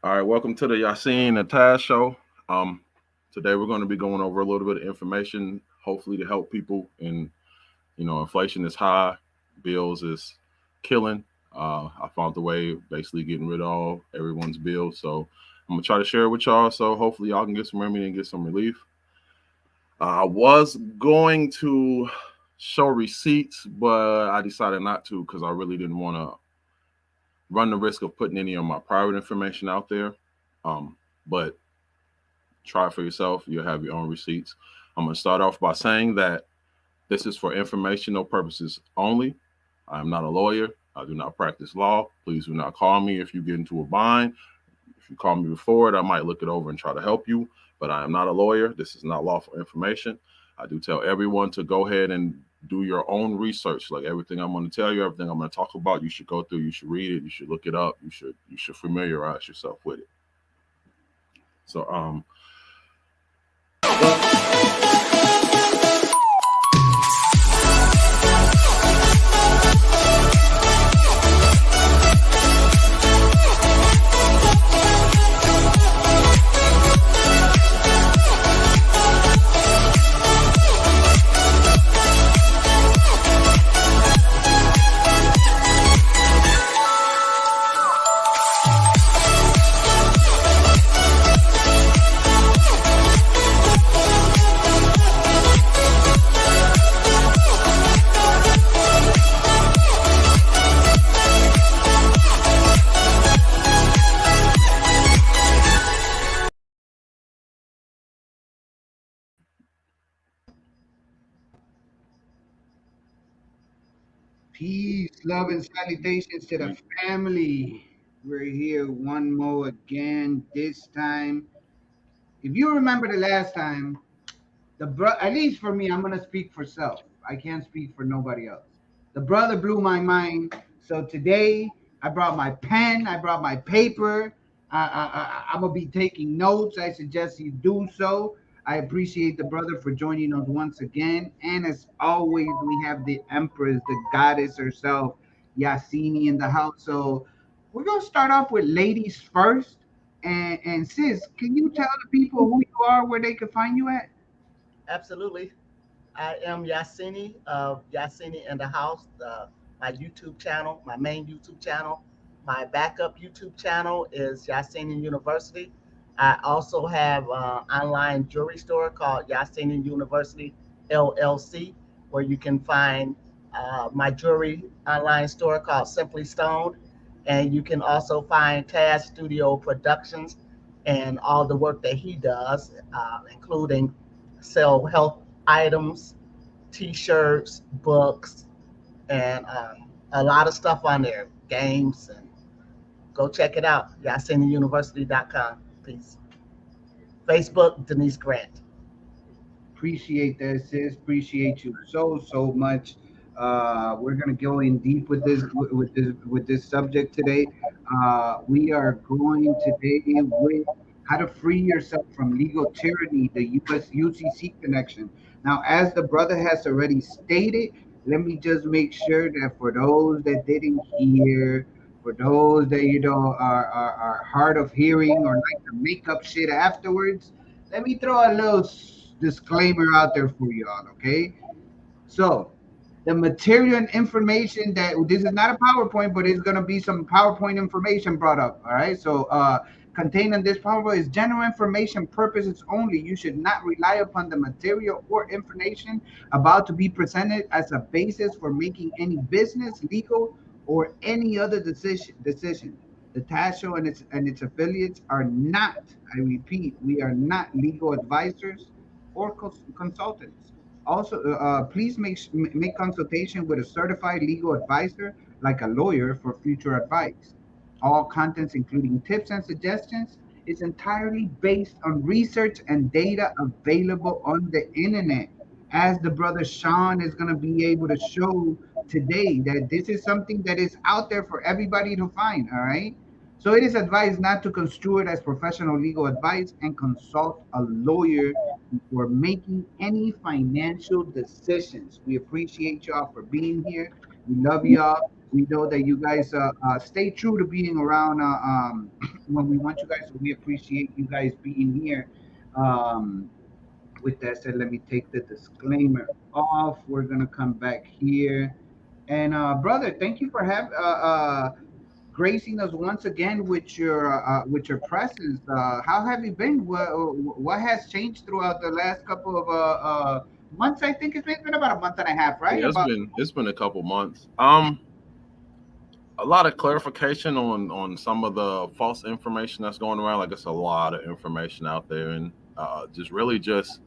All right, welcome to the Yahsinni and Tazz Show. Um, Today we're going to be going over a little bit of information, hopefully to help people. And inflation is high, bills is killing. I found the way of basically getting rid of all everyone's bills. So I'm gonna try to share it with y'all. So hopefully y'all can get some remedy and get some relief. I was going to show receipts, but I decided not to because I really didn't want to run the risk of putting any of my private information out there. But try it for yourself. You'll have your own receipts. I'm going to start off by saying that this is for informational purposes only. I am not a lawyer. I do not practice law. Please do not call me if you get into a bind. If you call me before it, I might look it over and try to help you. But I am not a lawyer. This is not lawful information. I do tell everyone to go ahead and do your own research. Like everything I'm going to tell you, everything I'm going to talk about, you should go through. You should read it. You should look it up. You should familiarize yourself with it. So Peace, love, and salutations to the family. We're here one more again. This time, if you remember the last time, at least for me, I'm gonna speak for self. I can't speak for nobody else. The brother blew my mind. So today, I brought my pen. I brought my paper. I'm gonna be taking notes. I suggest you do so. I appreciate the brother for joining us once again. And as always, we have the Empress, the goddess herself, Yahsinni in the house. So we're gonna start off with ladies first. And sis, can you tell the people who you are, where they can find you at? Absolutely. I am Yahsinni of Yahsinni in the House, my YouTube channel, my main YouTube channel. My backup YouTube channel is Yahsinni University. I also have an online jewelry store called Yahsinni University LLC, where you can find my jewelry online store called Simply Stoned. And you can also find Tazz Studio Productions and all the work that he does, including sell health items, t-shirts, books, and a lot of stuff on there, games, and go check it out, YahsiniUniversity.com. Peace. Facebook, Denise Grant. Appreciate that, sis. Appreciate you so much. We're gonna go in deep with this subject today. We are going today with how to free yourself from legal tyranny, the UCC connection. Now, as the brother has already stated, let me just make sure that for those that didn't hear, for those that are hard of hearing or like to make up shit afterwards, let me throw a little disclaimer out there for y'all, okay? So, the material and information that this is not a PowerPoint, but it's going to be some PowerPoint information brought up, all right? So, contained in this PowerPoint is general information purposes only. You should not rely upon the material or information about to be presented as a basis for making any business, legal, or any other decision. The Tazz Show and its affiliates are not, I repeat, we are not legal advisors or consultants. Also, please make consultation with a certified legal advisor, like a lawyer, for future advice. All contents, including tips and suggestions, is entirely based on research and data available on the internet. As the brother Shawn is going to be able to show today, that this is something that is out there for everybody to find, all right? So it is advised not to construe it as professional legal advice and consult a lawyer before making any financial decisions. We appreciate y'all for being here. We love y'all. We know that you guys stay true to being around when we want you guys. So we appreciate you guys being here. Um, with that said, let me take the disclaimer off. We're gonna come back here. And brother, thank you for gracing us once again with your presence. How have you been? What has changed throughout the last couple of months? I think it's been about a month and a half, right? Yeah, About it's been a couple months. A lot of clarification on some of the false information that's going around. Like it's a lot of information out there, and just really just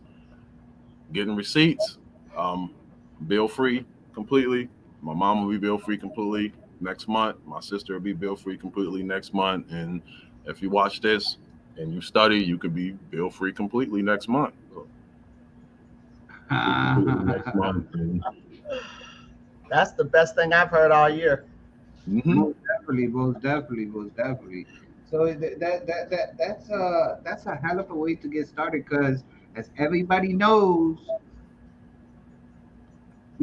getting receipts. Um, Bill free completely. My mom will be bill free completely next month. My sister will be bill free completely next month. And if you watch this and you study, you could be bill free completely next month. So, free completely next month. And, That's the best thing I've heard all year. mhm. most definitely, most definitely, most definitely. So that's a hell of a way to get started because as everybody knows,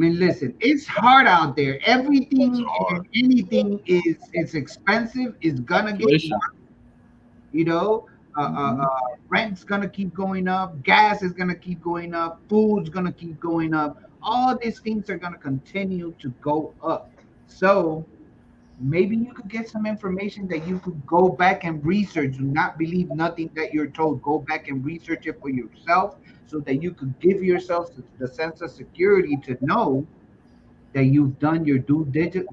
I mean, listen, it's hard out there. It's Everything hard. and anything is it's expensive. It's gonna get Inflation. you know. Hmm. Rent's gonna keep going up. Gas is gonna keep going up. Food's gonna keep going up. All these things are gonna continue to go up. So maybe you could get some information that you could go back and research. Do not believe nothing that you're told. Go back and research it for yourself so that you could give yourself the sense of security to know that you've done your diligence,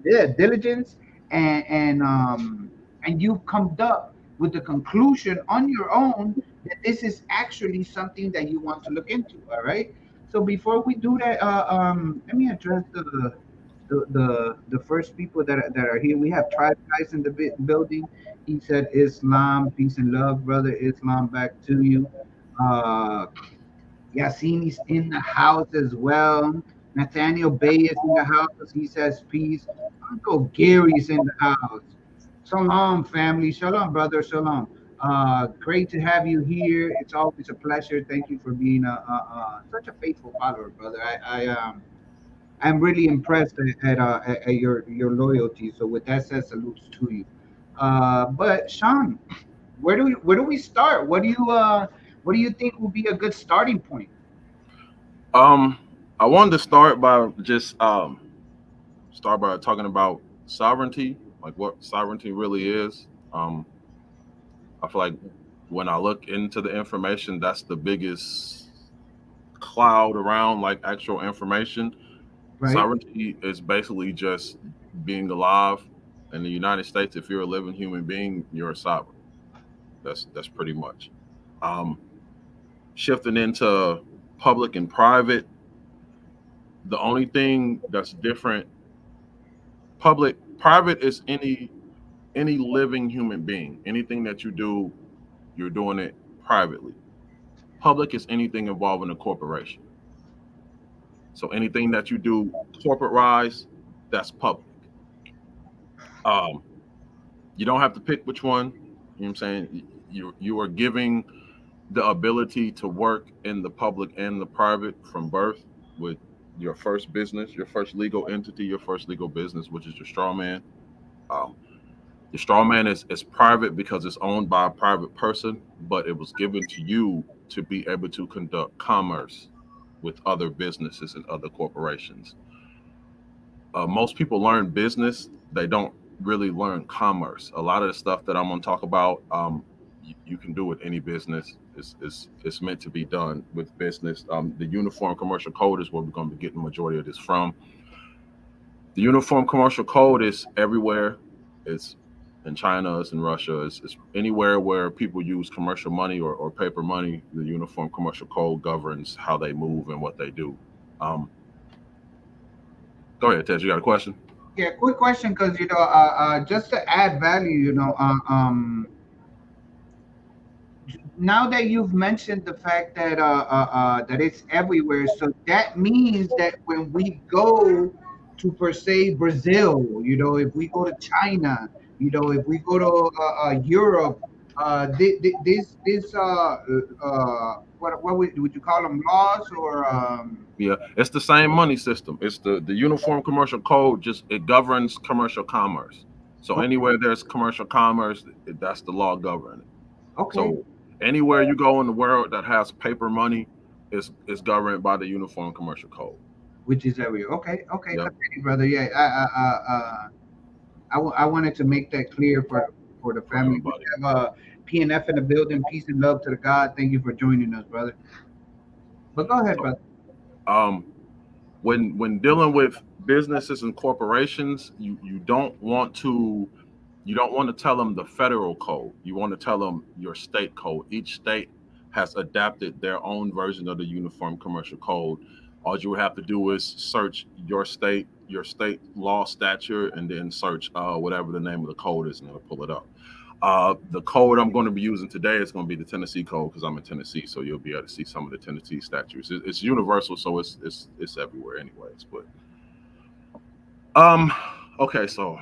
yeah, diligence, and you've come up with the conclusion on your own that this is actually something that you want to look into. All right. So before we do that, let me address the first people that are here. We have Tribe Guys in the building. He said Islam, peace and love, brother Islam, back to you. Uh, Yassini's in the house as well. Nathaniel Bay is in the house. He says peace. Uncle Gary's in the house. Shalom, family. Shalom, brother. Shalom. Great to have you here. It's always a pleasure. Thank you for being such a faithful follower, brother. I'm really impressed at your loyalty. So with that said, salutes to you. But Sean, where do we start? What do you think will be a good starting point? Um, I wanted to start by just start by talking about sovereignty, like what sovereignty really is. I feel like when I look into the information, that's the biggest cloud around like actual information. Right? Sovereignty is basically just being alive in the United States. If you're a living human being, you're a sovereign. That's pretty much. Um, Shifting into public and private, the only thing that's different, private is any living human being. Anything that you do, you're doing it privately. Public is anything involving a corporation. So anything that you do corporate rise, that's public. Um, you don't have to pick which one. You know what I'm saying? You are giving the ability to work in the public and the private from birth with your first business, your first legal entity, your first legal business, which is your straw man. Um, the straw man is private because it's owned by a private person, but it was given to you to be able to conduct commerce with other businesses and other corporations. Most people learn business, they don't really learn commerce. A lot of the stuff that I'm going to talk about, you can do with any business. It's meant to be done with business. The Uniform Commercial Code is where we're going to be getting the majority of this from. The Uniform Commercial Code is everywhere. It's in China, it's in Russia, it's anywhere where people use commercial money or paper money. The Uniform Commercial Code governs how they move and what they do. Um, Go ahead, Ted. You got a question? Yeah, quick question, because just to add value, now that you've mentioned the fact that it's everywhere, so that means that when we go to per se Brazil, if we go to China, if we go to Europe, What would you call them, laws or Yeah, it's the same money system. It's the Uniform Commercial Code. Just it governs commercial commerce. So okay, anywhere there's commercial commerce, that's the law governing. okay, So anywhere you go in the world that has paper money is governed by the Uniform Commercial Code. which is every okay, okay, Yep. continue, brother. Yeah, I wanted to make that clear for the For family. We everybody. have PNF in the building. Peace and love to the God. Thank you for joining us, brother. But go ahead, So brother. um when dealing with businesses and corporations, you don't want to tell them the federal code. You want to tell them your state code. Each state has adapted their own version of the Uniform Commercial Code. All you have to do is search your state law statute, and then search whatever the name of the code is, and it'll pull it up. The code I'm going to be using today is going to be the Tennessee code because I'm in Tennessee, so you'll be able to see some of the Tennessee statutes. It's universal, so it's everywhere, anyways. But um, okay, so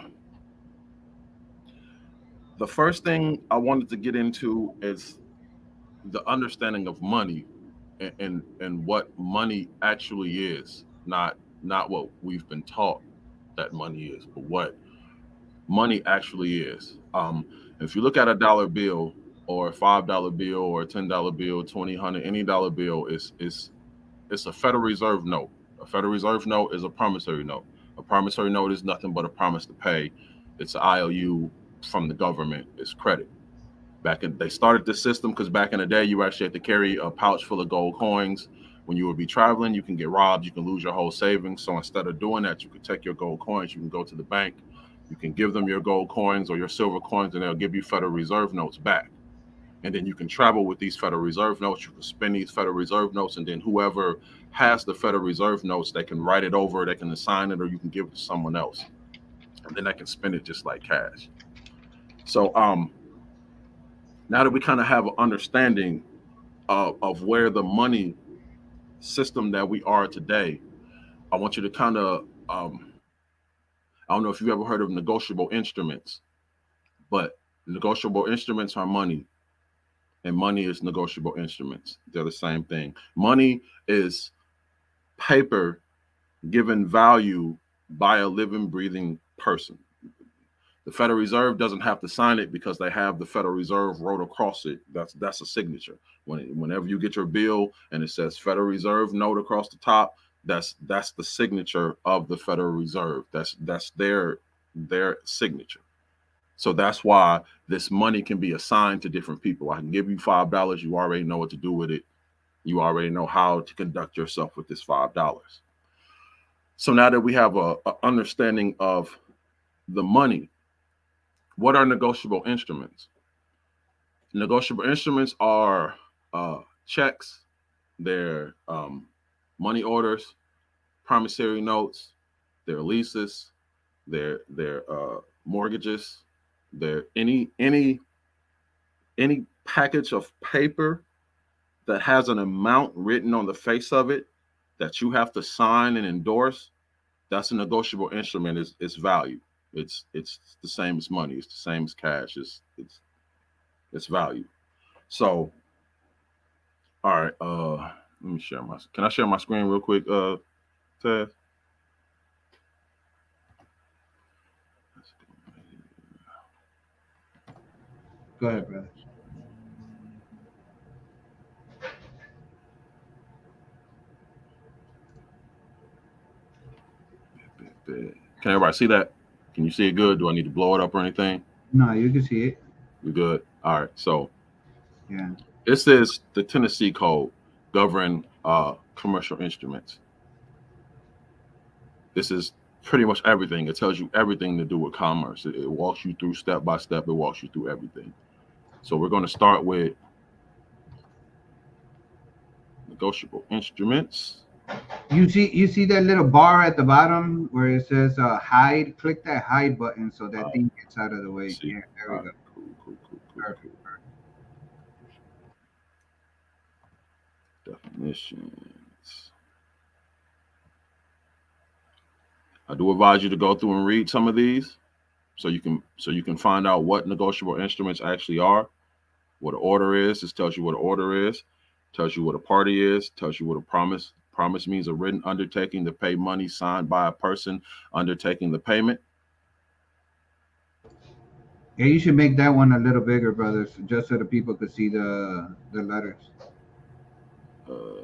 the first thing I wanted to get into is the understanding of money, and what money actually is, not what we've been taught that money is, but what money actually is. If you look at a dollar bill or a $5 bill or a $10 bill, 20, 100, any dollar bill is it's a Federal Reserve note. A Federal Reserve note is a promissory note. A promissory note is nothing but a promise to pay. It's an IOU from the government. It's credit. They started this system because back in the day you actually had to carry a pouch full of gold coins. When you would be traveling, you can get robbed, you can lose your whole savings. So instead of doing that, you could take your gold coins, you can go to the bank, you can give them your gold coins or your silver coins, and they'll give you Federal Reserve notes back. And then you can travel with these Federal Reserve notes. You can spend these Federal Reserve notes, and then whoever has the Federal Reserve notes, they can write it over, they can assign it, or you can give it to someone else, and then they can spend it just like cash. So now that we kind of have an understanding of where the money system that we are today, I want you to kind of I don't know if you ever heard of negotiable instruments, but negotiable instruments are money, and money is negotiable instruments. They're the same thing. Money is paper given value by a living, breathing person. The Federal Reserve doesn't have to sign it because they have the Federal Reserve wrote across it. That's a signature. Whenever you get your bill and it says Federal Reserve note across the top, that's the signature of the Federal Reserve. That's their signature. So that's why this money can be assigned to different people. I can give you $5. You already know what to do with it. You already know how to conduct yourself with this $5. So now that we have a understanding of the money, what are negotiable instruments? Negotiable instruments are checks, they're money orders, promissory notes, their leases, their mortgages, their any package of paper that has an amount written on the face of it that you have to sign and endorse. That's a negotiable instrument. It's value. It's the same as money. It's the same as cash. It's value. So, all right. Let me share my. Can I share my screen real quick, Tazz? Go ahead, brother. Can everybody see that? Can you see it good? Do I need to blow it up or anything? No, you can see it. We good. All right. So Yeah. this is the Tennessee Code govern commercial instruments. This is pretty much everything. It tells you everything to do with commerce. It walks you through step by step. It walks you through everything. So we're going to start with negotiable instruments. You see that little bar at the bottom where it says hide. Click that hide button so that thing gets out of the way. See. Yeah, there we go. Cool. Perfect. Definitions. I do advise you to go through and read some of these so you can find out what negotiable instruments actually are. What an order is, this tells you what an order is, tells you what a party is, tells you what a promise. Promise means a written undertaking to pay money signed by a person undertaking the payment. Yeah, you should make that one a little bigger, brothers, just so the people could see the letters. Uh,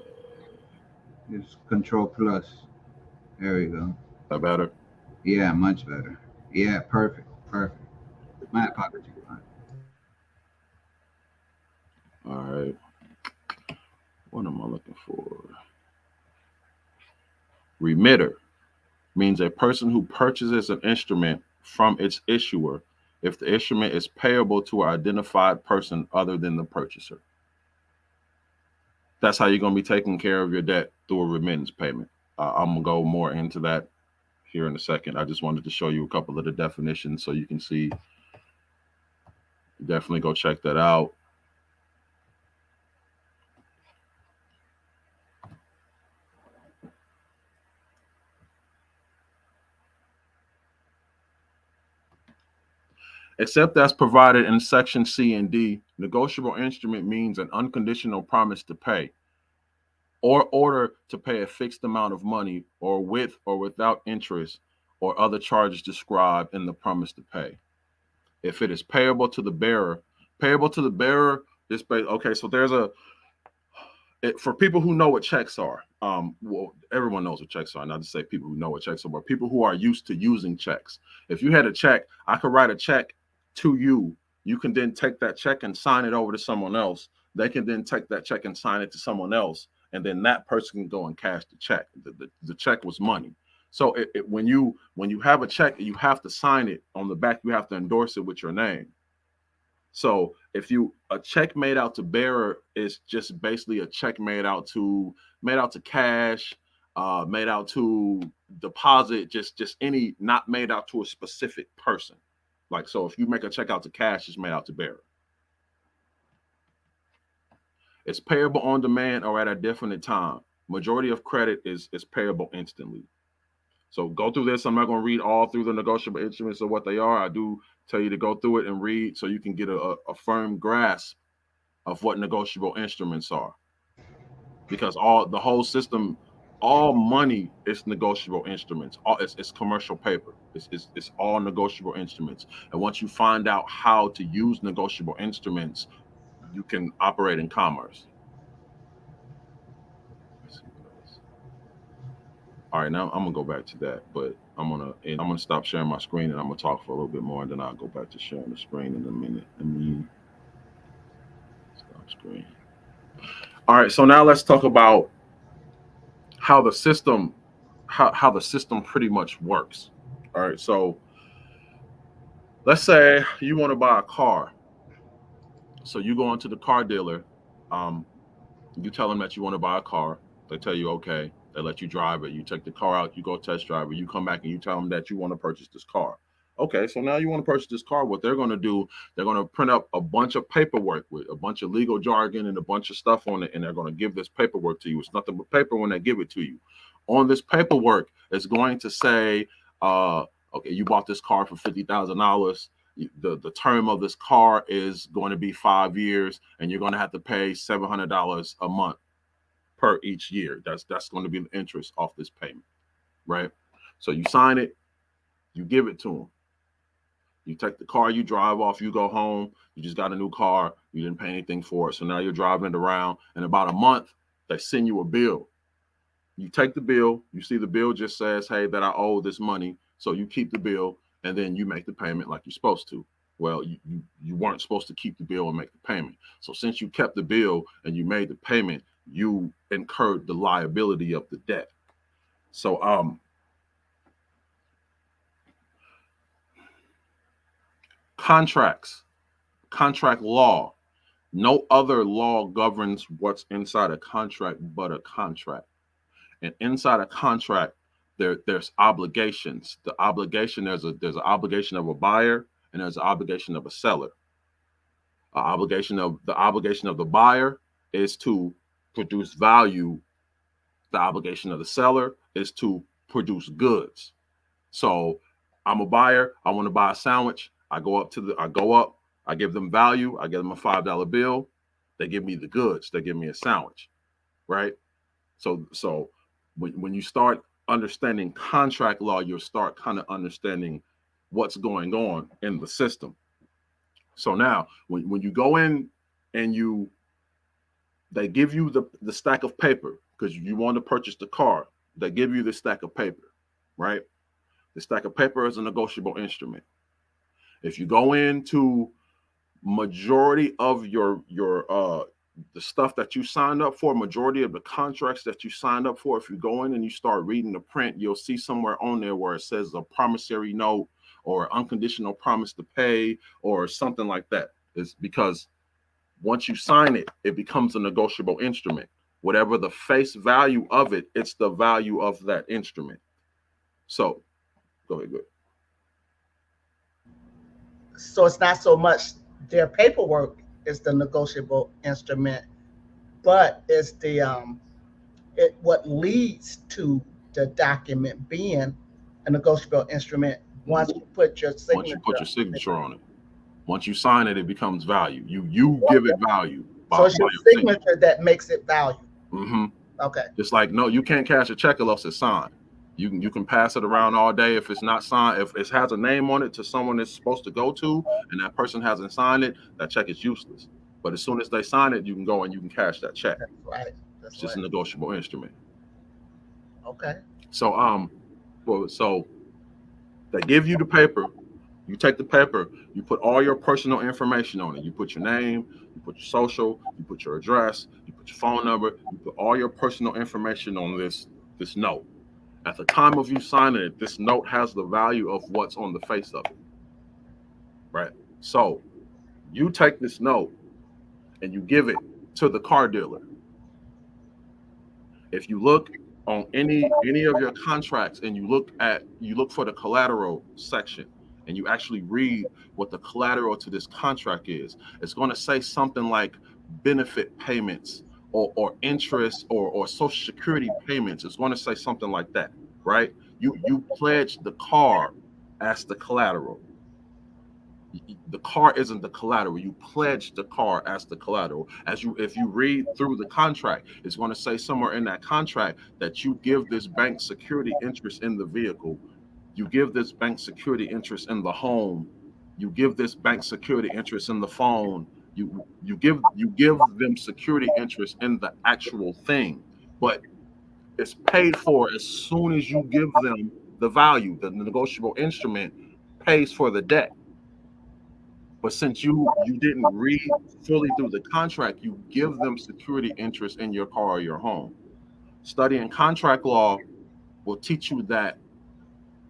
It's Control Plus. There we go. that better? Yeah, much better. Yeah, perfect, perfect. My apologies. All right. What am I looking for? Remitter means a person who purchases an instrument from its issuer if the instrument is payable to an identified person other than the purchaser. That's how you're going to be taking care of your debt through a remittance payment. I'm going to go more into that here in a second. I just wanted to show you a couple of the definitions so you can see. Definitely go check that out. Except as provided in section C and D, negotiable instrument means an unconditional promise to pay or order to pay a fixed amount of money or with or without interest or other charges described in the promise to pay. If it is payable to the bearer, okay, so there's for people who know what checks are, well, everyone knows what checks are, not to say people who know what checks are, but people who are used to using checks. If you had a check, I could write a check to you. You can then take that check and sign it over to someone else. They can then take that check and sign it to someone else, and then that person can go and cash the check. The check was money. So when you have a check, you have to sign it on the back. You have to endorse it with your name. So if you a check made out to bearer is just basically a check made out to cash, made out to deposit, just any not made out to a specific person. Like so, if you make a check out to cash, it's made out to bearer. It's payable on demand or at a definite time. Majority of credit is payable instantly. So go through this. I'm not going to read all through the negotiable instruments of what they are. I do tell you to go through it and read so you can get a firm grasp of what negotiable instruments are. Because the whole system, all money is negotiable instruments. It's commercial paper. It's all negotiable instruments. And once you find out how to use negotiable instruments, you can operate in commerce. All right, now I'm gonna go back to that, but I'm gonna stop sharing my screen and I'm gonna talk for a little bit more, and then I'll go back to sharing the screen in a minute. Let me stop screen. All right, so now let's talk about how the system how the system pretty much works. All right, so let's say you want to buy a car. So you go into the car dealer, um, you tell them that you want to buy a car. They tell you okay. They let you drive it. You take the car out. You go test drive it. You come back and you tell them that you want to purchase this car. Okay, so now you want to purchase this car. What they're going to do, they're going to print up a bunch of paperwork with a bunch of legal jargon and a bunch of stuff on it, and they're going to give this paperwork to you. It's nothing but paper when they give it to you. On this paperwork, it's going to say, okay, you bought this car for $50,000. The term of this car is going to be 5 years, and you're going to have to pay $700 a month per each year. That's going to be the interest off this payment, right? So you sign it, you give it to them. You take the car, you drive off, you go home. You just got a new car. You didn't pay anything for it. So now you're driving it around. In about a month, they send you a bill. You take the bill. You see the bill just says, hey, that I owe this money. So you keep the bill, and then you make the payment like you're supposed to. Well, you weren't supposed to keep the bill and make the payment. So since you kept the bill and you made the payment, you incurred the liability of the debt. So contract law. No other law governs what's inside a contract but a contract. And inside a contract, there's obligations. The obligation there's an obligation of a buyer and there's an obligation of a seller. The obligation of the buyer is to produce value. The obligation of the seller is to produce goods. So I'm a buyer. I want to buy a sandwich. I go up. I give them value. I give them a $5 bill. They give me the goods. They give me a sandwich, right? So when you start understanding contract law, you'll start kind of understanding what's going on in the system. So now when you go in and they give you the stack of paper because you want to purchase the car. They give you the stack of paper, right? The stack of paper is a negotiable instrument. If you go into majority of your the stuff that you signed up for, majority of the contracts that you signed up for, if you go in and you start reading the print, you'll see somewhere on there where it says a promissory note or unconditional promise to pay or something like that. It's because once you sign it, it becomes a negotiable instrument. Whatever the face value of it, it's the value of that instrument. So go ahead. So it's not so much their paperwork is the negotiable instrument, but it's what leads to the document being a negotiable instrument once you put your Once you put signature. your signature on it, once you sign it, it becomes value. You give it value So it's your signature that makes it value. Mm-hmm. Okay. Just like, no, you can't cash a check unless it's signed. You can pass it around all day if it's not signed. If it has a name on it to someone it's supposed to go to, and that person hasn't signed it, that check is useless. But as soon as they sign it, you can go and you can cash that check. That's right. That's It's just right. a negotiable instrument. Okay. So so they give you the paper. You take the paper, you put all your personal information on it. You put your name, you put your social, you put your address, you put your phone number, you put all your personal information on this note. At the time of you signing it, this note has the value of what's on the face of it. Right? So you take this note and you give it to the car dealer. If you look on any of your contracts and you look for the collateral section and you actually read what the collateral to this contract is, it's going to say something like benefit payments or interest or social security payments. It's going to say something like that, right? You pledge the car as the collateral. The car isn't the collateral. You pledge the car as the collateral. If you read through the contract, it's going to say somewhere in that contract that you give this bank security interest in the vehicle. You give this bank security interest in the home. You give this bank security interest in the phone. You give them security interest in the actual thing, but it's paid for as soon as you give them the value. The negotiable instrument pays for the debt. But since you didn't read fully through the contract, you give them security interest in your car or your home. Studying contract law will teach you that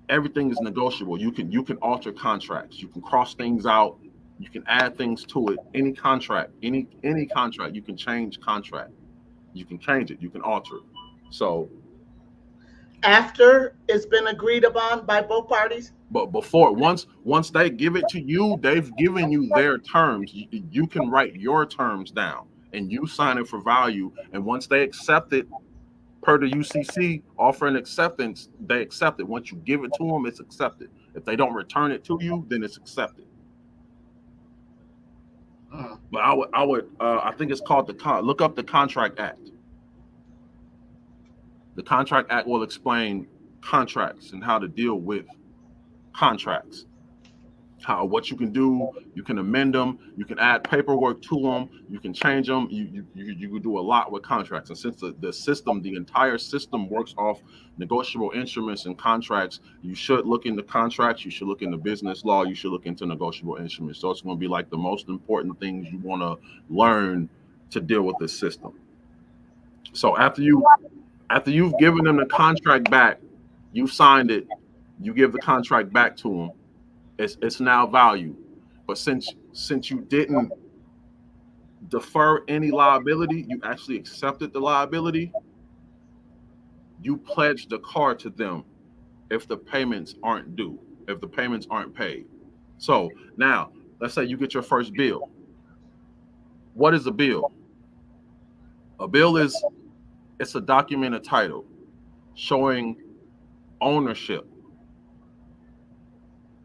everything is negotiable. You can alter contracts. You can cross things out. You can add things to it. Any contract, any contract, you can change contract. You can change it. You can alter it. So After it's been agreed upon by both parties. but before, once they give it to you, they've given you their terms. You can write your terms down and you sign it for value. And once they accept it, per the UCC offer and acceptance, they accept it. Once you give it to them, it's accepted. If they don't return it to you, then it's accepted. But I think it's called look up the Contract Act. The Contract Act will explain contracts and how to deal with contracts. What you can do, you can amend them, you can add paperwork to them, you can change them, you can do a lot with contracts. And since the entire system works off negotiable instruments and contracts, you should look into contracts, you should look into business law, you should look into negotiable instruments. So it's going to be like the most important things you want to learn to deal with this system. So after you've given them the contract back, you've signed it, you give the contract back to them. It's now value. But since you didn't defer any liability, you actually accepted the liability, you pledged the car to them if the payments aren't due, if the payments aren't paid. So now, let's say you get your first bill. What is a bill? A bill it's a document, a title showing ownership,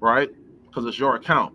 right? Because it's your account.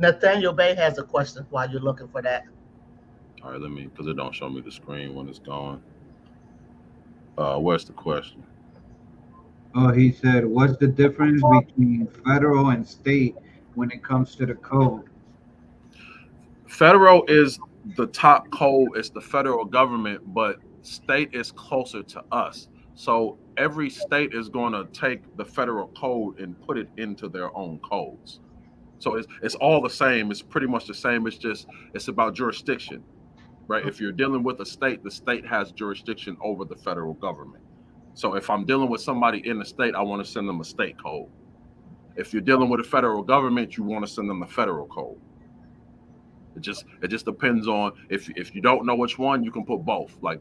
Nathaniel Bay has a question while you're looking for that. All right, let me, because it don't show me the screen when it's gone. Where's the question? Oh, he said, what's the difference between federal and state when it comes to the code? Federal is the top code. It's the federal government, but state is closer to us. So every state is going to take the federal code and put it into their own codes. So it's all the same. It's pretty much the same. It's just it's about jurisdiction, right? If you're dealing with a state, the state has jurisdiction over the federal government. So if I'm dealing with somebody in the state, I want to send them a state code. If you're dealing with a federal government, you want to send them a federal code. It just depends on if you don't know which one, you can put both. Like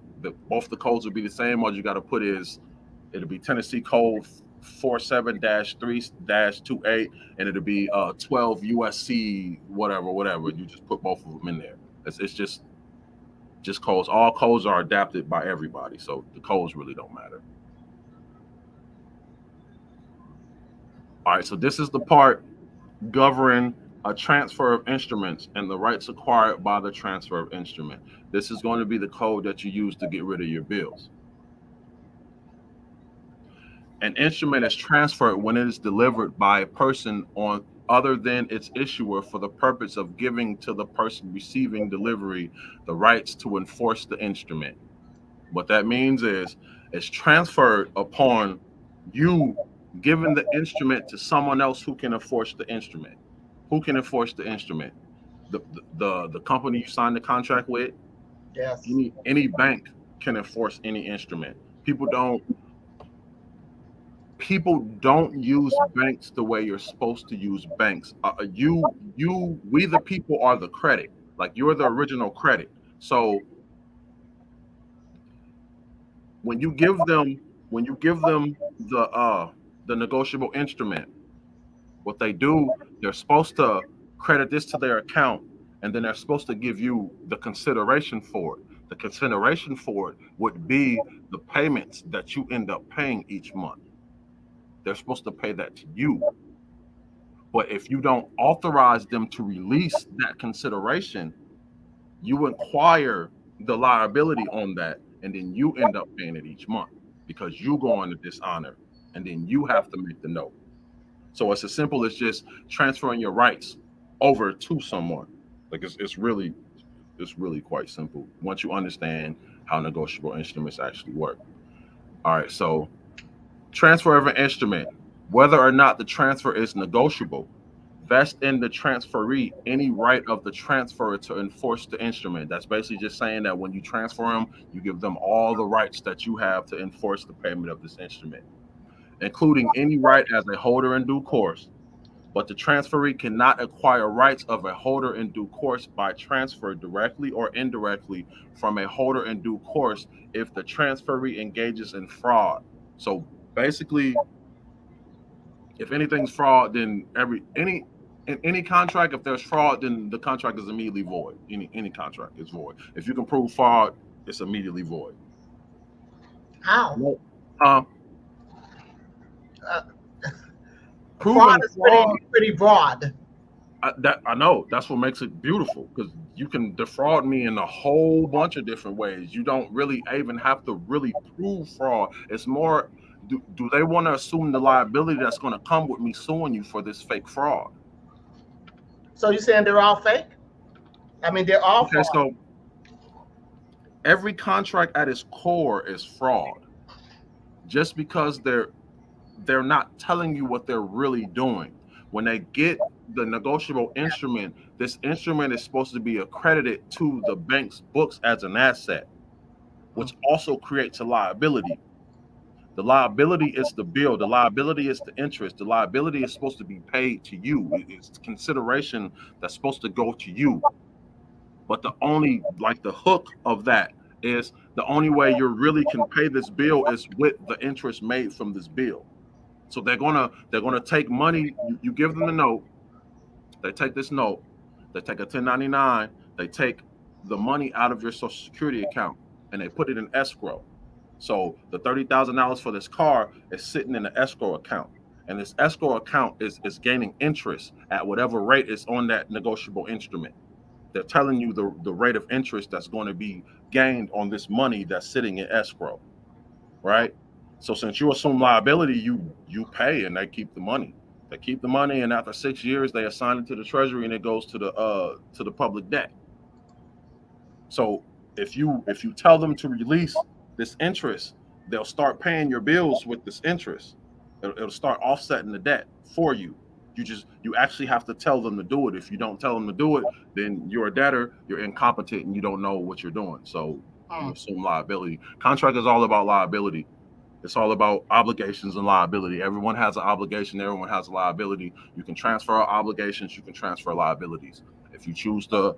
both the codes will be the same. All you got to put is it'll be Tennessee Code 47-3-28, and it'll be 12 USC whatever. You just put both of them in there. It's just codes. All codes are adapted by everybody, so the codes really don't matter. All right, so this is the part governing a transfer of instruments and the rights acquired by the transfer of instrument. This is going to be the code that you use to get rid of your bills. An instrument is transferred when it is delivered by a person on other than its issuer for the purpose of giving to the person receiving delivery the rights to enforce the instrument. What that means is it's transferred upon you giving the instrument to someone else who can enforce the instrument. Who can enforce the instrument? The company you signed the contract with. Yes. Any bank can enforce any instrument. People don't use banks the way you're supposed to use banks. We the people are the credit. Like you're the original credit. So when you give them the negotiable instrument, what they do, they're supposed to credit this to their account, and then they're supposed to give you the consideration for it. The consideration for it would be the payments that you end up paying each month. They're supposed to pay that to you. But if you don't authorize them to release that consideration, you acquire the liability on that, and then you end up paying it each month because you go into dishonor, and then you have to make the note. So it's as simple as just transferring your rights over to someone. Like it's really quite simple once you understand how negotiable instruments actually work. All right, so transfer of an instrument, whether or not the transfer is negotiable, vest in the transferee any right of the transferor to enforce the instrument. That's basically just saying that when you transfer them, you give them all the rights that you have to enforce the payment of this instrument, including any right as a holder in due course. But the transferee cannot acquire rights of a holder in due course by transfer directly or indirectly from a holder in due course if the transferee engages in fraud. So basically, if anything's fraud, then in any contract, if there's fraud, then the contract is immediately void. Any contract is void. If you can prove fraud, it's immediately void. How? No. Uh, Uh, Proven Fraud is fraud. pretty broad. I know that's what makes it beautiful because you can defraud me in a whole bunch of different ways. You don't really even have to really prove fraud. It's more, do they want to assume the liability that's going to come with me suing you for this fake fraud? So you're saying they're all fake? I mean, they're all Okay, fraud. so every contract at its core is fraud. Just because they're not telling you what they're really doing. When they get the negotiable instrument, this instrument is supposed to be accredited to the bank's books as an asset, which also creates a liability. The liability is the bill, the liability is the interest, the liability is supposed to be paid to you. It's consideration that's supposed to go to you. But the only like the hook of that is the only way you really can pay this bill is with the interest made from this bill. So they're gonna take money. You give them the note. They take this note. They take a 1099. They take the money out of your Social Security account and they put it in escrow. So the $30,000 for this car is sitting in the escrow account. and this escrow account is gaining interest at whatever rate is on that negotiable instrument. They're telling you the rate of interest that's going to be gained on this money that's sitting in escrow, right? So since you assume liability, you pay and they keep the money. They keep the money, and after 6 years, they assign it to the treasury, and it goes to the public debt. So if you tell them to release this interest, they'll start paying your bills with this interest. It'll start offsetting the debt for you. You actually have to tell them to do it. If you don't tell them to do it, then you're a debtor, you're incompetent, and you don't know what you're doing. So you assume liability. Contract is all about liability. It's all about obligations and liability. Everyone has an obligation. Everyone has a liability. You can transfer obligations. You can transfer liabilities. If you choose to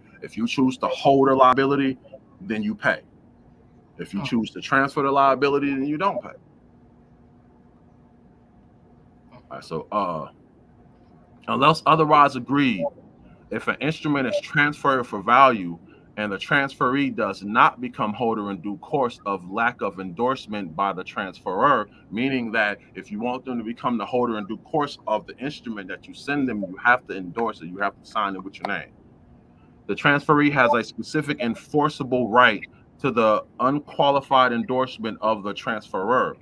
hold a liability, then you pay. If you choose to transfer the liability, then you don't pay. All right. So unless otherwise agreed, if an instrument is transferred for value and the transferee does not become holder in due course of lack of endorsement by the transferor, meaning that if you want them to become the holder in due course of the instrument that you send them, you have to endorse it. You have to sign it with your name. The transferee has a specific enforceable right to the unqualified endorsement of the transferor,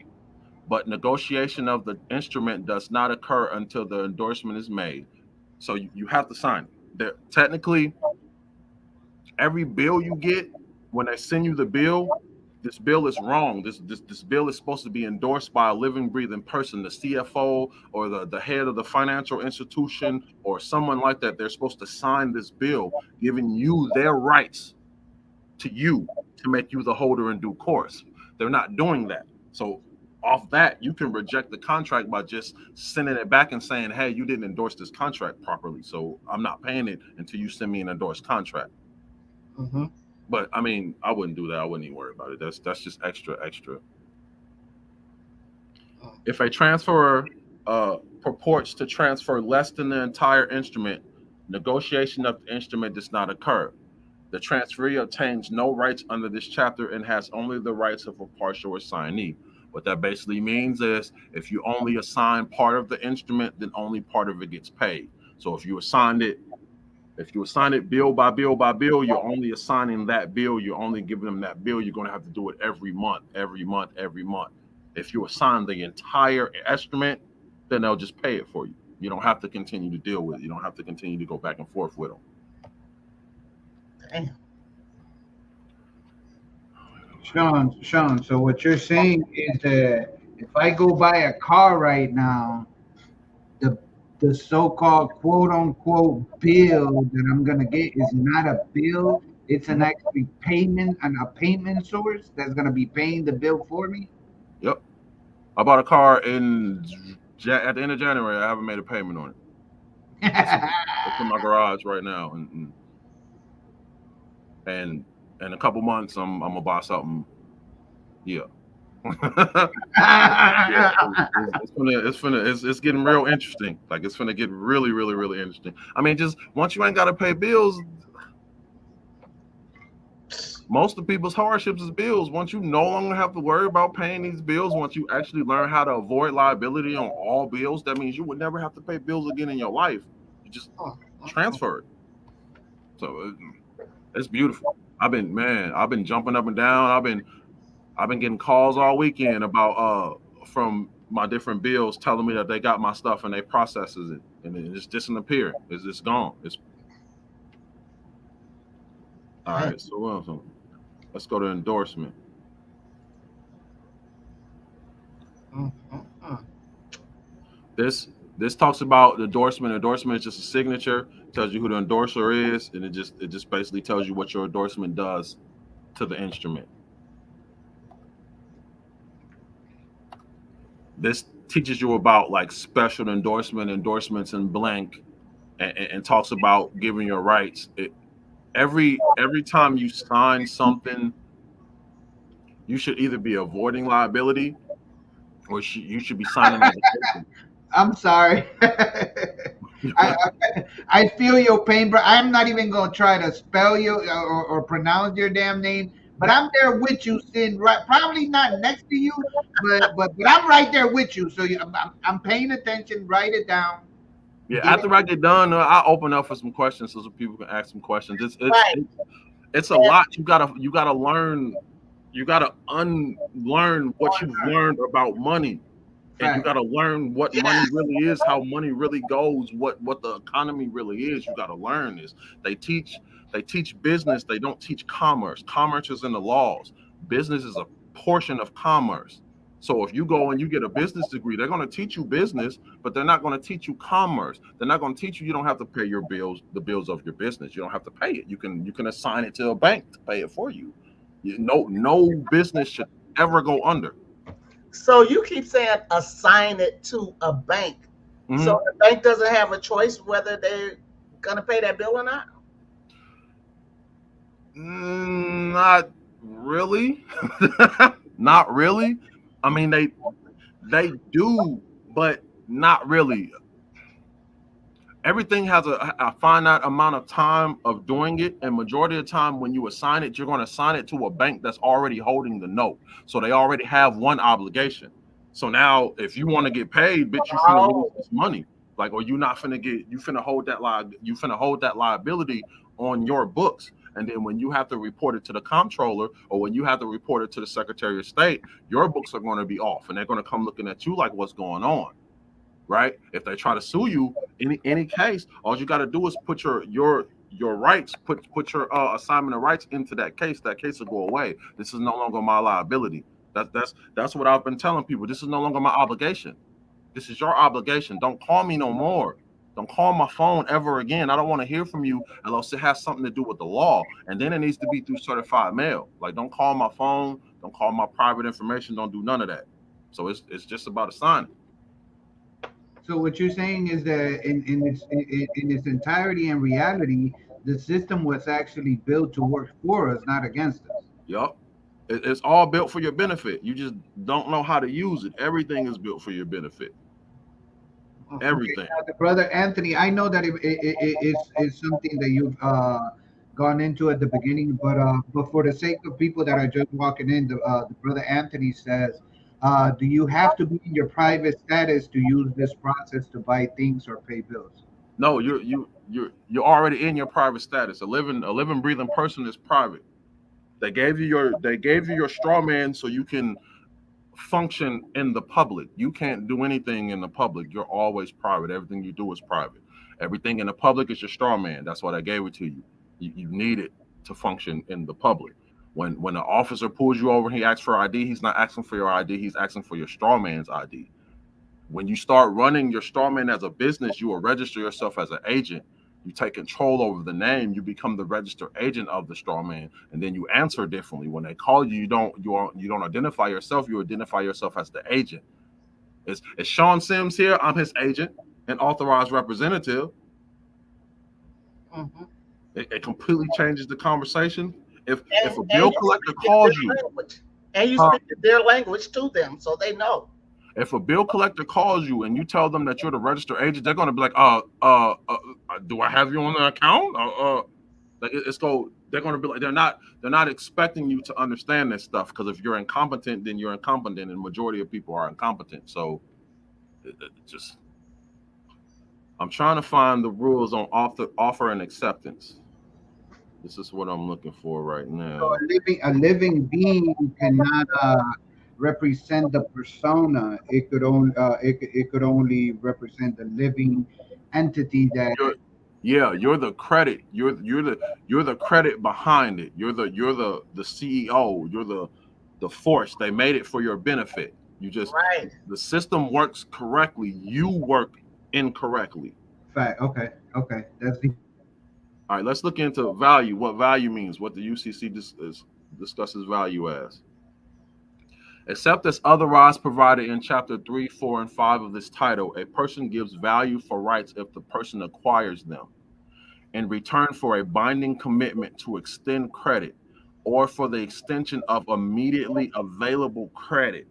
but negotiation of the instrument does not occur until the endorsement is made. So you have to sign it. Technically, every bill you get, when they send you the bill, this bill is wrong. This bill is supposed to be endorsed by a living, breathing person, the CFO or the head of the financial institution or someone like that. They're supposed to sign this bill, giving you their rights to you to make you the holder in due course. They're not doing that. So off that, you can reject the contract by just sending it back and saying, hey, you didn't endorse this contract properly, so I'm not paying it until you send me an endorsed contract. Mm-hmm. But I mean, I wouldn't do that. I wouldn't even worry about it. That's just extra. If a transferor purports to transfer less than the entire instrument, negotiation of the instrument does not occur. The transferee obtains no rights under this chapter and has only the rights of a partial assignee. What that basically means is if you only assign part of the instrument, then only part of it gets paid. So if you assign it bill by bill by bill, you're only assigning that bill. You're only giving them that bill. You're going to have to do it every month. If you assign the entire instrument, then they'll just pay it for you. You don't have to continue to deal with it. You don't have to continue to go back and forth with them. Damn. Sean, so what you're saying is that if I go buy a car right now, the so-called quote-unquote bill that I'm gonna get is not a bill. It's an actually payment and a payment source that's gonna be paying the bill for me. Yep. I bought a car at the end of January. I haven't made a payment on it. It's in my garage right now, and in a couple months, I'm gonna buy something. Yeah. Yeah, it's getting real interesting. Like it's gonna get really, really, really interesting. I mean, just once you ain't gotta pay bills, most of people's hardships is bills. Once you no longer have to worry about paying these bills, once you actually learn how to avoid liability on all bills, that means you would never have to pay bills again in your life. You just transfer it. So it's beautiful. I've been jumping up and down. I've been getting calls all weekend about from my different bills telling me that they got my stuff and they processes it and it's disappearing. It's just gone. It's all right. So let's go to endorsement. This talks about endorsement. Endorsement is just a signature, tells you who the endorser is, and it just basically tells you what your endorsement does to the instrument. This teaches you about like special endorsements in blank, and talks about giving your rights. Every time you sign something, you should either be avoiding liability or you should be signing as a patient. I'm sorry. I feel your pain, bro. I'm not even gonna try to spell you or pronounce your damn name, but I'm there with you, sitting right, probably not next to you, but I'm right there with you. So I'm paying attention. Write it down. Yeah, Get after I it. get done, I open up for some questions so some people can ask some questions. Right. It's a lot. You gotta learn. You gotta unlearn what you've learned about money, and you Fact. gotta learn what Yeah. money really is, how money really goes, what the economy really is. You gotta learn this. They teach they teach business. They don't teach commerce. Commerce is in the laws. Business is a portion of commerce. So if you go and you get a business degree, they're going to teach you business, but they're not going to teach you commerce. They're not going to teach you. You don't have to pay your bills, the bills of your business. You don't have to pay it. You can assign it to a bank to pay it for you. No business should ever go under. So you keep saying assign it to a bank. Mm-hmm. So the bank doesn't have a choice whether they're gonna pay that bill or not. Not really. Not really. I mean, they do, but not really. Everything has a finite amount of time of doing it, and majority of the time when you assign it, you're going to assign it to a bank that's already holding the note, so they already have one obligation. So now if you want to get paid, bitch, you finna release Oh, this money, like, or you not finna get, you finna hold that you finna hold that liability on your books. And then when you have to report it to the comptroller, or when you have to report it to the secretary of state, your books are going to be off, and they're going to come looking at you like, what's going on? Right? If they try to sue you, any case, all you got to do is put your rights, put your assignment of rights into that case. That case will go away. This is no longer my liability. That's what I've been telling people. This is no longer my obligation. This is your obligation. Don't call me no more. Don't call my phone ever again. I don't want to hear from you unless it has something to do with the law. And then it needs to be through certified mail. Like, don't call my phone. Don't call my private information. Don't do none of that. So it's just about assigning. So what you're saying is that in its entirety and reality, the system was actually built to work for us, not against us. Yup. It's all built for your benefit. You just don't know how to use it. Everything is built for your benefit. Okay, Everything. now the brother Anthony, I know that it's something that you've gone into at the beginning, but for the sake of people that are just walking in, the brother Anthony says, do you have to be in your private status to use this process to buy things or pay bills? No, you're already in your private status. A living breathing person is private. They gave you your straw man so you can function in the public. You can't do anything in the public. You're always private. Everything you do is private. Everything in the public is your straw man. That's why I gave it to you. You need it to function in the public. When an officer pulls you over and he asks for ID, he's not asking for your ID. He's asking for your straw man's ID. When you start running your straw man as a business, you will register yourself as an agent. You take control over the name. You become the registered agent of the straw man, and then you answer differently. When they call you, you don't identify yourself. You identify yourself as the agent. It's Shawn Sims here. I'm his agent and authorized representative. hmm It completely changes the conversation. If a and bill you collector speak in calls their you, language, and you huh? speak in their language to them, so they know. If a bill collector calls you and you tell them that you're the registered agent, they're going to be like, do I have you on the account? Like it's go. They're going to be like, they're not expecting you to understand this stuff, because if you're incompetent, then you're incompetent, and majority of people are incompetent. So just, I'm trying to find the rules on offer and acceptance. This is what I'm looking for right So now. a living being cannot represent the persona. It could only represent the living entity that. You're, yeah, you're the credit. You're the credit behind it. You're the CEO. You're the force. They made it for your benefit. Right. The system works correctly. You work incorrectly. Fact. Okay. Okay. That's the. All right, let's look into value. What value means? What the UCC discusses value as. Except as otherwise provided in Chapter 3, 4, and 5 of this title, a person gives value for rights if the person acquires them, in return for a binding commitment to extend credit, or for the extension of immediately available credit,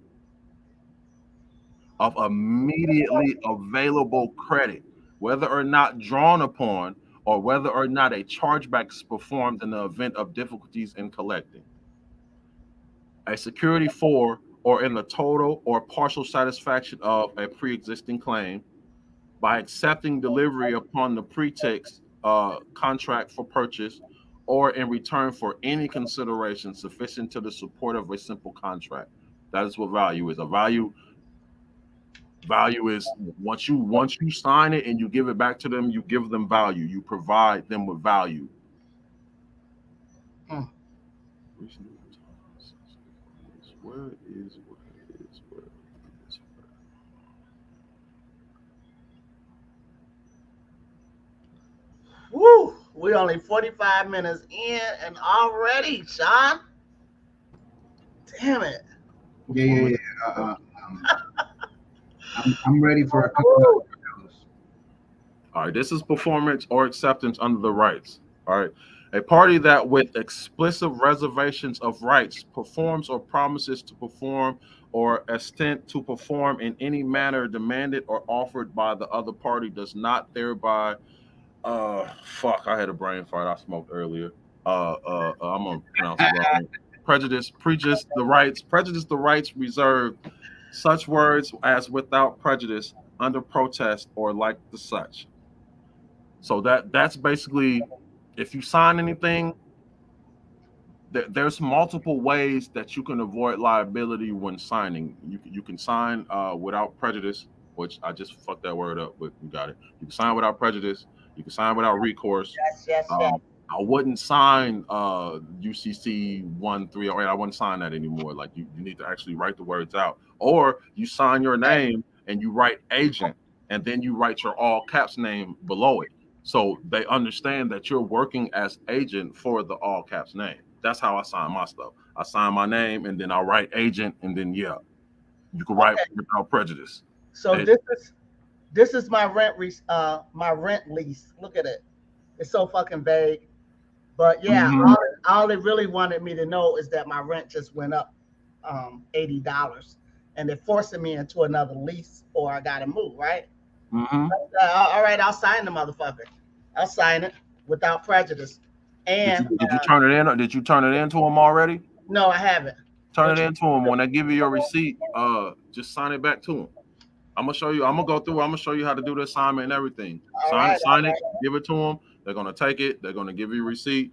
whether or not drawn upon, or whether or not a chargeback is performed in the event of difficulties in collecting. a security for, or in the total or partial satisfaction of a pre-existing claim by accepting delivery upon the pretext contract for purchase or in return for any consideration sufficient to the support of a simple contract. That is what value is. A value is once you sign it and you give it back to them, you give them value. You provide them with value. Mm. Where is Woo! We only 45 minutes in and already, Shawn. Damn it. Yeah. Um, I'm ready for a couple Woo! of those. All right, this is performance or acceptance under the rights. All right. A party that with explicit reservations of rights performs or promises to perform or assent to perform in any manner demanded or offered by the other party does not thereby fuck, I had a brain fart I smoked earlier. I'm gonna pronounce it wrong. Prejudice the rights reserved such words as without prejudice, under protest, or like the such. So that's basically if you sign anything, there's multiple ways that you can avoid liability when signing. You can sign without prejudice, which I just fucked that word up, but you got it. You can sign without prejudice. You can sign without recourse. Yes. I wouldn't sign UCC 1308. I wouldn't sign that anymore. Like you need to actually write the words out, or you sign your name and you write agent, and then you write your all caps name below it, so they understand that you're working as agent for the all caps name. That's how I sign my stuff. I sign my name and then I write agent, and then yeah, you can write Okay. without prejudice. So And, this is my rent lease. Look at it. It's so fucking vague. But yeah, mhm. all it really wanted me to know is that my rent just went up $80, and they're forcing me into another lease, or I gotta move. Right? Mhm. All right, I'll sign the motherfucker. I'll sign it without prejudice. Did And you turn it in? Or did you turn it in to them already? no, I haven't. Turn What it you? in to them. When they give you your receipt, just sign it back to them. I'm gonna show you. I'm gonna go through. I'm gonna show you how to do the assignment and everything. All right, all Sign it, right. give it to them. They're gonna take it. They're gonna give you a receipt.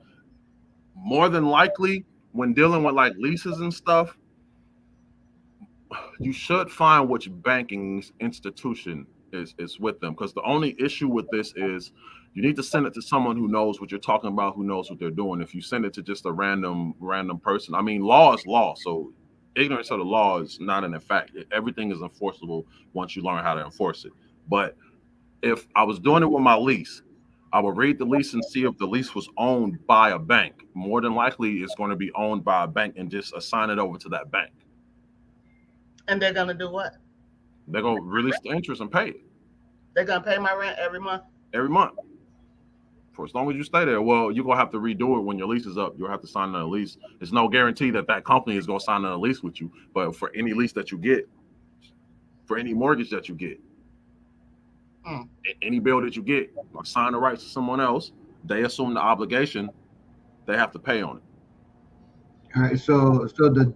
More than likely, when dealing with like leases and stuff, you should find which banking institution is with them, because the only issue with this is you need to send it to someone who knows what you're talking about, who knows what they're doing. If you send it to just a random person, I mean, law is law, so ignorance of the law is not an effect. Everything is enforceable once you learn how to enforce it. But if I was doing it with my lease, I would read the lease and see if the lease was owned by a bank. More than likely, it's going to be owned by a bank, and just assign it over to that bank. And they're gonna do what? They're going to release the interest and pay it They're gonna pay my rent every month. every month for as long as you stay there. Well, you're going to have to redo it when your lease is up. You'll have to sign another lease. There's no guarantee that that company is going to sign another lease with you. But for any lease that you get, for any mortgage that you get, Mm. any bill that you get, assign the rights to someone else. They assume the obligation. They have to pay on it. All right, so the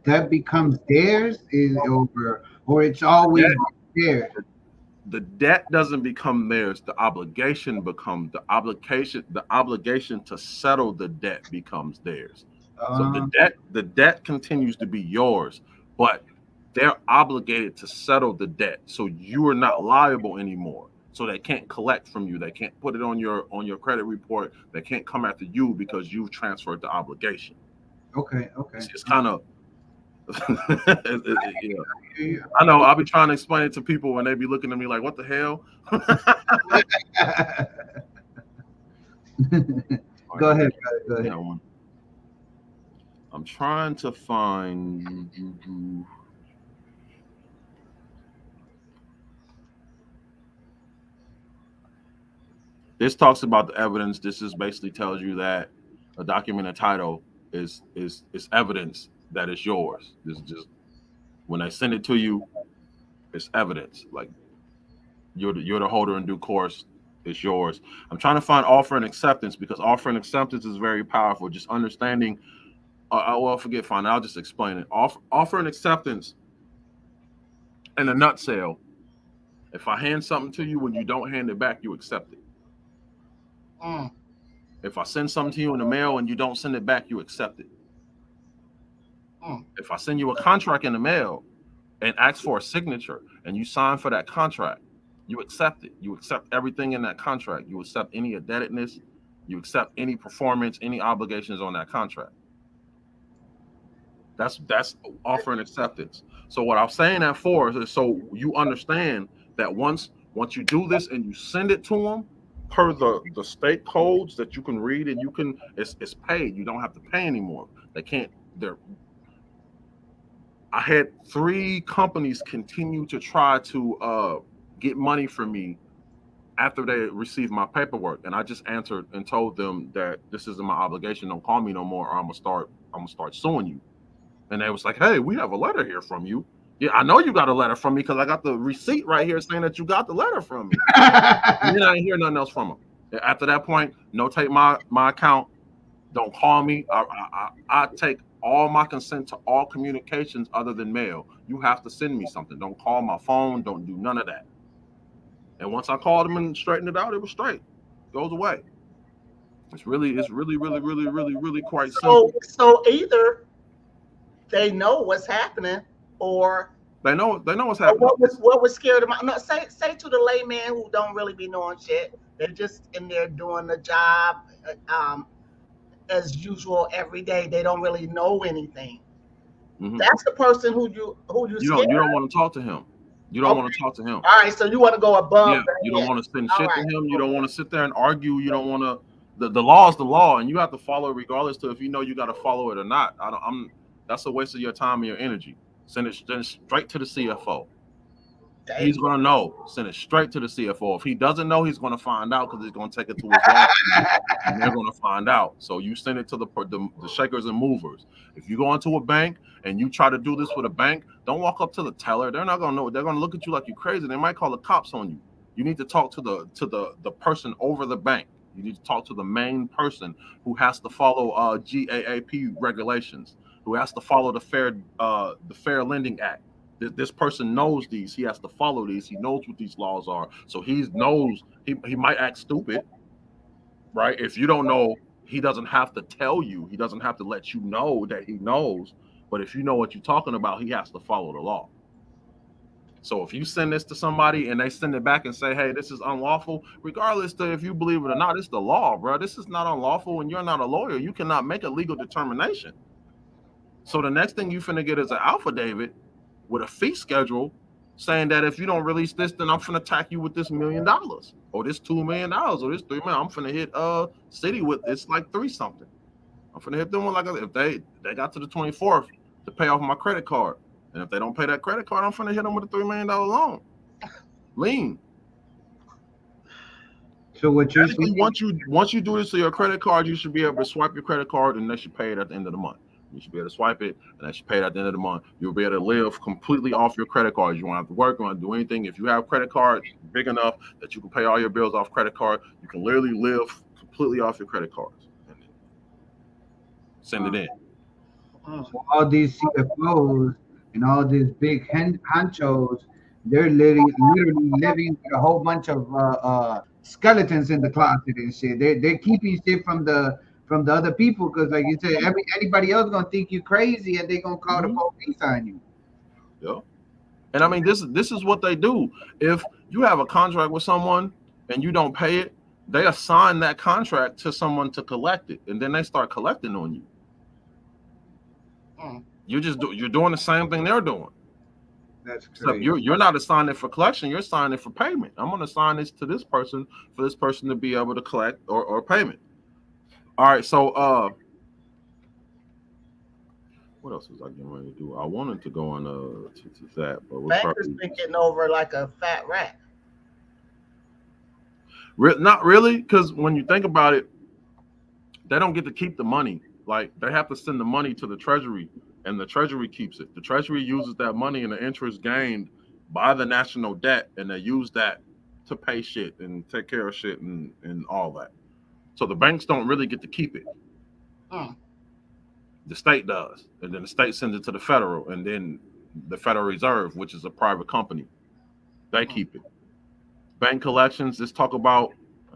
debt becomes theirs is over, or it's always That theirs. the debt doesn't become theirs. The obligation becomes the obligation. The obligation to settle the debt becomes theirs. So Uh, the debt continues to be yours, but they're obligated to settle the debt. So you are not liable anymore. So they can't collect from you. They can't put it on your credit report. They can't come after you because you've transferred the obligation. okay. It's kind of yeah. Yeah. I know. I'll be trying to explain it to people when they be looking at me like, "What the hell?" All Go right, ahead, brother, go yeah, ahead. I'm trying to find. This talks about the evidence. This is basically tells you that a document and title is evidence that it's yours. This is just when I send it to you, it's evidence. Like you're the holder in due course. It's yours. I'm trying to find offer and acceptance, because offer and acceptance is very powerful. Just understanding Well, forget fine. I'll just explain it. Offer and acceptance in a nutshell. If I hand something to you, when you don't hand it back, you accept it. Mm, If I send something to you in the mail and you don't send it back, you accept it. mm. If I send you a contract in the mail and ask for a signature and you sign for that contract, you accept it. You accept everything in that contract. You accept any indebtedness. You accept any performance, any obligations on that contract. That's offering acceptance. So what I'm saying that for is so you understand that once you do this and you send it to them per the state codes that you can read and you can it's paid. You don't have to pay anymore. They can't. They're I had 3 companies continue to try to get money from me after they received my paperwork, and I just answered and told them that this isn't my obligation. Don't call me no more, or I'm gonna start suing you. And they was like, "Hey, we have a letter here from you." Yeah, I know you got a letter from me because I got the receipt right here saying that you got the letter from me. And then I didn't hear nothing else from them. After that point, notate my account. Don't call me. I take all my consent to all communications other than mail. You have to send me something. Don't call my phone. Don't do none of that. And once I called them and straightened it out, it was straight. Goes away. It's really quite So, simple. so either they know what's happening, or They know what's happening. what was scared them. No, say to the layman who don't really be knowing shit. They're just in there doing the job, as usual every day. They don't really know anything. Hmm. That's the person who you You scared. don't want to talk to him. You don't Okay. want to talk to him. All right. So you want to go Yeah, above you the don't head. want to send All shit to right. him. You don't Okay. want to sit there and argue. You don't want to. The law is the law, and you have to follow it regardless to if you know you got to follow it or not. I don't. I'm. That's a waste of your time and your energy. Send it straight to the CFO. Damn. He's gonna know. Send it straight to the CFO. If he doesn't know, he's gonna find out because he's gonna take it to his law firm, and they're gonna find out. So you send it to the shakers and movers. If you go into a bank and you try to do this with a bank, don't walk up to the teller. They're not gonna know. They're gonna look at you like you're crazy. They might call the cops on you. You need to talk to the person over the bank. You need to talk to the main person who has to follow GAAP regulations, who has to follow the Fair Lending Act. This person knows these. He has to follow these. He knows what these laws are. So he knows he might act stupid, right? If you don't know, he doesn't have to tell you. He doesn't have to let you know that he knows. But if you know what you're talking about, he has to follow the law. So if you send this to somebody and they send it back and say, "Hey, this is unlawful," regardless to if you believe it or not, it's the law, bro. This is not unlawful, and you're not a lawyer. You cannot make a legal determination. So the next thing you finna get is an affidavit with a fee schedule saying that if you don't release this, then I'm finna attack you with this $1 million or this $2 million or this 3 million. I'm finna hit city with it's like three something. I'm finna hit them with like if they got to the 24th to pay off my credit card, and if they don't pay that credit card, I'm finna hit them with a $3 million loan lien. So what you're Technically, saying, once you do this to your credit card, you should be able to swipe your credit card and they should pay it at the end of the month. You should be able to swipe it and they should pay it at the end of the month. You'll be able to live completely off your credit cards. You won't have to work, you won't have to do anything. If you have credit cards big enough that you can pay all your bills off credit card, you can literally live completely off your credit cards and send it in. Mm. so all these CFOs and all these big honchos, they're literally living with a whole bunch of skeletons in the closet and shit. They're keeping shit from the other people because, like you said, anybody else gonna think you crazy and they gonna call the Mhm. police on you. Yeah. And I mean, this is what they do. If you have a contract with someone and you don't pay it, they assign that contract to someone to collect it, and then they start collecting on you. Mm. You're doing the same thing they're doing. That's Except crazy. you're not assigning it for collection. You're assigning it for payment. I'm going to assign this to this person for this person to be able to collect or payment. All right. So what else was I getting ready to do? I wanted to go on to that, but we're Bankers probably been getting over like a fat rat. not really because when you think about it, they don't get to keep the money. Like they have to send the money to the treasury, and the treasury keeps it. The treasury uses that money and the interest gained by the national debt, and they use that to pay shit and take care of shit and all that. So the banks don't really get to keep it. Mm. The state does, and then the state sends it to the federal, and then the Federal Reserve, which is a private company, they keep it. Bank collections. Let's talk about.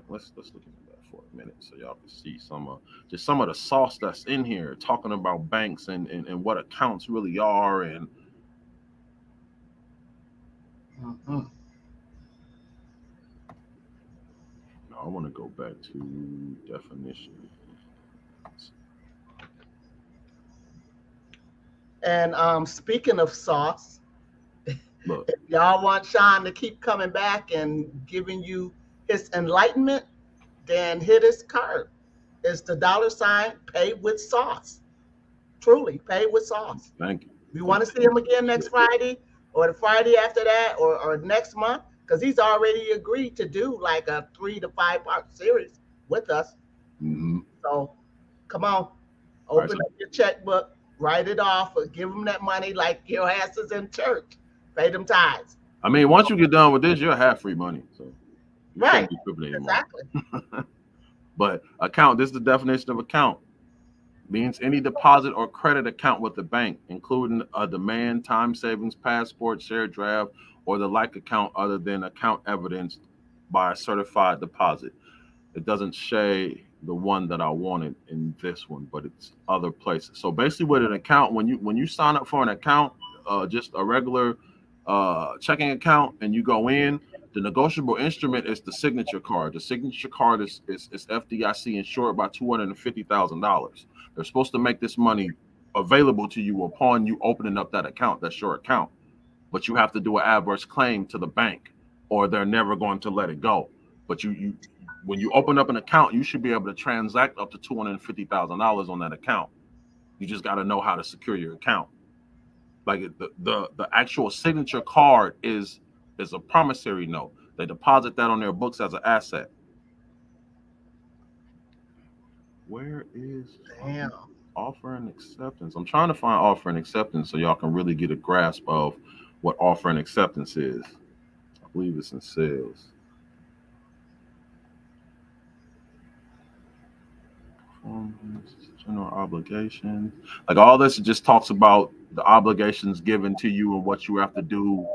Let's look into that for a minute, so y'all can see just some of the sauce that's in here, talking about banks and what accounts really are, and I want to go back to definition. And speaking of sauce, Look, if y'all want Shawn to keep coming back and giving you his enlightenment, then hit his card. It's the $ paid with sauce. Truly, paid with sauce. thank you. You want to see him again next Friday or the Friday after that or next month? Because he's already agreed to do like a 3 to 5 part series with us. Mm-hmm. So come on, open up your checkbook, write it off, or give them that money like your ass is in church. Pay them tithes. I mean, once you get done with this, you'll have free money. So you Right. shouldn't be tripping anymore. Exactly. But account, this is the definition of account. Means any deposit or credit account with the bank, including a demand, time savings, passport, share draft, or the like account other than account evidenced by a certified deposit. It doesn't say the one that I wanted in this one, but it's other places. So basically with an account, when you sign up for an account, just a regular checking account, and you go in, the negotiable instrument is the signature card. The signature card is FDIC insured by $250,000. They're supposed to make this money available to you upon you opening up that account. That's your account. But you have to do an adverse claim to the bank, or they're never going to let it go. But you when you open up an account, you should be able to transact up to $250,000 on that account. You just got to know how to secure your account. Like the actual signature card is a promissory note. They deposit that on their books as an asset. Where is offer and acceptance? I'm trying to find offer and acceptance so y'all can really get a grasp of what offer and acceptance is. I believe it's in sales. General obligation. Like all this just talks about the obligations given to you and what you have to do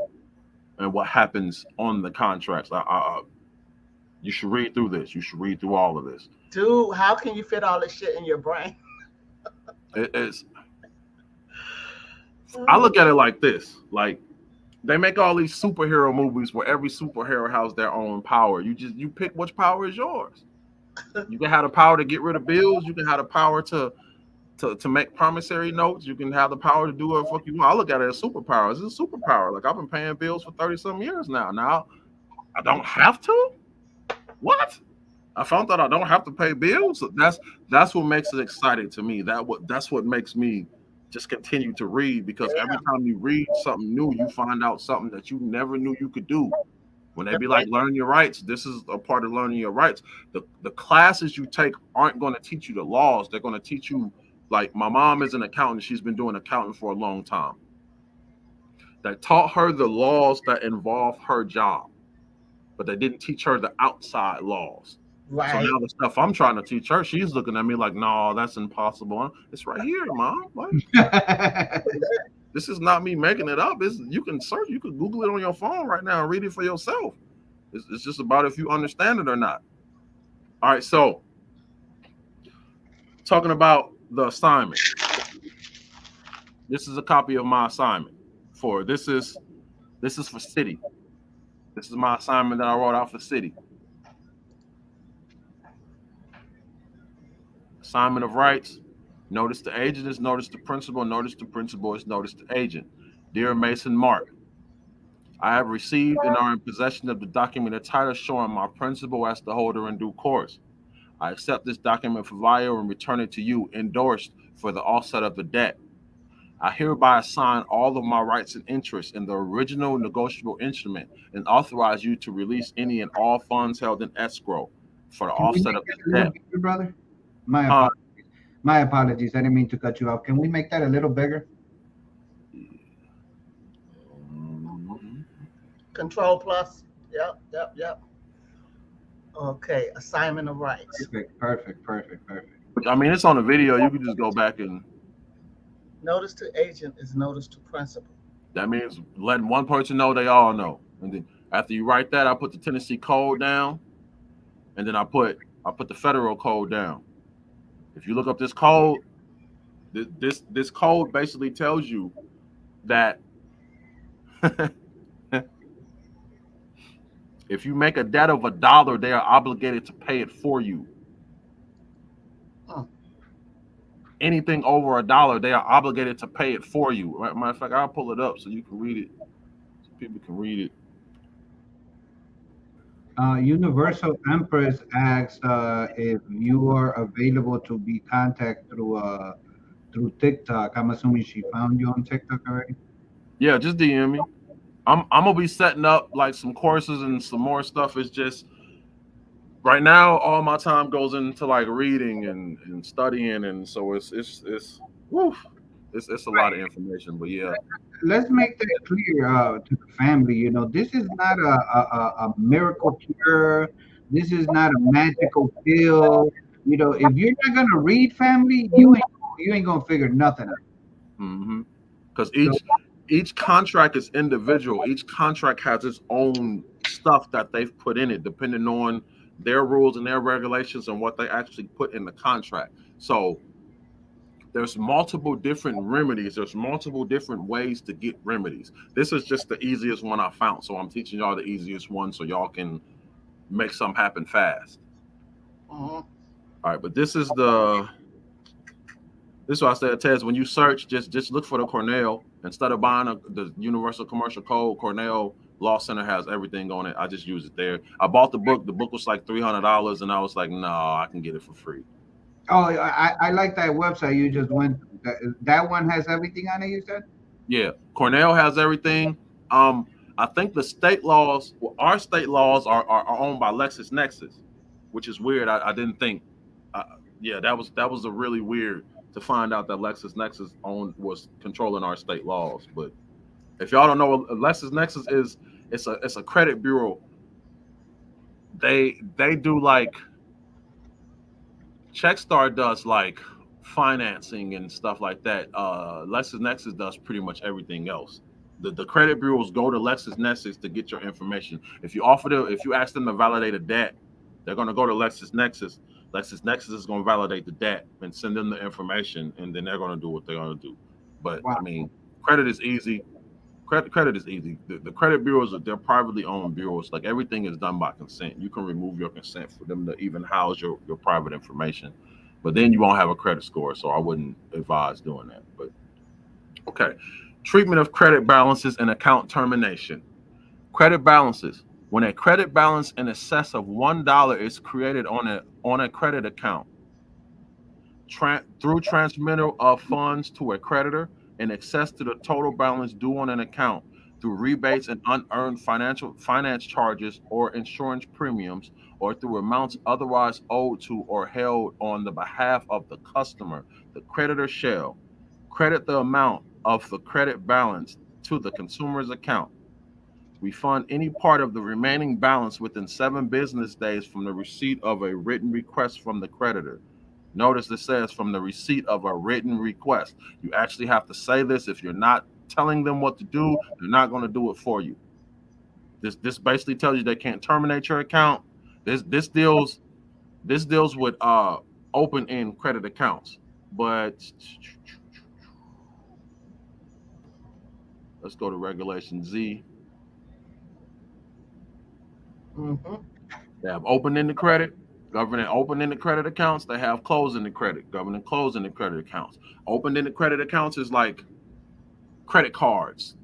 and what happens on the contracts. You should read through this. You should read through all of this. Dude, how can you fit all this shit in your brain? It's. I look at it like this. Like they make all these superhero movies where every superhero has their own power. You pick which power is yours. You can have the power to get rid of bills. You can have the power to make promissory notes. You can have the power to do whatever fuck you want. I look at it as superpower. It's a superpower. Like I've been paying bills for 30-some years now. Now I don't have to. What? I found out I don't have to pay bills. That's what makes it exciting to me. That's what makes me just continue to read, because every time you read something new, you find out something that you never knew you could do. When they be like, learn your rights, this is a part of learning your rights. The classes you take aren't going to teach you the laws. They're going to teach you, like my mom is an accountant. She's been doing accounting for a long time. They taught her the laws that involve her job, but they didn't teach her the outside laws. Right. So now the stuff I'm trying to teach her, she's looking at me like, no, that's impossible. It's right here, Mom. Like, this is not me making it up. You can search, you can Google it on your phone right now and read it for yourself. It's just about if you understand it or not. All right, so talking about the assignment. This is a copy of my assignment this is for city. This is my assignment that I wrote out for city. Assignment of rights. Notice the agent is notice the principal. Notice the principal is notice the agent. Dear Mason Mark, I have received and are in possession of the document entitled showing my principal as the holder in due course. I accept this document for value and return it to you, endorsed for the offset of the debt. I hereby assign all of my rights and interests in the original negotiable instrument and authorize you to release any and all funds held in escrow for the offset of the debt. Bigger, brother? My apologies. I didn't mean to cut you off. Can we make that a little bigger? Control plus. Yep. Okay, assignment of rights. Perfect. I mean, it's on the video. You can just go back and Notice to agent is notice to principal. That means letting one person know they all know. And then after you write that, I put the Tennessee code down, and then I put the federal code down. If you look up this code, this code basically tells you that if you make a debt of $1, they are obligated to pay it for you. Mm. Anything over $1, they are obligated to pay it for you. Matter of fact, I'll pull it up so you can read it. So people can read it. Universal Empress asks if you are available to be contacted through TikTok. I'm assuming she found you on TikTok already. Yeah, just DM me. I'm gonna be setting up like some courses and some more stuff. It's just right now all my time goes into like reading and studying, and so it's woof, it's a lot of information. But yeah, Let's make that clear to the family. You know, this is not a miracle cure. This is not a magical pill. You know, if you're not gonna read family, you ain't gonna figure nothing out. because So each contract is individual. Each contract has its own stuff that they've put in it, depending on their rules and their regulations and what they actually put in the contract. So there's multiple different remedies. There's multiple different ways to get remedies. This is just the easiest one I found. So I'm teaching y'all the easiest one so y'all can make something happen fast. Mhm. All right, but this is why I said, Tez, when you search, just look for the Cornell. Instead of buying the Universal Commercial Code, Cornell Law Center has everything on it. I just use it there. I bought the book. The book was like $300, and I was like, no, I can get it for free. oh, I like that website you just went to. That one has everything on it, you said? Yeah, Cornell has everything. Um, I think the state laws, well, our state laws are owned by LexisNexis, which is weird. I didn't think. Uh, yeah, that was a really weird to find out that LexisNexis owned was controlling our state laws. But if y'all don't know what LexisNexis is, it's a credit bureau. They do like Checkstar does like financing and stuff like that. LexisNexis does pretty much everything else. The credit bureaus go to LexisNexis to get your information. If you ask them to validate a debt, they're going to go to LexisNexis. LexisNexis is going to validate the debt and send them the information, and then they're going to do what they're going to do. But Wow. I mean, credit is easy. Credit is easy. The credit bureaus they're privately owned bureaus. Like everything is done by consent. You can remove your consent for them to even house your private information, but then you won't have a credit score. So I wouldn't advise doing that. But okay, treatment of credit balances and account termination. Credit balances. When a credit balance in excess of $1 is created on a credit account through transmittal of funds to a creditor in excess to the total balance due on an account through rebates and unearned financial finance charges or insurance premiums or through amounts otherwise owed to or held on the behalf of the customer, the creditor shall credit the amount of the credit balance to the consumer's account. Refund any part of the remaining balance within 7 business days from the receipt of a written request from the creditor. Notice it says from the receipt of a written request. You actually have to say this. If you're not telling them what to do, they're not going to do it for you. This basically tells you they can't terminate your account. This deals with open end credit accounts. But let's go to Regulation Z. Mhm. They have open-ended credit, governing open-ended credit accounts. They have closed-ended credit, governing closed-ended credit accounts. Open-ended credit accounts is like credit cards,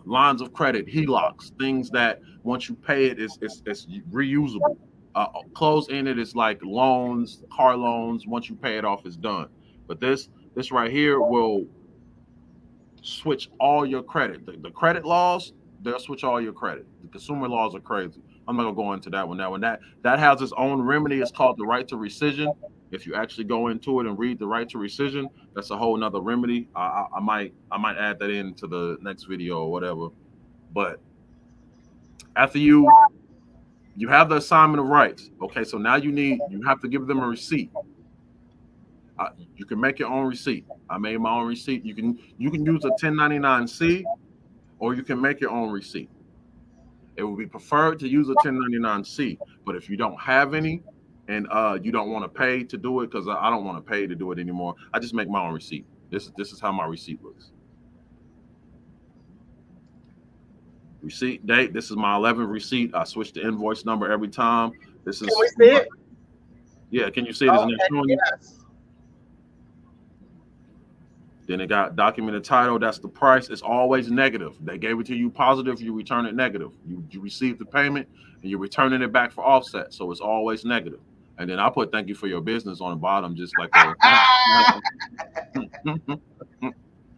lines of credit, HELOCs, things that once you pay it, it's reusable. Closed-ended is like loans, car loans. Once you pay it off, it's done. But this right here will switch all your credit. The credit laws, they'll switch all your credit. The consumer laws are crazy. I'm not gonna go into that one. That has its own remedy. It's called the right to rescission. If you actually go into it and read the right to rescission, that's a whole nother remedy. I might add that into the next video or whatever. But after you have the assignment of rights. Okay, so now you have to give them a receipt. You can make your own receipt. I made my own receipt. You can use a 1099-C, or you can make your own receipt. It would be preferred to use a 1099-C, but if you don't have any and you don't want to pay to do it, because I don't want to pay to do it anymore, I just make my own receipt. This is how my receipt looks. Receipt date. This is my 11th receipt. I switch the invoice number every time. This is. Can we see it? Yeah, can you see it? Isn't it showing you? Yes. Then it got documented title. That's the price. It's always negative. They gave it to you positive. You return it negative. You receive the payment and you're returning it back for offset. So it's always negative. And then I put thank you for your business on the bottom, just like a,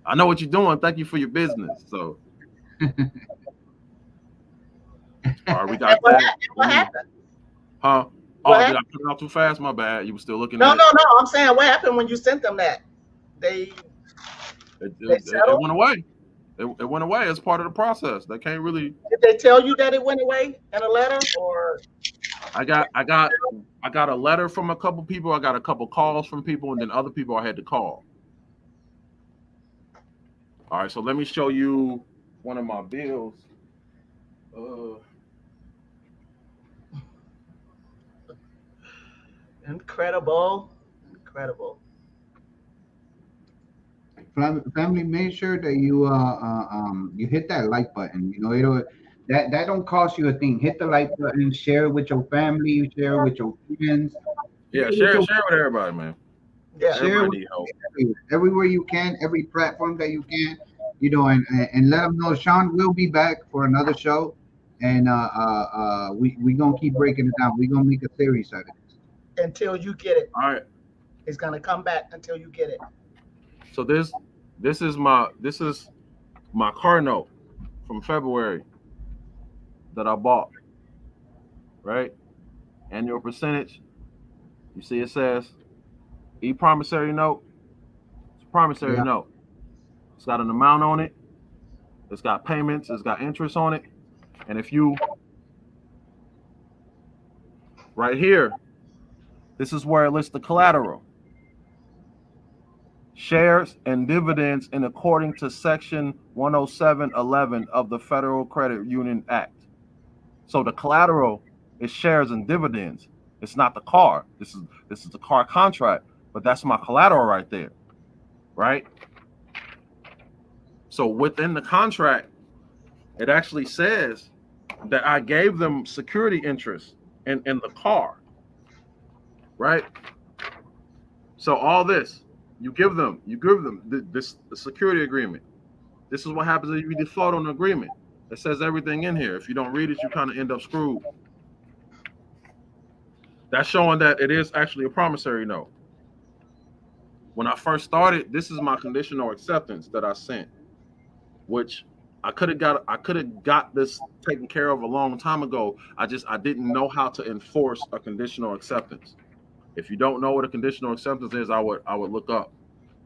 I know what you're doing. Thank you for your business. So all right, we got that. What happened? Huh? Oh, did I put it out too fast? My bad. You were still looking at it. No. I'm saying, what happened when you sent them that? It went away. It went away as part of the process. They can't really. Did they tell you that it went away in a letter, or? I got a letter from a couple people. I got a couple calls from people, and then other people I had to call. All right, so let me show you one of my bills. Incredible. Family, make sure that you hit that like button. You know, that don't cost you a thing. Hit the like button, share it with your family, share it with your friends. Yeah, share it with everybody, man. Yeah, share it everywhere you can, every platform that you can. You know, and let them know Shawn will be back for another show, and we gonna keep breaking it down. We gonna make a series out of this until you get it. All right, it's gonna come back until you get it. So this is my car note from February that I bought, right? Annual percentage. You see it says promissory note. It's a promissory note. It's got an amount on it. It's got payments. It's got interest on it. And if you right here, this is where it lists the collateral. Shares and dividends in according to Section 107.11 of the Federal Credit Union Act. So the collateral is shares and dividends. It's not the car. This is the car contract, but that's my collateral right there, right? So within the contract, it actually says that I gave them security interest in the car, right? So all this. You give them the security agreement. This is what happens if you default on an agreement. It says everything in here. If you don't read it, you kind of end up screwed. That's showing that it is actually a promissory note. When I first started, this is my conditional acceptance that I sent, which I could have got this taken care of a long time ago. I didn't know how to enforce a conditional acceptance. If you don't know what a conditional acceptance is, I would look up,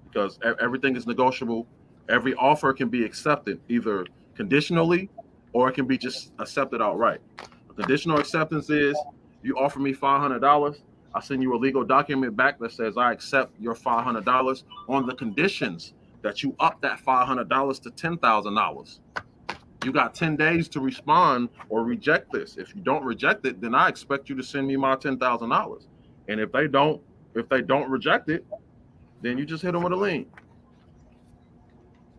because everything is negotiable. Every offer can be accepted either conditionally or it can be just accepted outright. A conditional acceptance is you offer me $500, I send you a legal document back that says I accept your $500 on the conditions that you up that $500 to $10,000. You got 10 days to respond or reject this. If you don't reject it, then I expect you to send me my $10,000. And if they don't reject it, then you just hit them with a lien.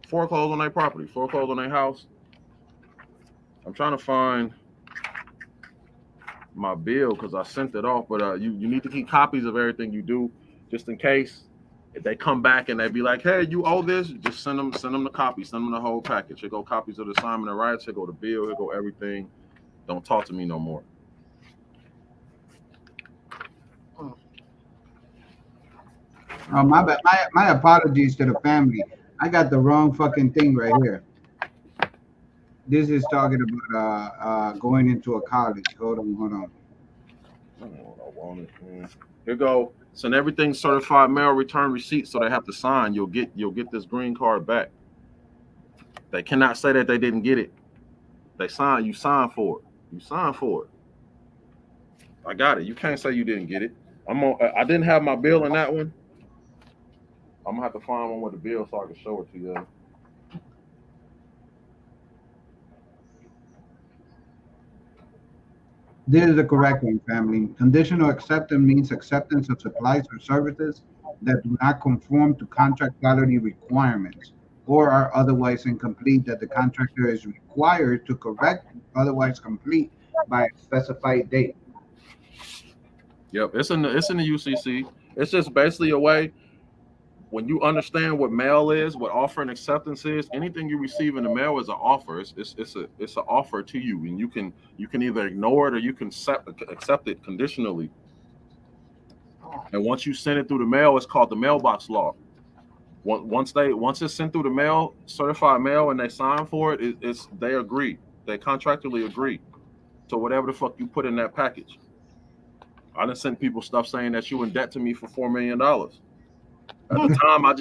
Foreclose on their property, foreclose on their house. I'm trying to find my bill because I sent it off, but you need to keep copies of everything you do, just in case if they come back and they be like, hey, you owe this, just send them the copy, send them the whole package. Here go copies of the assignment of rights, here go the bill, here go everything. Don't talk to me no more. My bad. My apologies to the family. I got the wrong fucking thing right here. This is talking about going into a college. Hold on. I don't know what I wanted. Here go. Send everything certified mail return receipt, so they have to sign. You'll get this green card back. They cannot say that they didn't get it. They sign. You sign for it. You sign for it. I got it. You can't say you didn't get it. I didn't have my bill in that one. I'm gonna have to find one with the bill so I can show it to you. This is the correct one, family. Conditional acceptance means acceptance of supplies or services that do not conform to contract quality requirements or are otherwise incomplete that the contractor is required to correct otherwise complete by a specified date. Yep, it's in the UCC. It's just basically a way when you understand what mail is, what offer and acceptance is. Anything you receive in the mail is an offer. It's an offer to you, and you can either ignore it or you can accept it conditionally. And once you send it through the mail, it's called the mailbox law. Once it's sent through the mail, certified mail, and they sign for it, it's they agree. They contractually agree. So whatever the fuck you put in that package. I done sent people stuff saying that you in debt to me for $4 million. At the time, I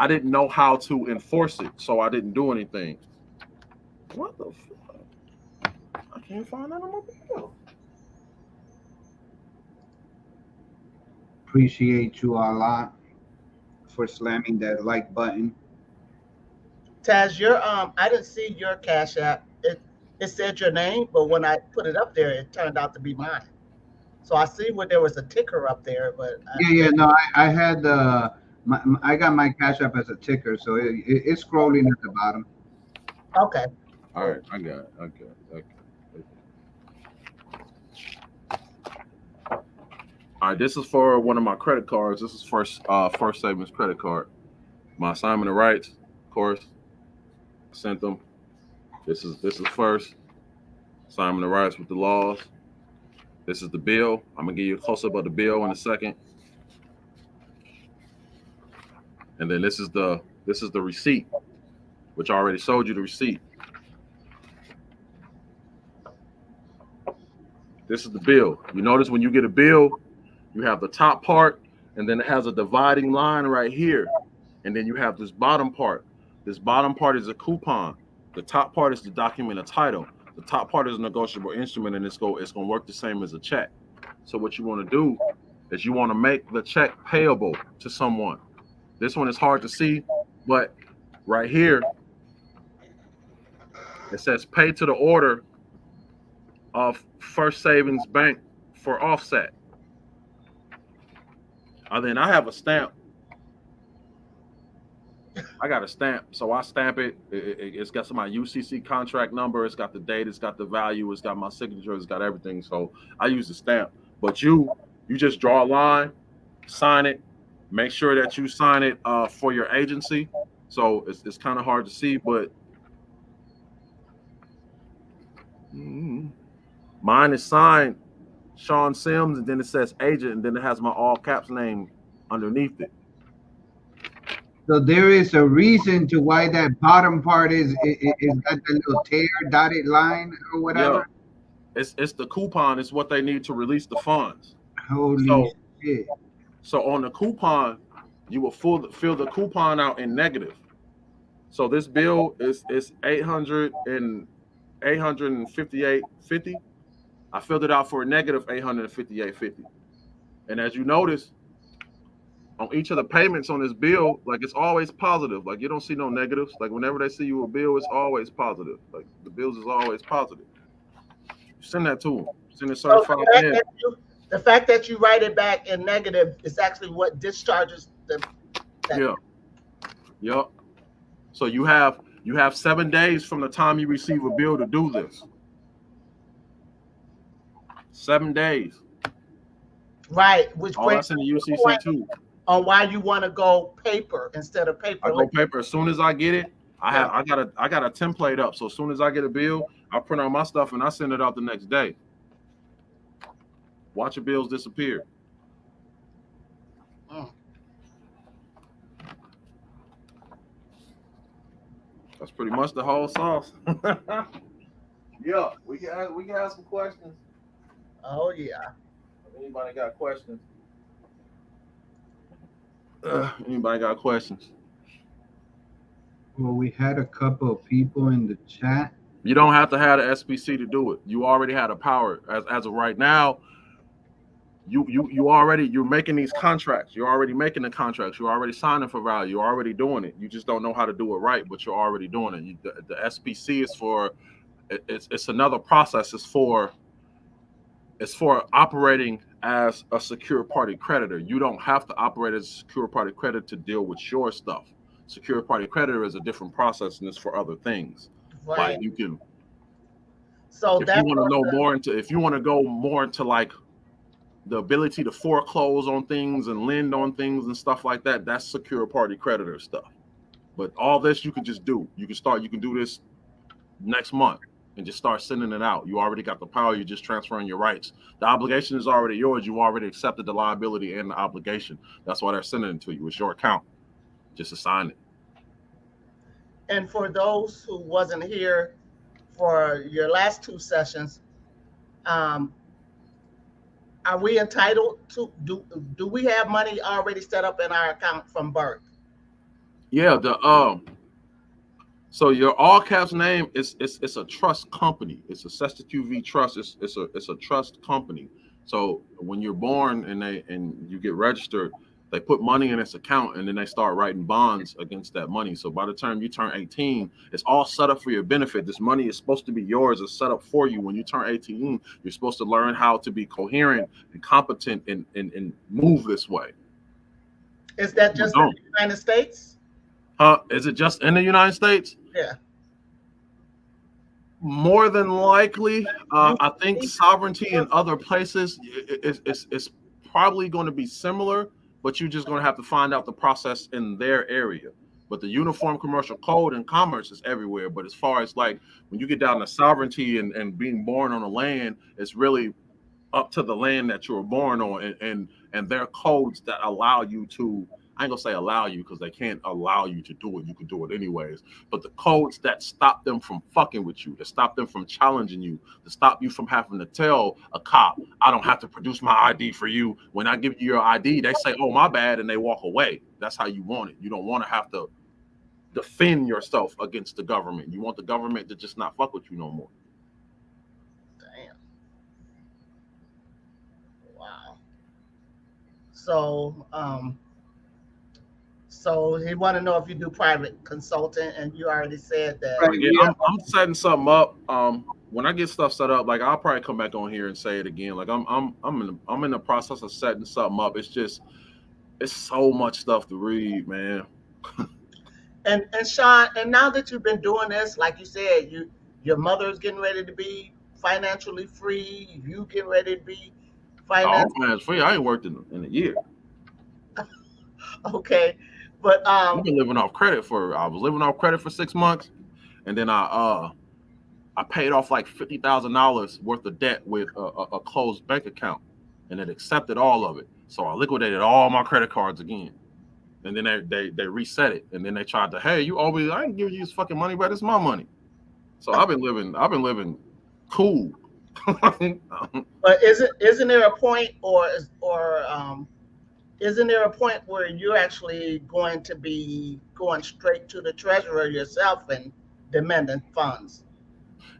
didn't know how to enforce it, so I didn't do anything. What the fuck? I can't find that on my bill. Appreciate you a lot for slamming that like button. Taz, your I didn't see your Cash App. It said your name, but when I put it up there, it turned out to be mine. So I see where there was a ticker up there, but Yeah, yeah, no, I had I got my Cash App as a ticker, so it's scrolling at the bottom. okay. All right, I got it. Okay. All right, this is for one of my credit cards. This is First Savings credit card. My assignment of rights, of course, I sent them. This is first assignment of rights with the laws. This is the bill. I'm gonna give you a close up of the bill in a second, and then this is the receipt, which I already showed you the receipt. This is the bill. You notice when you get a bill, you have the top part, and then it has a dividing line right here, and then you have this bottom part. This bottom part is a coupon. The top part is the document of title. The top part is a negotiable instrument, and it's going to work the same as a check. So what you want to do is you want to make the check payable to someone. This one is hard to see, but right here it says pay to the order of First Savings Bank for offset. And then I have a stamp. I got a stamp, so I stamp it. It's got my UCC contract number. It's got the date. It's got the value. It's got my signature. It's got everything. So I use the stamp. But you just draw a line, sign it, make sure that you sign it for your agency. So it's kind of hard to see, but mine is signed Shawn Sims, and then it says agent, and then it has my all caps name underneath it. So there is a reason to why that bottom part is got the little tear dotted line or whatever. Yeah, it's the coupon. It's what they need to release the funds. Holy shit! So on the coupon, you will fill the coupon out in negative. So this bill is $858.50. I filled it out for a negative $858.50. And as you notice, on each of the payments on this bill, like it's always positive. Like you don't see no negatives. Like whenever they see you a bill, it's always positive. Like the bills is always positive. Send that to them. Send it certified. The fact that you write it back in negative is actually what discharges the. Yeah. Yep. So you have 7 days from the time you receive a bill to do this. 7 days. Right, which all that's in the UCC too. On why you want to go paper instead of paper. I go paper as soon as I get it. I got a template up. So as soon as I get a bill, I print out my stuff and I send it out the next day. Watch your bills disappear. That's pretty much the whole sauce. Yeah, we can ask some questions. Oh yeah. Anybody got questions? Anybody got questions? Well, we had a couple of people in the chat. You don't have to have the SPC to do it. You already had a power. As of right now, you're making these contracts. You're already making the contracts. You're already signing for value. You're already doing it. You just don't know how to do it right, but you're already doing it. The SPC is for it's another process. It's for operating as a secure party creditor. You don't have to operate as a secure party creditor to deal with your stuff. Secure party creditor is a different process and it's for other things. Like Right. you can, So if you that's want to what know more into, if you want to go more into like the ability to foreclose on things and lend on things and stuff like that, that's secure party creditor stuff. But all this you can just do. You can do this next month and just start sending it out. You already got the power, you're just transferring your rights. The obligation is already yours. You already accepted the liability and the obligation. That's why they're sending it to you. It's your account. Just assign it. and for those who wasn't here for your last two sessions, um, are we entitled to do we have money already set up in our account from birth? Yeah, the so your all caps name is it's a trust company. It's a Sesta QV trust. It's a trust company. So when you're born and you get registered, they put money in this account and then they start writing bonds against that money. So by the time you turn 18, it's all set up for your benefit. This money is supposed to be yours. It's set up for you. When you turn 18, you're supposed to learn how to be coherent and competent and move this way. Is that You just in don't. the United States? Is it just in the United States? Yeah. More than likely, You I think sovereignty in other places is probably going to be similar, but you're just going to have to find out the process in their area. But the Uniform Commercial Code and commerce is everywhere. But as far as like when you get down to sovereignty and being born on a land, it's really up to the land that you were born on and their codes that allow you to. I ain't gonna say allow you because they can't allow you to do it. You can do it anyways. But the codes that stop them from fucking with you, that stop them from challenging you, to stop you from having to tell a cop, I don't have to produce my ID for you. When I give you your ID, they say, oh, my bad, and they walk away. That's how you want it. You don't want to have to defend yourself against the government. You want the government to just not fuck with you no more. damn. Wow. So so he want to know if you do private consulting, and you already said that. Right. Yeah, Yeah. I'm setting something up. When I get stuff set up, like I'll probably come back on here and say it again. Like I'm in the process of setting something up. It's so much stuff to read, man. And Sean, and now that you've been doing this, like you said, your mother's getting ready to be financially free. You getting ready to be All finance finance free. I ain't worked in a year. okay, but I've been living off credit for. I was living off credit for 6 months, and then I paid off like $50,000 worth of debt with a closed bank account, and it accepted all of it. So I liquidated all my credit cards again, and then they reset it, and then they tried to, hey, you owe me. I ain't giving you this fucking money back. It's my money. So I've been living cool. but isn't there a point or isn't there a point where you're actually going to be going straight to the treasurer yourself and demanding funds?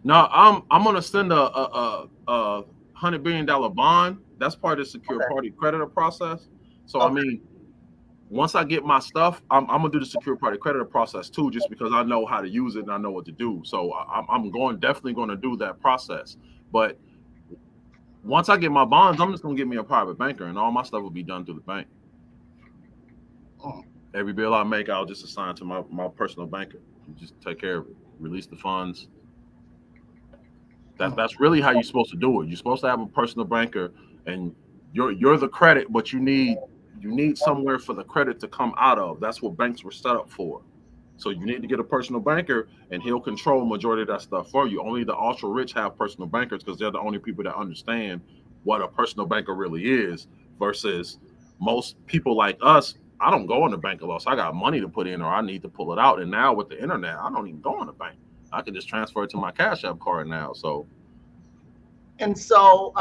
No, I'm gonna send a $100 billion bond. That's part of the secure Okay. party creditor process. So I Okay. mean, once I get my stuff, I'm gonna do the secure party creditor process too, just because I know how to use it and I know what to do. So I'm definitely going to do that process. But once I get my bonds, I'm just gonna get me a private banker, and all my stuff will be done through the bank. Mm. Every bill I make, I'll just assign to my personal banker. You just take care of it, release the funds. Mm. That's really how you're supposed to do it. You're supposed to have a personal banker, and you're the credit, but you need somewhere for the credit to come out of. That's what banks were set up for. So you need to get a personal banker, and he'll control majority of that stuff for you. Only the ultra rich have personal bankers because they're the only people that understand what a personal banker really is. Versus most people like us, I don't go in the bank unless I got money to put in or I need to pull it out. And now with the internet, I don't even go in the bank. I can just transfer it to my Cash App card now. So And so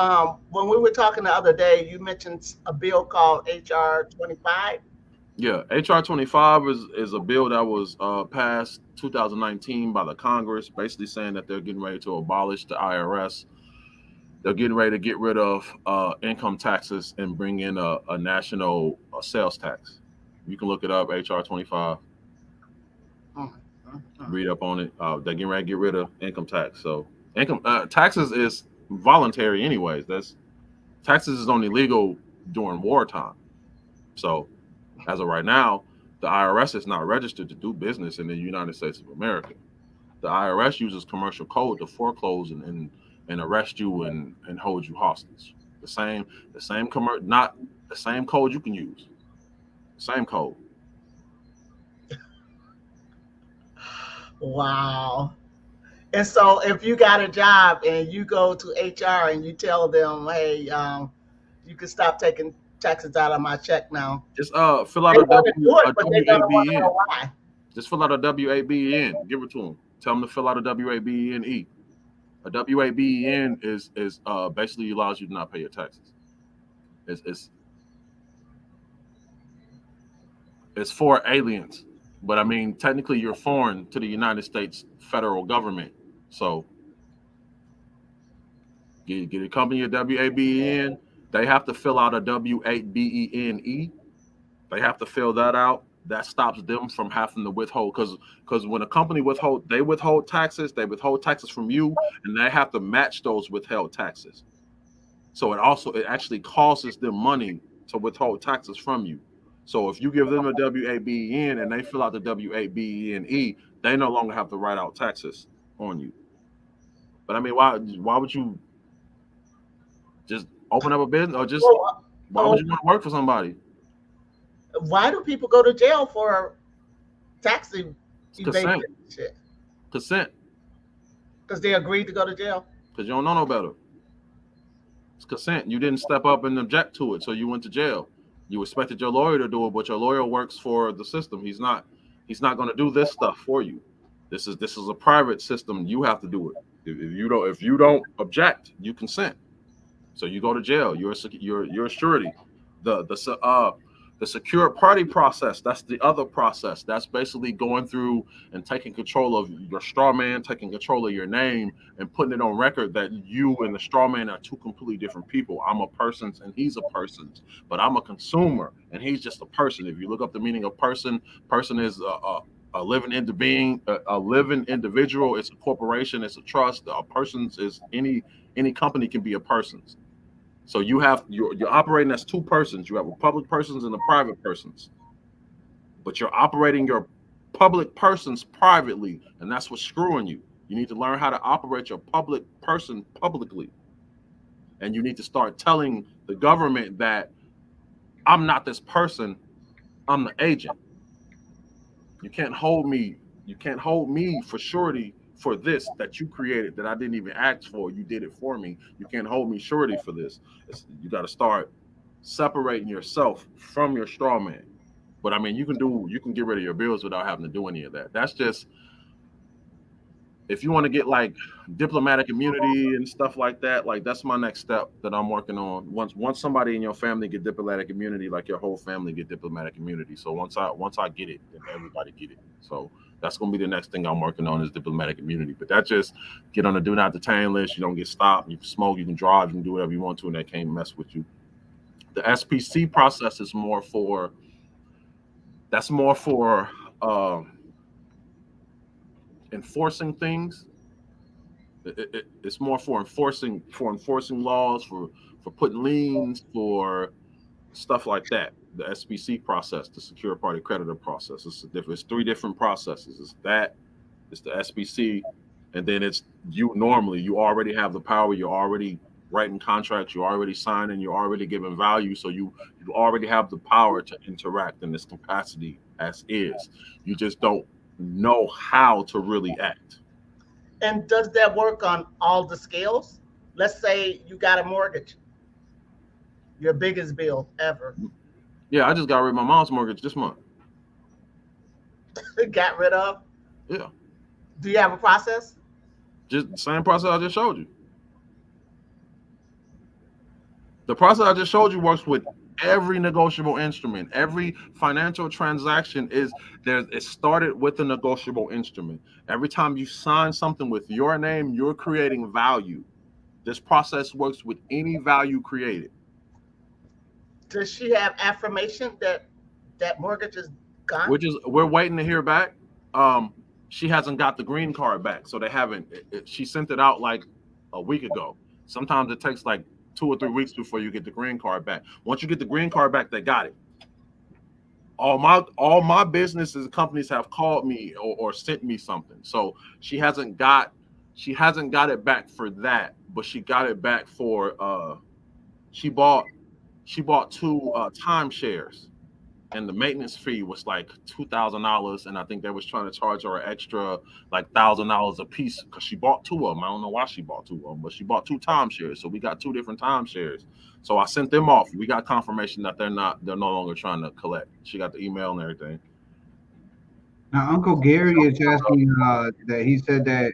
when we were talking the other day, you mentioned a bill called HR 25. yeah, HR 25 is a bill that was passed 2019 by the Congress, basically saying that they're getting ready to abolish the IRS. They're getting ready to get rid of income taxes and bring in a national sales tax. You can look it up, HR 25. Mm, mm, mm. Read up on it. They're getting ready to get rid of income tax. So income taxes is voluntary, anyways. That's taxes is only legal during wartime. So as of right now, the IRS is not registered to do business in the United States of America. The IRS uses commercial code to foreclose and arrest you and hold you hostage. Not the same code you can use. Same code. Wow. And so if you got a job and you go to HR and you tell them, hey, you can stop taking taxes out of my check now. Just fill out They want to do it, but they're gonna want to WABN. know why. Just fill out a WABN. Give it to them. Tell them to fill out a WABNE. A WABN is basically allows you to not pay your taxes. It's it's for aliens, but I mean technically you're foreign to the United States federal government. So get a company a WABN. They have to fill out a W8BENE. They have to fill that out. That stops them from having to withhold because when a company withhold taxes, they withhold taxes from you, and they have to match those withheld taxes. So it actually costs them money to withhold taxes from you. So if you give them a WABN and they fill out the WABENE, they no longer have to write out taxes on you. But I mean, why would you just open up a business or just Well, why would you want to work for somebody? why do people go to jail for tax It's evasion consent. shit? Consent. Because they agreed to go to jail. Because you don't know no better. It's consent. You didn't step up and object to it, so you went to jail. You expected your lawyer to do it, but your lawyer works for the system. He's not going to do this stuff for you. This is a private system. You have to do it. If you don't object, you consent. So you go to jail. You're a surety. The secure party process, that's the other process. That's basically going through and taking control of your straw man, taking control of your name, and putting it on record that you and the straw man are two completely different people. I'm a person's and he's a person's, but I'm a consumer and he's just a person. If you look up the meaning of person, person is a living into being, a living individual. It's a corporation. It's a trust. A person's is any company can be a person's. So you're operating as two persons. You have public persons and the private persons, but you're operating your public persons privately, and that's what's screwing you. You need to learn how to operate your public person publicly, and you need to start telling the government that I'm not this person. I'm the agent. You can't hold me. You can't hold me for surety for this that you created that I didn't even ask for. You did it for me. You can't hold me surety for this. You got to start separating yourself from your straw man. But I mean, you can get rid of your bills without having to do any of that. That's just if you want to get like diplomatic immunity and stuff like that. Like that's my next step that I'm working on. Once somebody in your family get diplomatic immunity, like your whole family get diplomatic immunity. So once I get it, then everybody get it. So that's gonna be the next thing I'm working on is diplomatic immunity. But that just get on the do not detain list. You don't get stopped. You can smoke. You can drive. You can do whatever you want to, and they can't mess with you. The SPC process is more for. That's more for enforcing things. It's more for enforcing laws, for putting liens, for stuff like that. The SPC process, the secure party creditor process. It's three different processes. It's the SPC, and then it's you. Normally, you already have the power. You're already writing contracts. You're already signing. You're already giving value. So you already have the power to interact in this capacity as is. You just don't know how to really act. And does that work on all the scales? Let's say you got a mortgage, your biggest bill ever. Yeah, I just got rid of my mom's mortgage this month. Got rid of. Yeah, Do you have a process? just the same process I just showed you. The process I just showed you works with every negotiable instrument. Every financial transaction it started with a negotiable instrument. Every time you sign something with your name, you're creating value. This process works with any value created. Does she have affirmation that that mortgage is gone? We're waiting to hear back. Um, she hasn't got the green card back, so they haven't. She sent it out like a week ago. Sometimes it takes like 2 or 3 weeks before you get the green card back. Once you get the green card back, they got it. All my businesses and companies have called me or sent me something. So she hasn't got it back for that, but she got it back for she bought she bought two timeshares, and the maintenance fee was like $2,000, and I think they was trying to charge her an extra like $1,000 a piece because she bought two of them. I don't know why she bought two of them, but she bought two timeshares, so we got two different timeshares. So I sent them off. We got confirmation that they're no longer trying to collect. She got the email and everything. Now, Uncle Gary is asking that he said that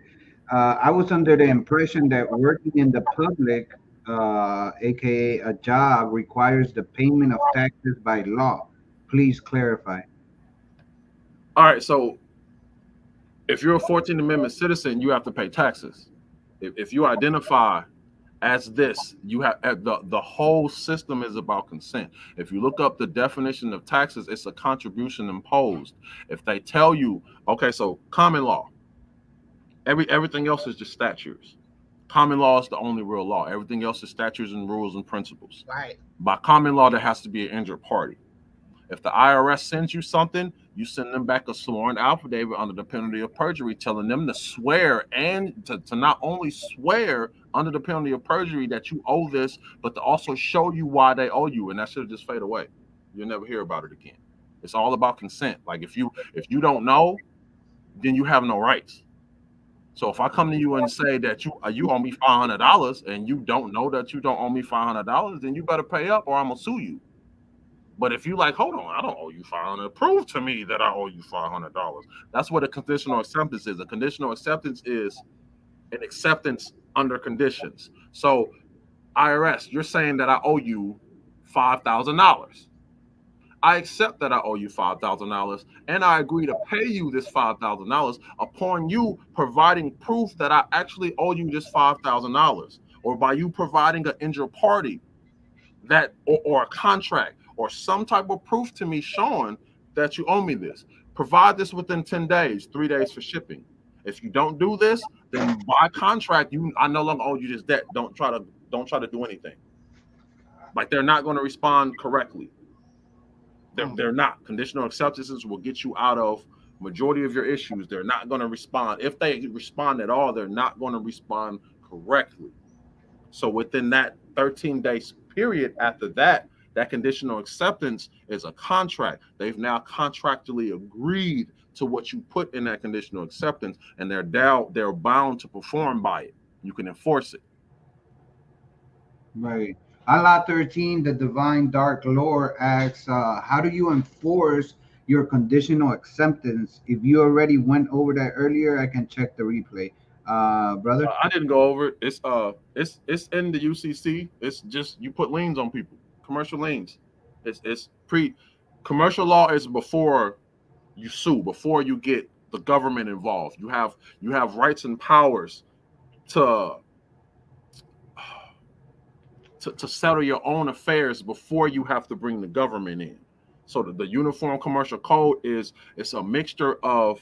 I was under the impression that working in the public, aka a job, requires the payment of taxes by law. Please clarify. All right, so if you're a 14th Amendment citizen, you have to pay taxes. If you identify as this, you have the whole system is about consent. If you look up the definition of taxes, it's a contribution imposed. If they tell you, okay, so common law, everything else is just statutes. Common law is the only real law. Everything else is statutes and rules and principles. Right. By common law, there has to be an injured party. If the IRS sends you something, you send them back a sworn affidavit under the penalty of perjury, telling them to swear and to not only swear under the penalty of perjury that you owe this, but to also show you why they owe you, and that should just fade away. You'll never hear about it again. It's all about consent. Like if you don't know, then you have no rights. So if I come to you and say that you owe me $500 and you don't know that you don't owe me $500, then you better pay up or I'm gonna sue you. But if you like, hold on, I don't owe you 500. Prove to me that I owe you $500. That's what a conditional acceptance is. A conditional acceptance is an acceptance under conditions. So IRS, you're saying that I owe you $5,000. I accept that I owe you $5,000, and I agree to pay you this $5,000 upon you providing proof that I actually owe you this $5,000, or by you providing an injured party that or a contract or some type of proof to me showing that you owe me this. Provide this within 10 days, 3 days for shipping. If you don't do this, then by contract, I no longer owe you this debt. Don't try to do anything. Like they're not going to respond correctly. They're not. Conditional acceptances will get you out of majority of your issues. They're not going to respond. If they respond at all, they're not going to respond correctly. So within that 13 days period after that, that conditional acceptance is a contract. They've now contractually agreed to what you put in that conditional acceptance, and they're bound to perform by it. You can enforce it. Right. Allah 13, the Divine Dark Lord asks, how do you enforce your conditional acceptance? If you already went over that earlier, I can check the replay. Brother? I didn't go over it. It's in the UCC. It's just you put liens on people, commercial liens. It's pre commercial law is before you sue, before you get the government involved. You have rights and powers to settle your own affairs before you have to bring the government in. So the Uniform Commercial Code it's a mixture of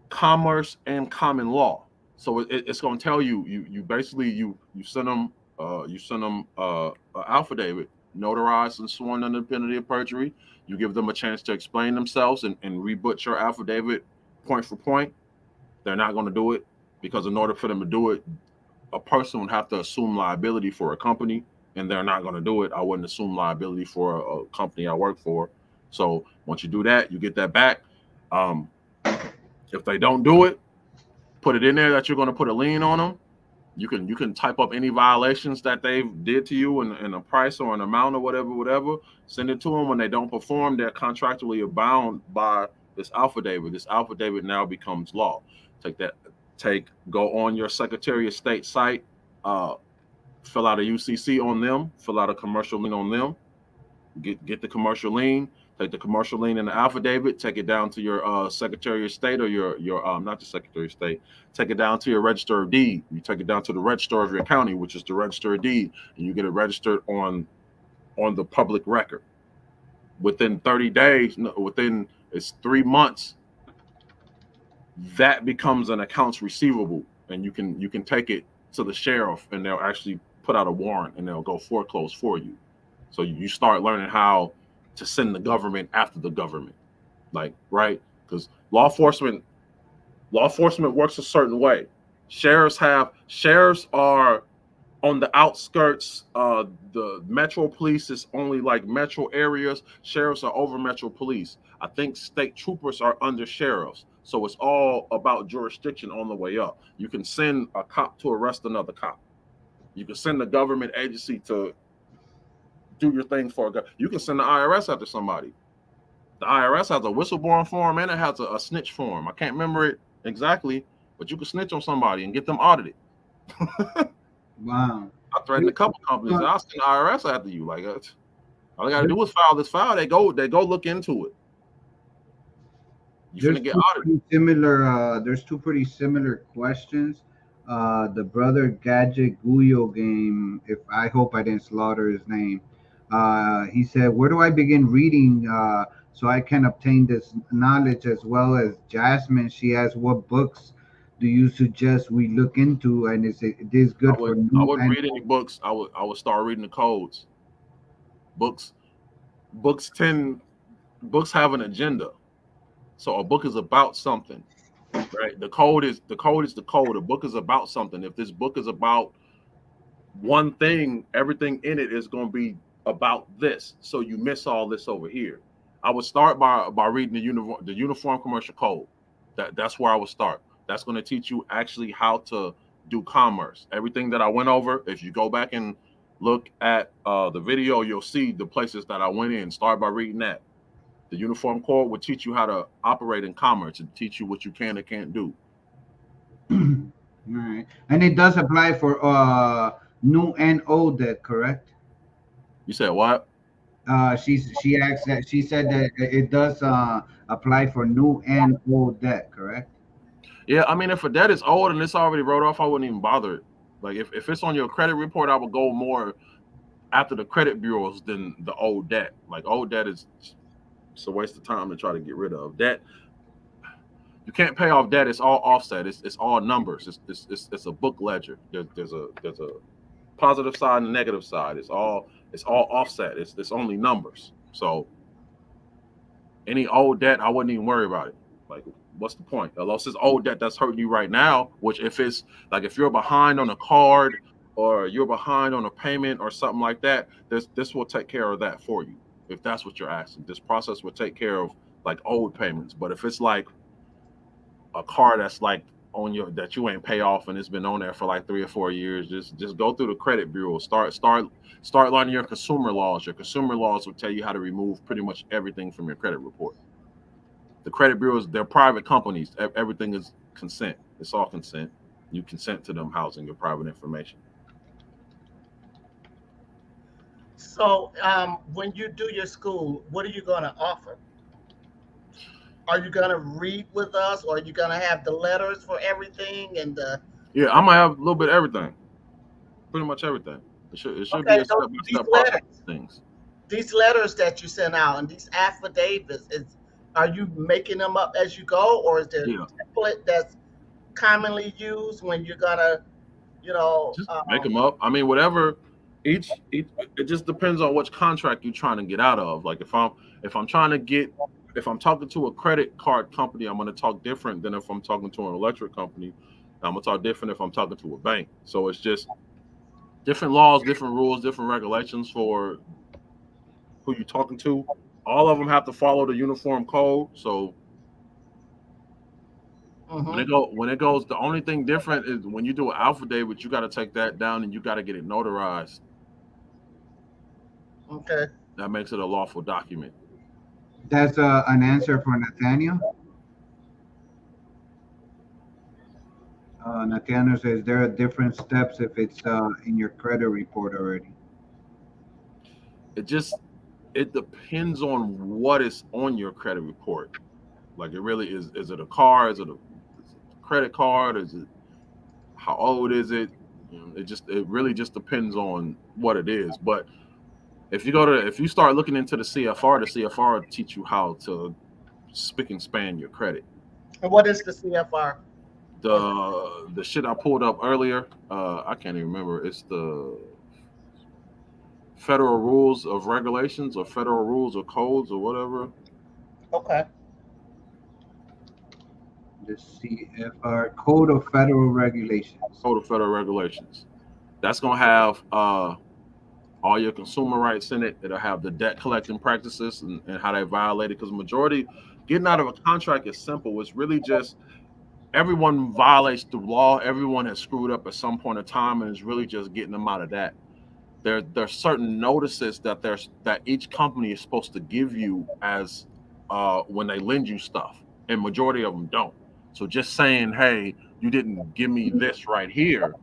commerce and common law. So it's going to tell you basically you send them an affidavit notarized and sworn under the penalty of perjury. You give them a chance to explain themselves and rebut your affidavit point for point. They're not going to do it because in order for them to do it, a person would have to assume liability for a company, and they're not going to do it. I wouldn't assume liability for a company I work for. So once you do that, you get that back. If they don't do it, put it in there that you're going to put a lien on them. You can type up any violations that they did to you in a price or an amount or whatever. Send it to them. When they don't perform, they're contractually bound by this affidavit. This affidavit now becomes law. Go on your Secretary of State site, fill out a UCC on them, fill out a commercial lien on them, get the commercial lien, Take the commercial lien and the affidavit, take it down to your Secretary of State or your not the Secretary of State. Take it down to your Register of Deed. You take it down to the Register of your county, which is the Register of Deed, and you get it registered on the public record. Within 30 days, within it's 3 months, that becomes an accounts receivable, and you can take it to the sheriff, and they'll actually put out a warrant, and they'll go foreclose for you. So you start learning how to send the government after the government, like, right? Because law enforcement works a certain way. Sheriffs are on the outskirts. The metro police is only like metro areas. Sheriffs are over metro police. I think state troopers are under sheriffs. So it's all about jurisdiction on the way up. You can send a cop to arrest another cop. You can send the government agency to do your thing for a guy. You can send the IRS after somebody. The IRS has a whistleblowing form and it has a snitch form. I can't remember it exactly, but you can snitch on somebody and get them audited. Wow. I threatened a couple companies. I'll send the IRS after you. Like, all they got to do is file this file. They go look into it. You're gonna get audited. There's two pretty similar questions. The brother Gadget Guyo game. If I hope I didn't slaughter his name. He said, "Where do I begin reading so I can obtain this knowledge?" As well as Jasmine, she asked, "What books do you suggest we look into?" And is it is I good for would I new wouldn't and read any books. I would start reading the codes. Books books tend books have an agenda. So a book is about something, right? The code is the code. A book is about something. If this book is about one thing, everything in it is going to be about this. So you miss all this over here. I would start by reading the uniform commercial code. That's where I would start. That's going to teach you actually how to do commerce. Everything that I went over. If you go back and look at the video, you'll see the places that I went in. Start by reading that. The uniform code will teach you how to operate in commerce and teach you what you can and can't do. all right. And it does apply for new and old debt, correct? You said what? She asked that she said that it does apply for new and old debt, correct? Yeah, I mean, if a debt is old and it's already wrote off, I wouldn't even bother it. Like if it's on your credit report, I would go more after the credit bureaus than the old debt. Like old debt is it's a waste of time to try to get rid of. Debt you can't pay off debt. It's all offset. It's all numbers. It's a book ledger. There's a positive side and a negative side. It's all offset. It's only numbers. So any old debt, I wouldn't even worry about it. Like, what's the point? Unless it's old debt that's hurting you right now, which if it's like if you're behind on a card or you're behind on a payment or something like that, this will take care of that for you. If that's what you're asking, this process will take care of like old payments. But if it's like a car that's like on your that you ain't pay off and it's been on there for like 3 or 4 years, just go through the credit bureau. Start learning your consumer laws. Your consumer laws will tell you how to remove pretty much everything from your credit report. The credit bureaus, they're private companies. Everything is consent. It's all consent. You consent to them housing your private information. So, when you do your school, what are you going to offer? Are you going to read with us, or are you going to have the letters for everything? And the Yeah, I'm gonna have a little bit of everything, pretty much everything. It should be okay, a step by these step process letters, of things. these letters that you send out, and these affidavits, are you making them up as you go, or is there Yeah, a template that's commonly used when you're gonna, you know, just make them up. I mean, whatever. Each it just depends on which contract you're trying to get out of. Like if I'm trying to get if I'm talking to a credit card company, I'm going to talk different than if I'm talking to an electric company. I'm going to talk different if I'm talking to a bank. So it's just different laws, different rules, different regulations for who you're talking to. All of them have to follow the uniform code. So hmm when it goes, the only thing different is when you do an affidavit, you got to take that down and you got to get it notarized. okay. That makes it a lawful document. That's an answer for Nathaniel. Nathaniel says there are different steps if it's in your credit report already. It just It depends on what is on your credit report. Like it really is. Is it a car? Is it a credit card? Is it how old is it? It really just depends on what it is. But if you start looking into the CFR will teach you how to spick and span your credit. And what is the CFR? The shit I pulled up earlier, I can't even remember. It's the federal rules of regulations or federal rules or codes or whatever. Okay. The CFR Code of Federal Regulations. Code of federal regulations. That's gonna have all your consumer rights in it. It'll have the debt collecting practices and how they violate it. Because majority getting out of a contract is simple. It's really just everyone violates the law. Everyone has screwed up at some point in time, and it's really just getting them out of that. There's certain notices that each company is supposed to give you as when they lend you stuff, and majority of them don't. So just saying, hey, you didn't give me this right here,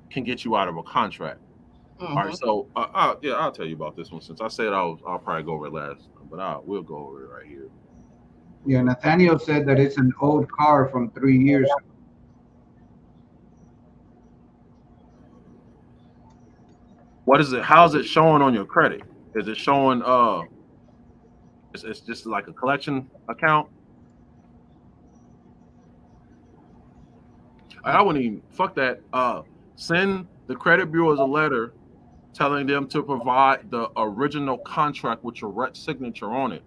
can get you out of a contract. All right, so I'll tell you about this one since I said I'll probably go over it last, but we'll go over it right here. Yeah, Nathaniel said that it's an old car from 3 years ago. What is it? How's it showing on your credit? Is it showing it's just like a collection account? I wouldn't even fuck that. Send the credit bureaus a letter telling them to provide the original contract with your signature on it,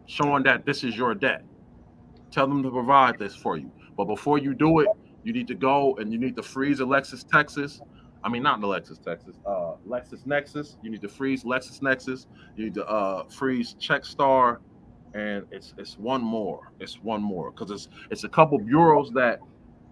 showing that this is your debt. Tell them to provide this for you. But before you do it, you need to go and you need to freeze a LexisNexis. I mean, not the LexisNexis, LexisNexis. You need to freeze LexisNexis. You need to freeze Checkstar, and it's one more. It's one more because it's a couple bureaus that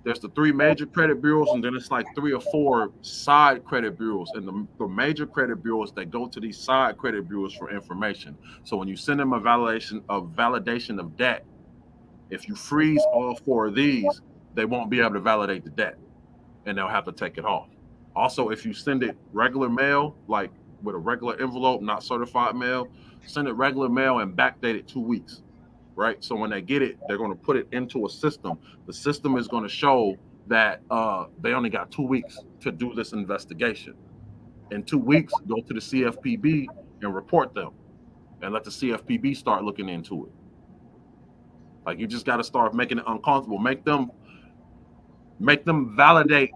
there's the three major credit bureaus, and then it's like 3 or 4 side credit bureaus, and the major credit bureaus that go to these side credit bureaus for information. So when you send them a validation of debt, if you freeze all 4 of these, they won't be able to validate the debt, and they'll have to take it off. Also, if you send it regular mail, like with a regular envelope, not certified mail, send it regular mail and backdate it 2 weeks, right? So when they get it, they're going to put it into a system. The system is going to show that they only got 2 weeks to do this investigation. In 2 weeks, go to the CFPB and report them and let the CFPB start looking into it. Like you just got to start making it uncomfortable. Make them validate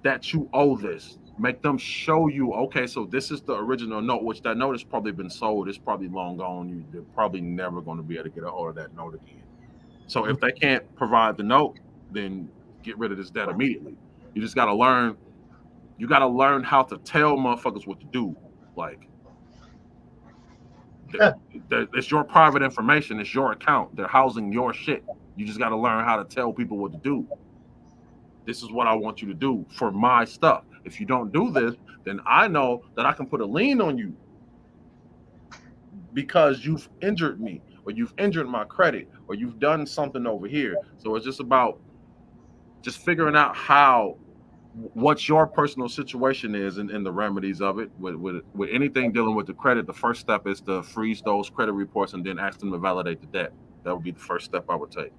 that you owe this. Make them show you, okay, so this is the original note, which that note has probably been sold. It's probably long gone. They're probably never going to be able to get a hold of that note again. So if they can't provide the note, then get rid of this debt immediately. You just got to learn. You got to learn how to tell motherfuckers what to do. Like, it's your private information. It's your account. They're housing your shit. You just got to learn how to tell people what to do. This is what I want you to do for my stuff. If you don't do this, then I know that I can put a lien on you because you've injured me or you've injured my credit or you've done something over here. So it's just about just figuring out what your personal situation is and the remedies of it. With anything dealing with the credit, the first step is to freeze those credit reports and then ask them to validate the debt. That would be the first step I would take.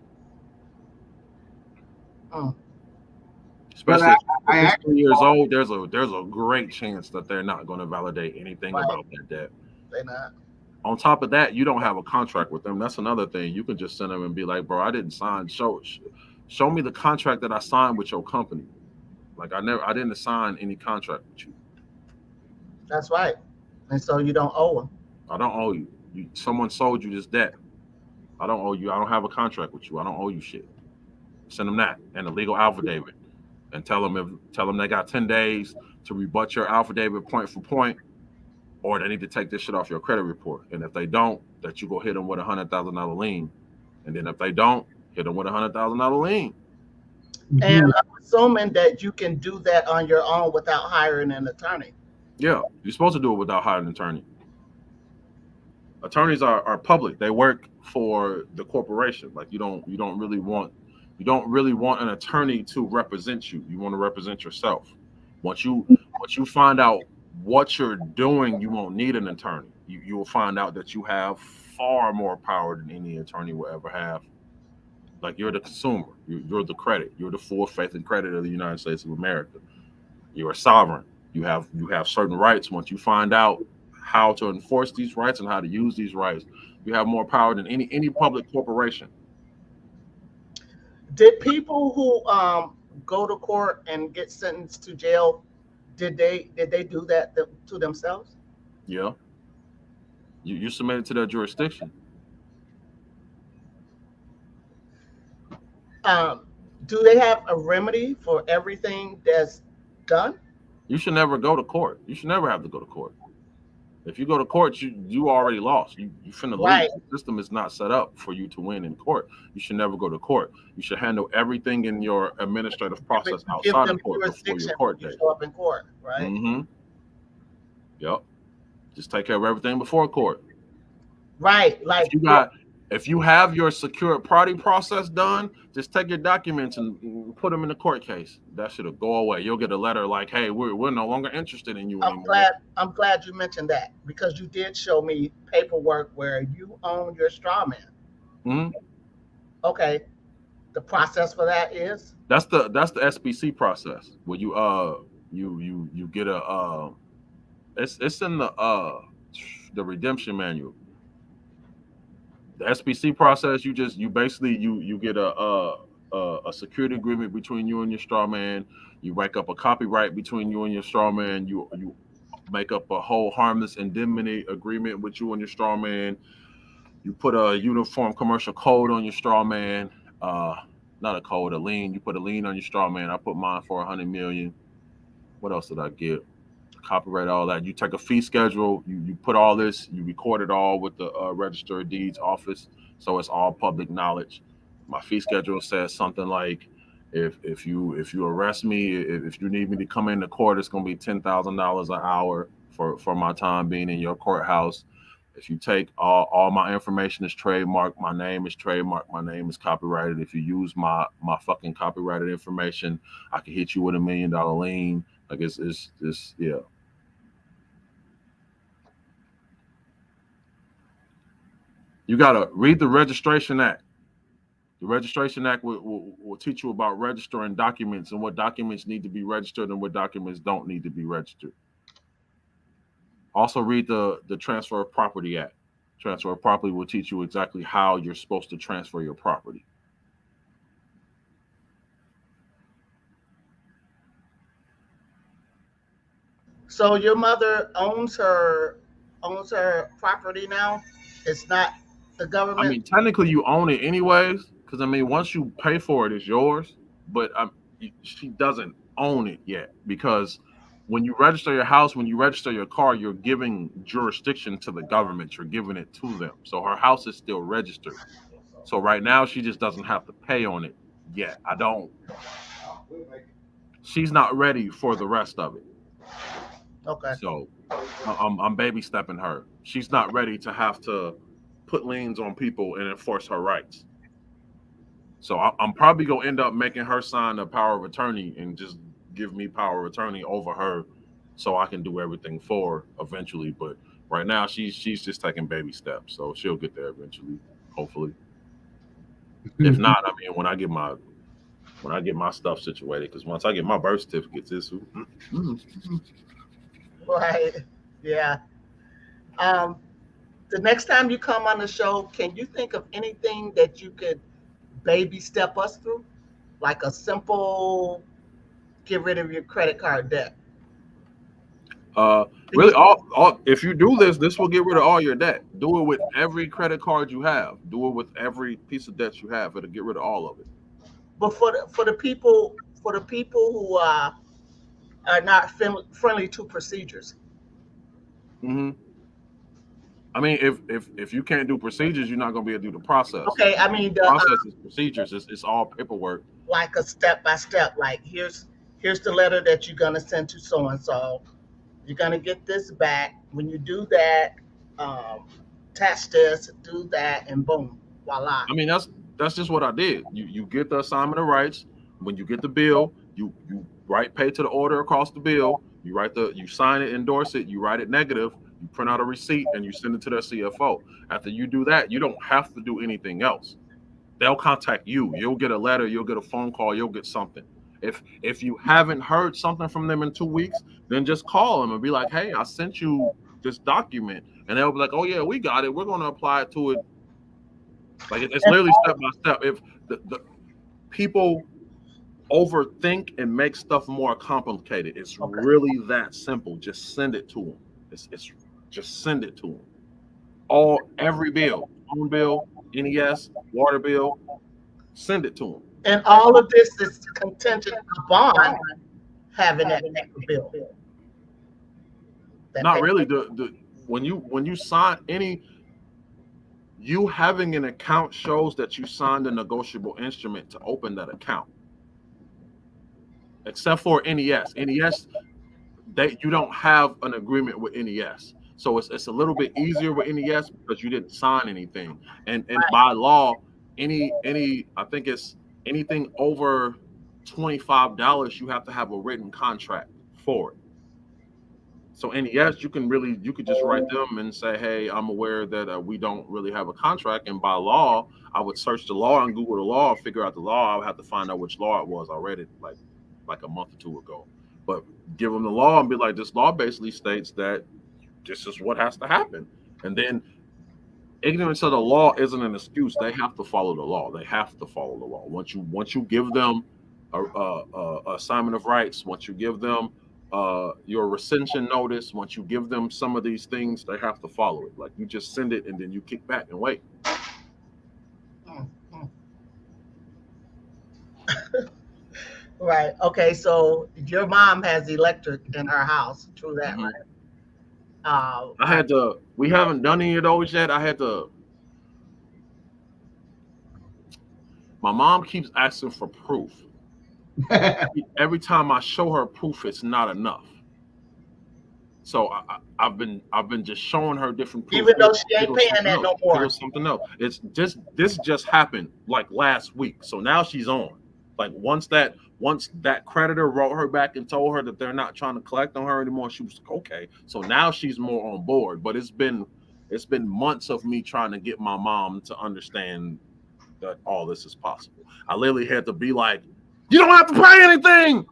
Especially at 3 years old, there's a great chance that they're not going to validate anything about that debt. They're not. On top of that, you don't have a contract with them. That's another thing. You can just send them and be like, bro, I didn't sign. Show me the contract that I signed with your company. Like I didn't sign any contract with you. That's right. And so you don't owe them. I don't owe you. Someone sold you this debt. I don't owe you. I don't have a contract with you. I don't owe you shit. Send them that and a legal affidavit. And tell them they got 10 days to rebut your affidavit point for point, or they need to take this shit off your credit report. And if they don't, that you go hit them with $100,000 lien. And then if they don't, hit them with $100,000 lien. And I'm assuming that you can do that on your own without hiring an attorney. Yeah, you're supposed to do it without hiring an attorney. Attorneys are public. They work for the corporation. Like you don't really want an attorney to represent you. You want to represent yourself. Once you find out what you're doing, you won't need an attorney. You will find out that you have far more power than any attorney will ever have. Like you're the consumer, you're the credit, you're the full faith and credit of the United States of America. You're a sovereign. You have certain rights. Once you find out how to enforce these rights and how to use these rights, you have more power than any public corporation. Did people who go to court and get sentenced to jail, did they do that to themselves? Yeah, you submitted to that jurisdiction. Um, do they have a remedy for everything that's done? You should never go to court. You should never have to go to court. If you go to court, you already lost. You finna lose. Right. The system is not set up for you to win in court. You should never go to court. You should handle everything in your administrative process Give outside them of court before your jurisdiction when court you date. show up in court, right? Mm-hmm. Yep. Just take care of everything before court. Right. Like If you have your secured party process done, just take your documents and put them in the court case. That should go away. You'll get a letter like, "Hey, we're no longer interested in you I'm anymore." glad I'm glad you mentioned that because you did show me paperwork where you own your straw man. Hmm. Okay. The process for that is That's the SBC process where you get a it's in the redemption manual. The SBC process, you basically you get a security agreement between you and your straw man. You make up a copyright between you and your straw man. You make up a whole harmless indemnity agreement with you and your straw man. You put a uniform commercial code on your straw man. Uh, Not a code, a lien. You put a lien on your straw man. I put mine for 100 million. What else did I get? Copyright, all that. You take a fee schedule. You put all this. You record it all with the Register of Deeds office, so it's all public knowledge. My fee schedule says something like, if you arrest me, if you need me to come into court, it's going to be $10,000 an hour for my time being in your courthouse. If you take all my information is trademarked, my name is trademarked, my name is copyrighted. If you use my fucking copyrighted information, I can hit you with $1 million lien. Like it's yeah. You gotta read the Registration Act. The Registration Act will teach you about registering documents and what documents need to be registered and what documents don't need to be registered. Also read the Transfer of Property Act. Transfer of Property will teach you exactly how you're supposed to transfer your property. so your mother owns her property now. It's not the I government. mean, technically you own it anyways, because I mean, once you pay for it, it's yours. But she doesn't own it yet because when you register your house, when you register your car, you're giving jurisdiction to the government. You're giving it to them. So her house is still registered. So right now, she just doesn't have to pay on it yet. I don't. She's not ready for the rest of it. Okay. So I'm baby stepping her. She's not ready to have to put liens on people and enforce her rights. So I'm probably gonna end up making her sign a power of attorney and just give me power of attorney over her, so I can do everything for her eventually. But right now, she's just taking baby steps. So she'll get there eventually, hopefully. If not, I mean, when I get my stuff situated, because once I get my birth certificates, Right. Yeah. Um, the next time you come on the show, can you think of anything that you could baby step us through? Like a simple get rid of your credit card debt. really, all if you do this will get rid of all your debt. Do it with every credit card you have. Do it with every piece of debt you have. It'll get rid of all of it. But for the people who are not friendly to procedures. Hmm. I mean, if you can't do procedures, you're not gonna be able to do the process. Okay, I mean the Process is procedures. It's all paperwork. like a step by step. Like here's the letter that you're gonna send to so and so. You're gonna get this back. When you do that, um, attach this, do that, and boom, voila. I mean, that's just what I did. You get the assignment of rights. When you get the bill, you write pay to the order across the bill. You sign it, endorse it, you write it negative, you print out a receipt, and you send it to their CFO. After you do that, you don't have to do anything else. They'll contact you. You'll get a letter, you'll get a phone call, you'll get something. If you haven't heard something from them in 2 weeks, then just call them and be like, hey, I sent you this document. And they'll be like, oh yeah, we got it. We're going to apply it to it. Like it's literally step by step. If the people overthink and make stuff more complicated, it's really that simple. Just send it to them. It's just send it to them. Every bill, phone bill, NES, water bill, send it to them. And all of this is contingent upon having that bill. Not really. When you sign any, you having an account shows that you signed a negotiable instrument to open that account. Except for NES. NES, you don't have an agreement with NES. So it's a little bit easier with NES because you didn't sign anything. And by law, I think it's anything over $25, you have to have a written contract for it. So NES, you could just write them and say, hey, I'm aware that we don't really have a contract. And by law, I would search the law and Google the law, figure out the law. I would have to find out which law it was. I read it like a month or two ago. But give them the law and be like, this law basically states that this is what has to happen. And then ignorance of the law isn't an excuse. They have to follow the law. They have to follow the law. Once you give them a assignment of rights, once you give them your rescission notice, once you give them some of these things, they have to follow it. Like you just send it and then you kick back and wait. Right. Okay. So your mom has electric in her house. True that, right? We haven't done any of those yet. My mom keeps asking for proof. Every time I show her proof, it's not enough. So I've been just showing her different proof. Even though she ain't paying that no more. Something else. This just happened like last week. So now she's on. Like once that creditor wrote her back and told her that they're not trying to collect on her anymore, she was like, okay. So now she's more on board. But it's been months of me trying to get my mom to understand that all this is possible. I literally had to be like, you don't have to pay anything.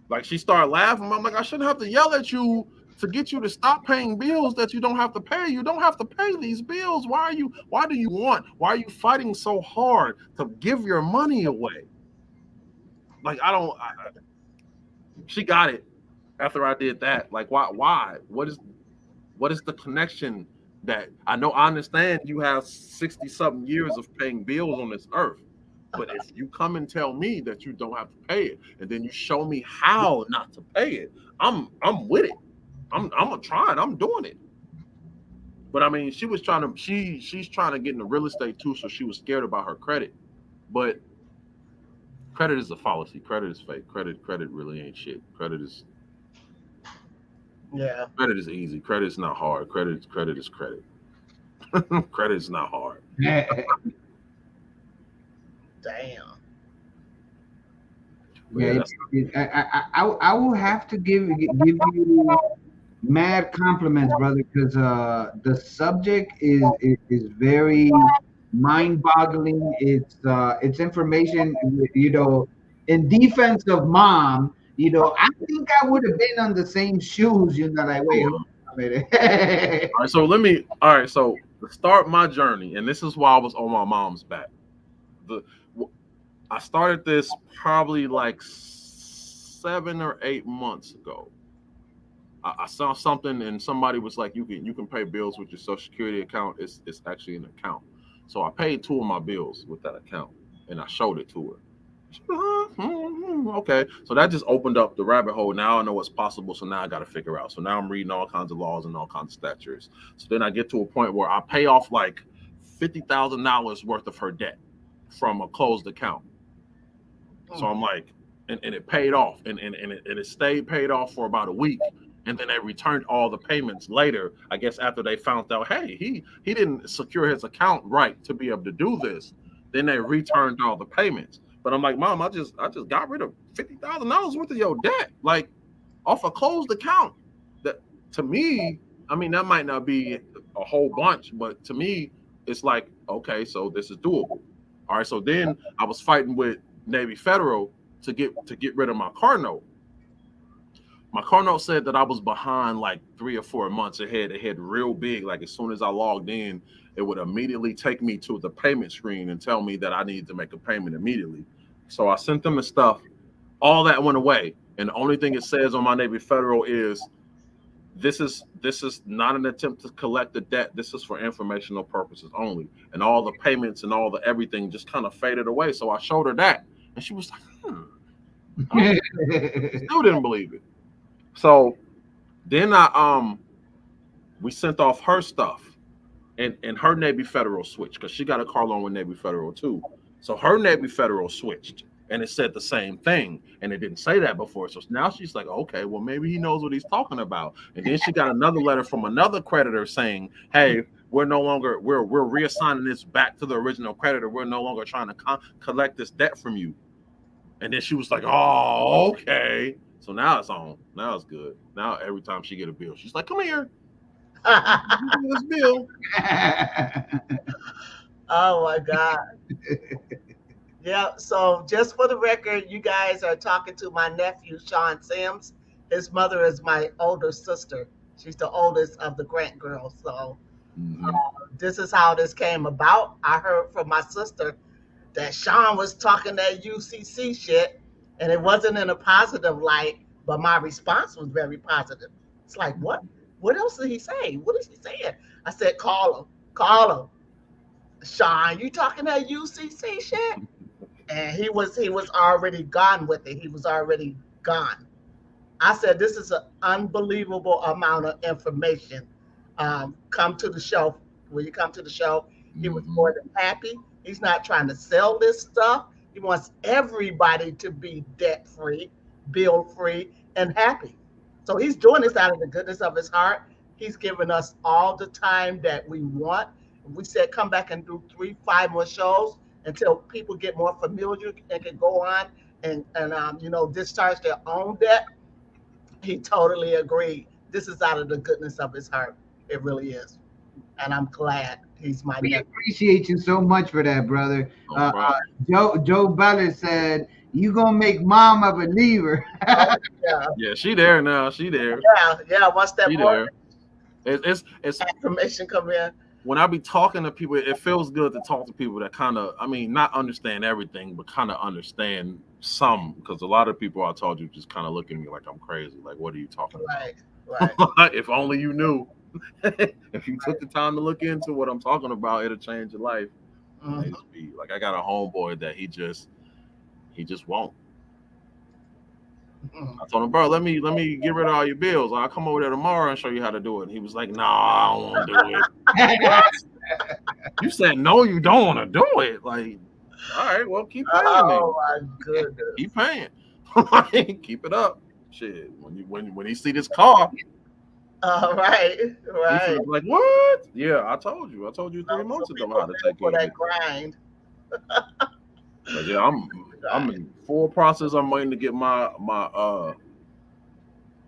Like she started laughing. I'm like, I shouldn't have to yell at you to get you to stop paying bills that you don't have to pay. You don't have to pay these bills. Why are you fighting so hard to give your money away? Like she got it after I did that. Like why? What is the connection? That I understand you have 60 something years of paying bills on this earth, but if you come and tell me that you don't have to pay it, and then you show me how not to pay it, I'm with it. I'm gonna try it. I'm doing it. But I mean, she's trying to get into real estate too, so she was scared about her credit. But credit is a fallacy. Credit is fake. Credit really ain't shit. Credit is easy. Credit is not hard. Credit is credit. Credit is not hard. Damn. Yeah, I will have to give you mad compliments, brother, because the subject is very mind-boggling. It's information, in defense of mom. I think I would have been on the same shoes. Like, wait, hold on a minute. All right, so to start my journey, and this is why I was on my mom's back. I started this probably like 7 or 8 months ago. I saw something and somebody was like, you can pay bills with your Social Security account. It's actually an account. So I paid 2 of my bills with that account and I showed it to her. Okay, so that just opened up the rabbit hole. Now I know what's possible, so now I got to figure out. So now I'm reading all kinds of laws and all kinds of statutes. So then I get to a point where I pay off like $50,000 worth of her debt from a closed account. So I'm like, and it paid off, and it stayed paid off for about a week, and then they returned all the payments later. I guess after they found out, hey, he didn't secure his account right to be able to do this. Then they returned all the payments. But I'm like, Mom, I just got rid of $50,000 worth of your debt, like off a closed account. That to me, I mean, that might not be a whole bunch, but to me, it's like, okay, so this is doable. All right. So then I was fighting with Navy Federal to get rid of my car note. My car note said that I was behind like 3 or 4 months ahead. It had real big. Like as soon as I logged in, it would immediately take me to the payment screen and tell me that I needed to make a payment immediately. So I sent them the stuff. All that went away. And the only thing it says on my Navy Federal is this is not an attempt to collect the debt. This is for informational purposes only. And all the payments and all the everything just kind of faded away. So I showed her that. And she was like, okay. Still didn't believe it. So then we sent off her stuff and her Navy Federal switched because she got a car loan with Navy Federal too. So her Navy Federal switched and it said the same thing and it didn't say that before. So now she's like, okay, well maybe he knows what he's talking about. And then she got another letter from another creditor saying, hey, we're reassigning this back to the original creditor. We're no longer trying to collect this debt from you. And then she was like, oh, okay. So now it's on. Now it's good. Now every time she get a bill, she's like, come here. This bill. Oh my God. Yeah, so just for the record, you guys are talking to my nephew, Shawn Sims. His mother is my older sister. She's the oldest of the Grant girls. So this is how this came about. I heard from my sister that Shawn was talking that UCC shit, and it wasn't in a positive light, but my response was very positive. It's like, what? What else did he say? What is he saying? I said, call him. Call him. Shawn, you talking that UCC shit? And he was already gone with it. He was already gone. I said, this is an unbelievable amount of information. Come to the show. When you come to the show, he was more than happy. He's not trying to sell this stuff. He wants everybody to be debt free, bill free, and happy. So he's doing this out of the goodness of his heart. He's giving us all the time that we want. We said come back and do 3, 5 more shows until people get more familiar and can go on and discharge their own debt. He totally agreed. This is out of the goodness of his heart. It really is. And I'm glad he's my We nephew. appreciate you so much for that, brother. No problem. Joe Ballard said, you gonna make mom a believer. Oh, yeah, Yeah, she there now. She there. yeah. Once that She more there. It's information come in, when I be talking to people, it feels good to talk to people that kind of, I mean, not understand everything, but kind of understand some. Because a lot of people I told you just kind of look at me like I'm crazy. Like, what are you talking right, right. about? If only you knew. If you took the time to look into what I'm talking about, it'll change your life. Mhm. It just be like I got a homeboy that he just won't. Mhm. I told him, bro, let me get rid of all your bills. I'll come over there tomorrow and show you how to do it. And he was like, no, I don't want to do it. What? You said no, you don't want to do it. Like, all right, well, keep paying Oh my goodness. Keep paying. Keep it up. Shit. When he see this car, Right, he right. feels like, what? Yeah, I told you. I told you 3 months ago how to take For care of that it. grind. But yeah, I'm in full process. I'm waiting to get my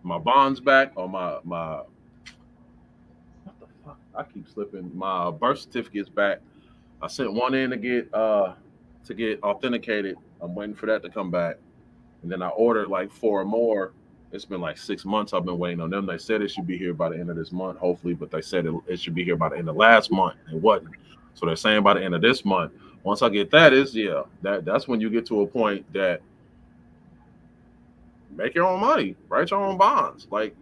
bonds back or my what the fuck? I keep slipping. My birth certificates back. I sent one in to get authenticated. I'm waiting for that to come back. And then I ordered like 4 more. It's been like 6 months I've been waiting on them. They said it should be here by the end of this month, hopefully, but they said it should be here by the end of last month. It wasn't. So they're saying by the end of this month. Once I get that, that's when you get to a point that make your own money, write your own bonds. Like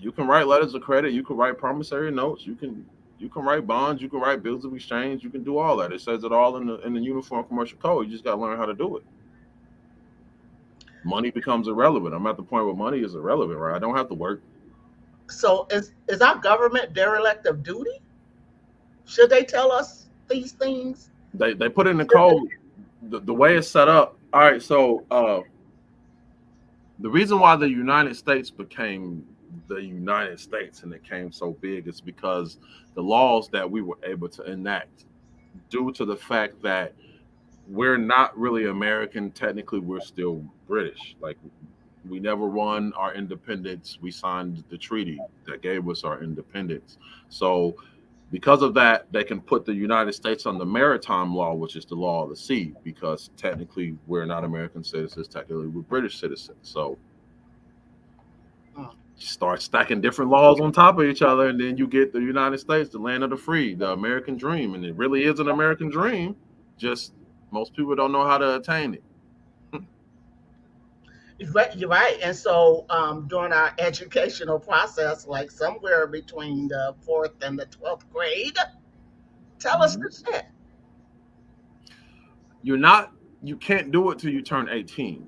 you can write letters of credit, you can write promissory notes, you can write bonds, you can write bills of exchange, you can do all that. It says it all in the Uniform Commercial Code. You just got to learn how to do it. Money becomes irrelevant. I'm at the point where money is irrelevant, right? I don't have to work. So is our government derelict of duty? Should they tell us these things? They put in the code the way it's set up. All right, so the reason why the United States became the United States and it came so big is because the laws that we were able to enact due to the fact that we're not really American. Technically, we're still British. Like, we never won our independence. We signed the treaty that gave us our independence. So, because of that, they can put the United States on the maritime law, which is the law of the sea, because technically we're not American citizens. Technically, we're British citizens. So, you start stacking different laws on top of each other, and then you get the United States, the land of the free, the American dream. And it really is an American dream. Just most people don't know how to attain it. You're right. And so during our educational process, like somewhere between the fourth and the 12th grade, tell us Mhm. the shit. You're not, you can't do it till you turn 18.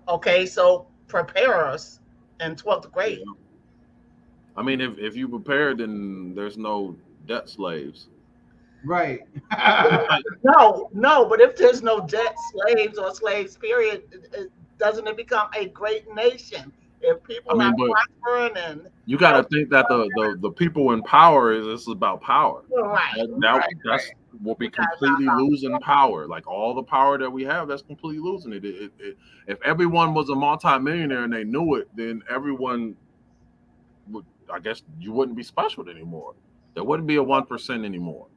Okay, so prepare us in 12th grade. Yeah. I mean, if you prepare, then there's no debt slaves. Right. Like, No, no, but if there's no debt slaves or slaves, period, doesn't it become a great nation? If I people are mean, but prospering and you got to healthy, think that the people in power is this is about power. right, That's we'll be completely losing power. Like all the power that we have, that's completely losing it. If everyone was a multimillionaire and they knew it, then everyone would. I guess you wouldn't be special anymore. There wouldn't be a 1% anymore.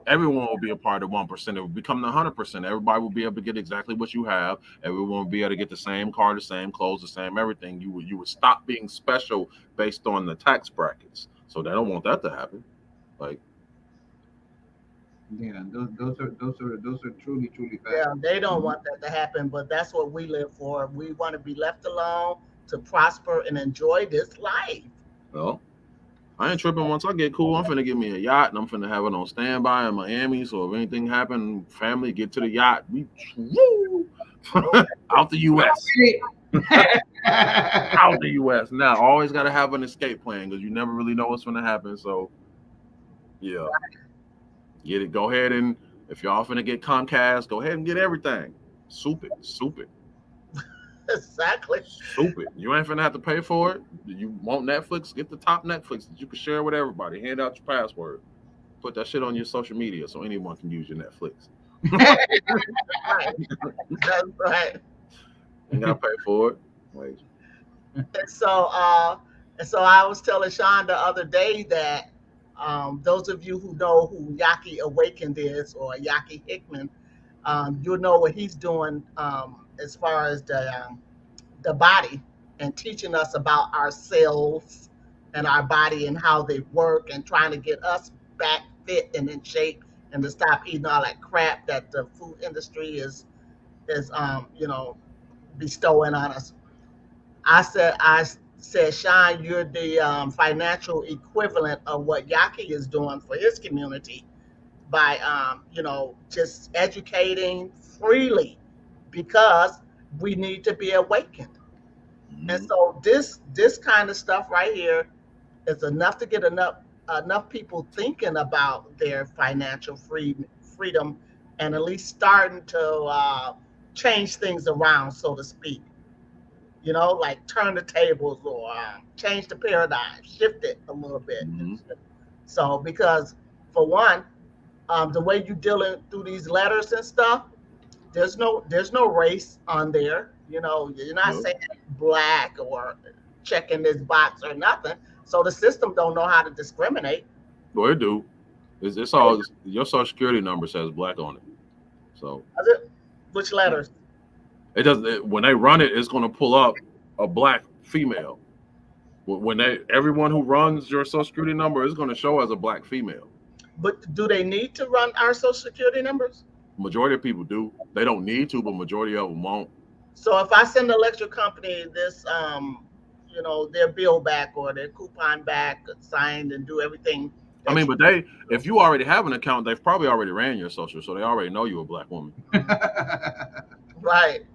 Everyone will be a part of 1%. It will become the 100%. Everybody will be able to get exactly what you have. Everyone will be able to get the same car, the same clothes, the same everything. You would stop being special based on the tax brackets. So they don't want that to happen. Like, Yeah, those are truly yeah, fascinating. they don't mhm. want that to happen, but that's what we live for. We want to be left alone to prosper and enjoy this life. Well, I ain't tripping. Once I get cool, I'm finna get me a yacht and I'm finna have it on standby in Miami. So if anything happen, family get to the yacht, we woo, out the U.S. Out the U.S. Now, always got to have an escape plan because you never really know what's gonna happen. So yeah, get it. Go ahead and if y'all finna get Comcast, go ahead and get everything. Soup it, soup it, Exactly. soup it. You ain't finna have to pay for it. You want Netflix? Get the top Netflix that you can share with everybody. Hand out your password. Put that shit on your social media so anyone can use your Netflix. Right. That's right. Ain't gotta pay for it. Like, And so, and so I was telling Sean the other day that those of you who know who Yaki Awakened is or Yaki Hickman, you'll know what he's doing as far as the body and teaching us about our cells and our body and how they work and trying to get us back fit and in shape and to stop eating all that crap that the food industry is bestowing on us. I said, Sean, you're the financial equivalent of what Yaki is doing for his community by, just educating freely because we need to be awakened. And mhm. so this kind of stuff right here is enough to get enough people thinking about their financial freedom and at least starting to change things around, so to speak. Like turn the tables or change the paradigm, shift it a little bit. Mhm. So because for one, the way you dealing through these letters and stuff, there's no race on there. You're not Yep. saying black or checking this box or nothing. So the system don't know how to discriminate. Well, it do. It's all your social security number says black on it. So Does it? Which yeah. letters? It does. When they run it, it's going to pull up a black female. When they everyone who runs your social security number is going to show as a black female. But do they need to run our social security numbers? Majority of people do. They don't need to, but majority of them won't. So if I send the electric company this, their bill back or their coupon back, signed and do everything I that mean, you but if you already have an account, they've probably already ran your social, so they already know you're a black woman. right. Like,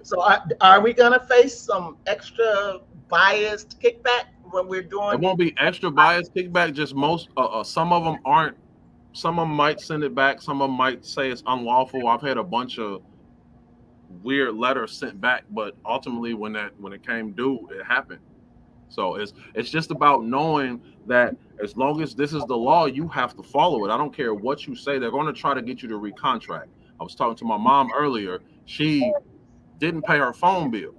So are we gonna face some extra biased kickback when we're it doing these? won't be extra bias kickback. Just most, some of them aren't. Some of them might send it back. Some of them might say it's unlawful. I've had a bunch of weird letters sent back, but ultimately, when it came due, it happened. So it's just about knowing that as long as this is the law, you have to follow it. I don't care what you say. They're going to try to get you to recontract. I was talking to my mom earlier. She didn't pay her phone bill.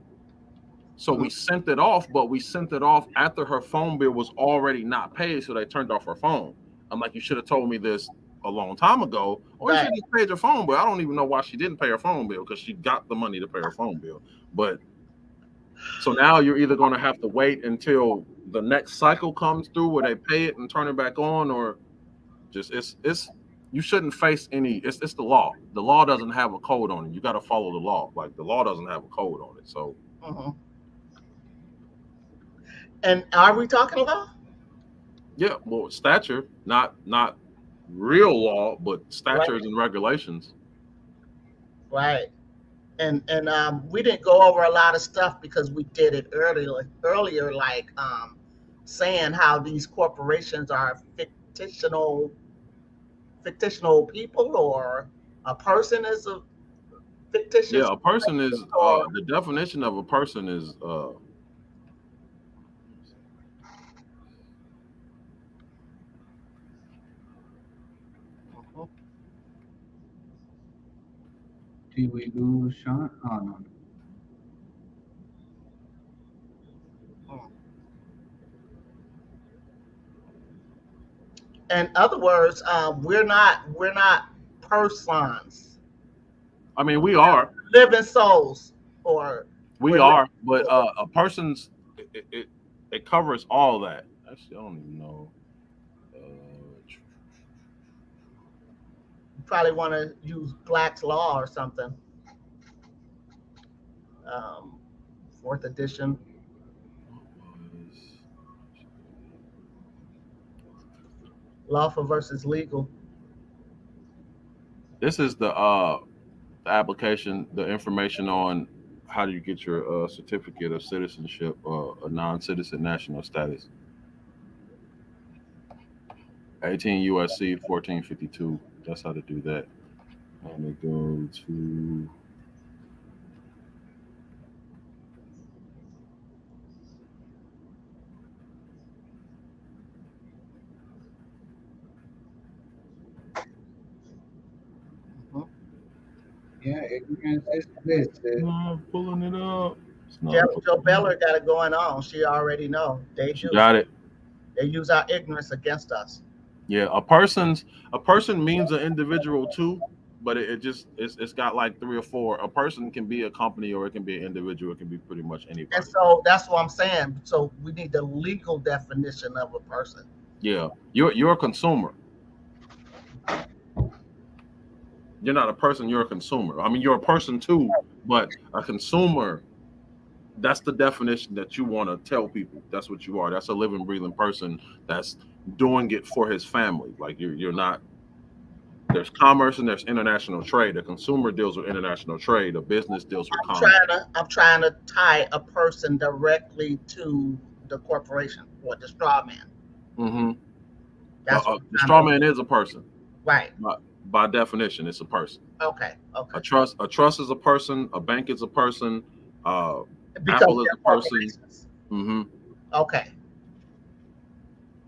So we sent it off, but we sent it off after her phone bill was already not paid. So they turned off her phone. I'm like, you should have told me this a long time ago, or you Right. should have paid her phone bill. I don't even know why she didn't pay her phone bill because she got the money to pay her phone bill. But so now you're either going to have to wait until the next cycle comes through where they pay it and turn it back on, or just it's you shouldn't face any. It's the law. The law doesn't have a code on it. You got to follow the law. Like the law doesn't have a code on it. So Mhm. And are we talking about? yeah, well, stature, not real law, but Right. statutes and regulations. Right. And we didn't go over a lot of stuff because we did it earlier, like saying how these corporations are fictional people, or a person is a fictitious Yeah, a person is or the definition of a person is Mhm. Did we lose Sean? Oh no. Mm. In other words, we're not persons. I mean Living souls, or we we're living are, but souls. a person's it covers all that. Actually, I don't even know. You probably want to use Black's Law or something. Um, fourth edition, What was lawful versus legal. this is the application, the information on how do you get your certificate of citizenship, a non-citizen national status. 18 USC 1452. That's how to do that. Let me go to. Mhm. Yeah, ignorance is bliss. Not pulling it up. It's not Joe pulling Beller got it going on. She already know they it. She do. got it. They use our ignorance against us. Yeah, a person means an individual too, but it just it's got like three or four. A person can be a company or it can be an individual. It can be pretty much And anybody. so that's what I'm saying. So we need the legal definition of a person. Yeah, you're a consumer. You're not a person. You're a consumer. I mean, you're a person too, but a consumer. That's the definition that you want to tell people. That's what you are. That's a living, breathing person that's doing it for his family. Like you're not. There's commerce and there's international trade. A consumer deals with international trade. A business deals with commerce. I'm trying to tie a person directly to the corporation or the straw man. Hmm. That's what The I'm straw trying to man is a person. right. By definition, it's a person. Okay, okay. A trust is a person. A bank is a person. Uh, Because Apple is they're a person. corporations. Hmm. Okay.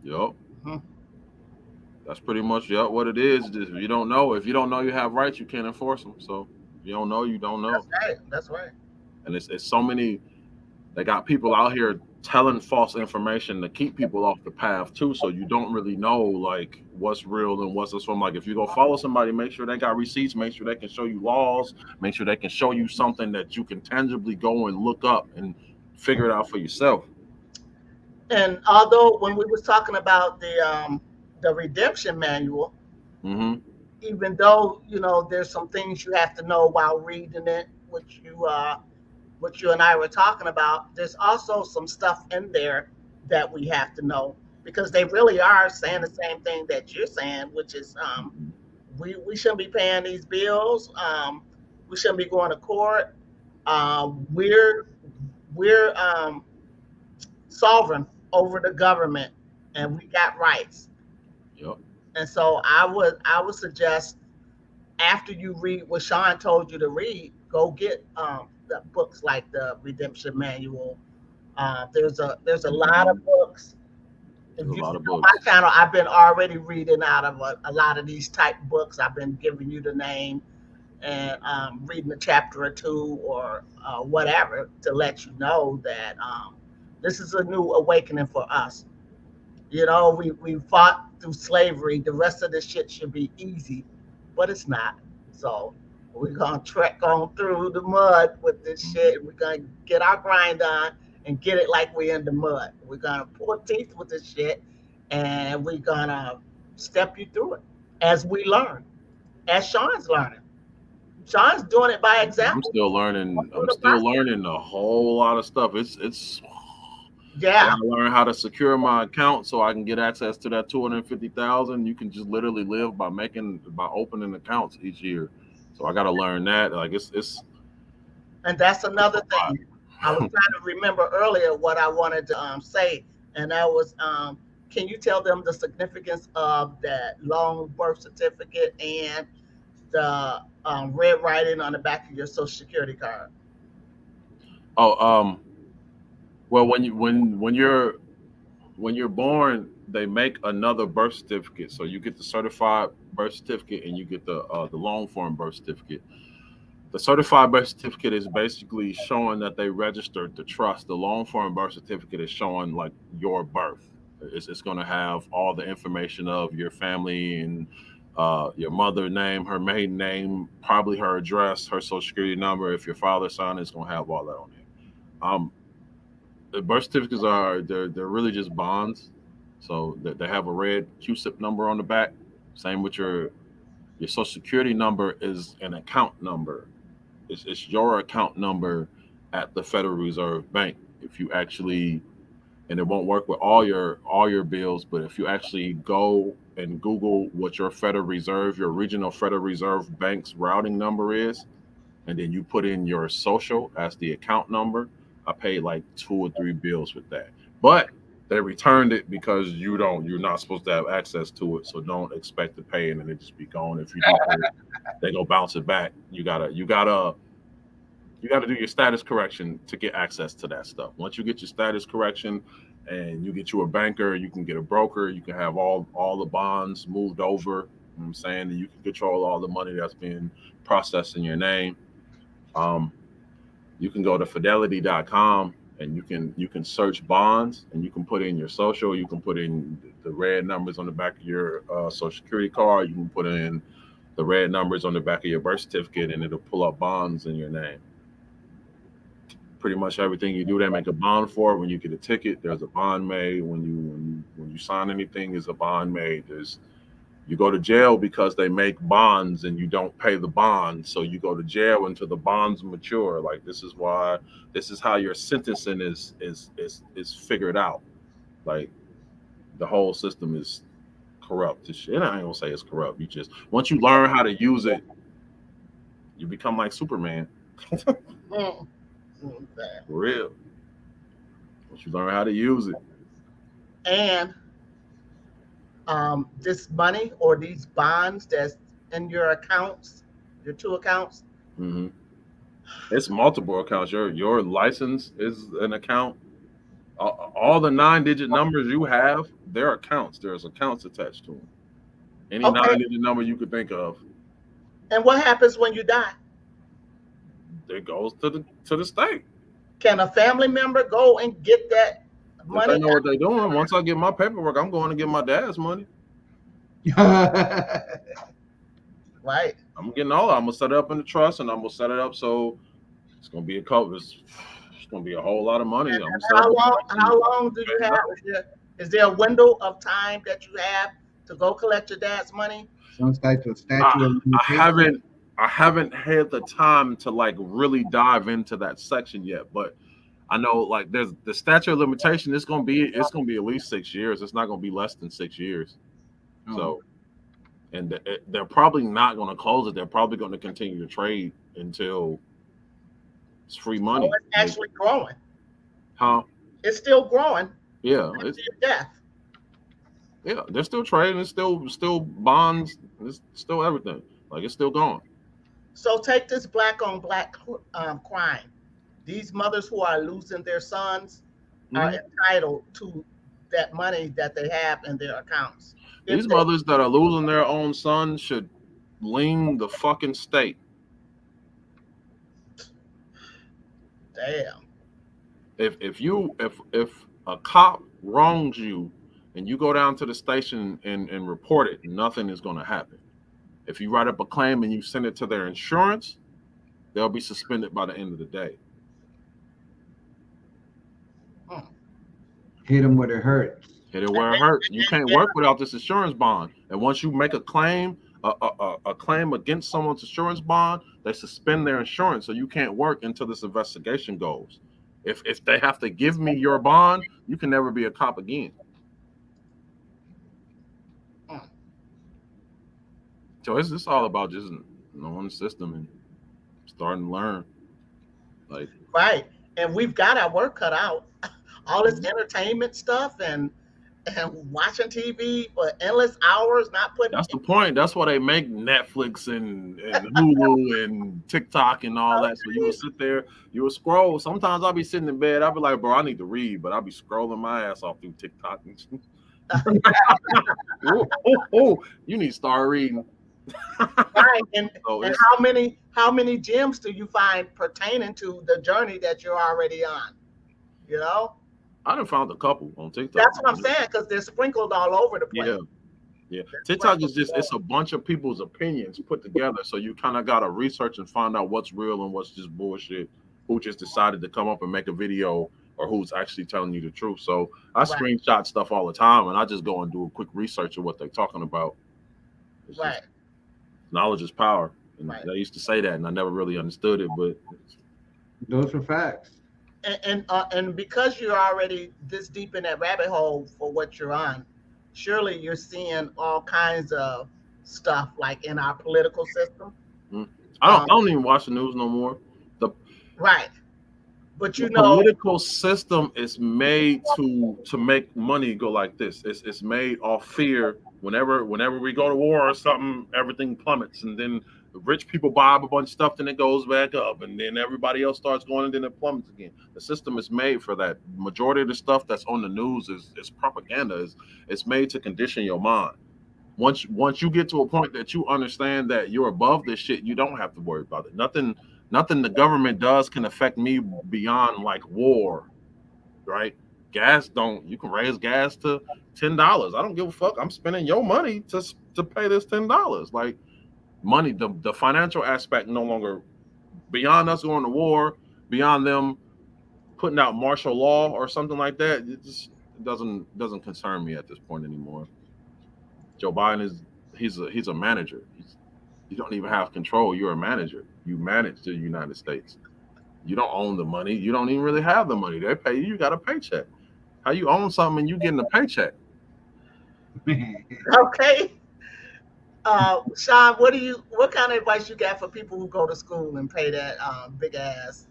Yep. Mhm. That's pretty much what it is. Just if you don't know you have rights, you can't enforce them. So if you don't know, you don't That's know. right. That's right. And it's so many. They got people out here telling false information to keep people off the path too. So you don't really know like what's real and what's this from. Like if you go follow somebody, make sure they got receipts. Make sure they can show you laws. Make sure they can show you something that you can tangibly go and look up and figure it out for yourself. And although when we was talking about the redemption manual, Hmm. even though there's some things you have to know while reading it, which you and I were talking about, there's also some stuff in there that we have to know, because they really are saying the same thing that you're saying, which is we shouldn't be paying these bills. We shouldn't be going to court. We're sovereign over the government, and we got rights. Yep. And so I would suggest, after you read what Sean told you to read, go get the books like the Redemption Manual, There's a lot of books. If There's a you lot of know my books. channel, I've been already reading out of a lot of these type books. I've been giving you the name and reading a chapter or two or whatever to let you know that this is a new awakening for us. You know, we fought through slavery. The rest of this shit should be easy, but it's not. So we're gonna trek on through the mud with this Mhm. shit. We're gonna get our grind on and get it like we're in the mud. We're gonna pull teeth with this shit, and we're gonna step you through it as we learn, as Sean's learning. Sean's doing it by I'm example. still learning. Through I'm the still process. learning a whole lot of stuff. It's. I Yeah, gotta learn how to secure my account so I can get access to that 250,000. You can just literally live by opening accounts each year. So I gotta learn that. Like and that's it's a another thing. I was lot. trying to remember earlier what I wanted to say, and that was, can you tell them the significance of that long birth certificate and the red writing on the back of your social security card? Oh, well, when you're born, they make another birth certificate. So you get the certified birth certificate and you get the long form birth certificate. The certified birth certificate is basically showing that they registered the trust. The long form birth certificate is showing like your birth. It's going to have all the information of your family and your mother name, her maiden name, probably her address, her social security number. If your father signed it, it's going to have all that on there. The birth certificates they're really just bonds. So they have a red QSIP number on the back. Same with your social security number is an account number. It's your account number at the Federal Reserve Bank. If you actually, and it won't work with all your bills, but if you actually go and Google what your Federal Reserve, your regional Federal Reserve Bank's routing number is, and then you put in your social as the account number, I paid like 2 or 3 bills with that. But they returned it because you're not supposed to have access to it, so don't expect to pay it and it just be gone. If you do pay it, they go bounce it back. You gotta do your status correction to get access to that stuff. Once you get your status correction and you get you a banker, you can get a broker, you can have all the bonds moved over. You know what I'm saying, and you can control all the money that's being processed in your name. Um, you can go to fidelity.com and you can search bonds and you can put in your social. You can put in the red numbers on the back of your social security card. You can put in the red numbers on the back of your birth certificate, and it'll pull up bonds in your name. Pretty much everything you do, they make a bond for it. When you get a ticket, there's a bond made. When you sign anything, there's a bond made. There's You go to jail because they make bonds and you don't pay the bond, so you go to jail until the bonds mature. Like this is how your sentencing is figured out. Like the whole system is corrupt. And I ain't gonna say it's corrupt. You just once you learn how to use it, you become like Superman. Mm, For real. Once you learn how to use it. and this money or these bonds that's in your accounts, your two accounts. Hmm. It's multiple accounts. Your license is an account. All the 9-digit numbers you have, they're accounts. There's accounts attached to them. Any Okay, 9-digit number you could think of, and what happens when you die? it goes to the state. Can a family member go and get that If they money? know what they're doing, once I get my paperwork, I'm going to get my dad's money. Right. I'm getting all. I'm gonna set it up in the trust, and I'm gonna set it up so it's gonna be a couple. It's gonna be a whole lot of money. I'm gonna set up How a long? trust and How long do pay you it have? out. Is there a window of time that you have to go collect your dad's money? Some type of I, statute of I limitation. haven't had the time to like really dive into that section yet, but I know like there's the statute of limitation. It's gonna be at least 6 years. It's not gonna be less than 6 years. Oh, So and they're probably not gonna close it. They're probably gonna continue to trade until it's free Oh, money. it's actually growing. Huh? It's still growing Yeah, after your death. yeah. They're still trading. It's still bonds. It's still everything. Like it's still going. So take this black on black crime. These mothers who are losing their sons. are entitled to that money that they have in their accounts. These mothers that are losing their own son should lean the fucking state. Damn. If a cop wrongs you and you go down to the station and report it, nothing is going to happen. If you write up a claim and you send it to their insurance, they'll be suspended by the end of the day. Hit them where it hurts. Hit it where it hurts. You can't work without this insurance bond. And once you make a claim, a claim against someone's insurance bond, they suspend their insurance, so you can't work until this investigation goes. If they have to give me your bond, you can never be a cop again. So it's all about just knowing the system and starting to learn. Like, right. And we've got our work cut out. All this entertainment stuff and watching TV for endless hours, not putting. That's the point. That's why they make Netflix and Hulu and TikTok and all that. So you will sit there, you will scroll. Sometimes I'll be sitting in bed. I'll be like, bro, I need to read, but I'll be scrolling my ass off through TikTok. You need to start reading. Right. And how many gems do you find pertaining to the journey that you're already on? You know? I done found a couple on TikTok. That's what I'm saying, because they're sprinkled all over the place. Yeah. TikTok is just, it's a bunch of people's opinions put together. So you kind of got to research and find out what's real and what's just bullshit, who just decided to come up and make a video, or who's actually telling you the truth. So I screenshot stuff all the time, and I just go and do a quick research of what they're talking about. It's just, knowledge is power. And they used to say that, and I never really understood it, but those are facts. And because you're already this deep in that rabbit hole for what you're on, surely you're seeing all kinds of stuff like in our political system. I don't even watch the news no more. But the political system is made to make money go like this. It's made off fear. Whenever we go to war or something, everything plummets, and then the rich people buy up a bunch of stuff, then it goes back up, and then everybody else starts going, and then it plummets again. The system is made for that. Majority of the stuff that's on the news is propaganda. It's made to condition your mind. Once you get to a point that you understand that you're above this shit, you don't have to worry about it. Nothing the government does can affect me beyond like war, right? Gas you can raise gas to $10. I don't give a fuck. I'm spending your money to pay this $10. Like, money, the financial aspect no longer, beyond us going to war, beyond them putting out martial law or something like that, it just doesn't concern me at this point anymore. Joe Biden he's a manager. You don't even have control. You're a manager. You manage the United States. You don't own the money. You don't even really have the money. They pay you. You got a paycheck. How you own something and you getting a paycheck? Okay. Shawn, what kind of advice you got for people who go to school and pay that big ass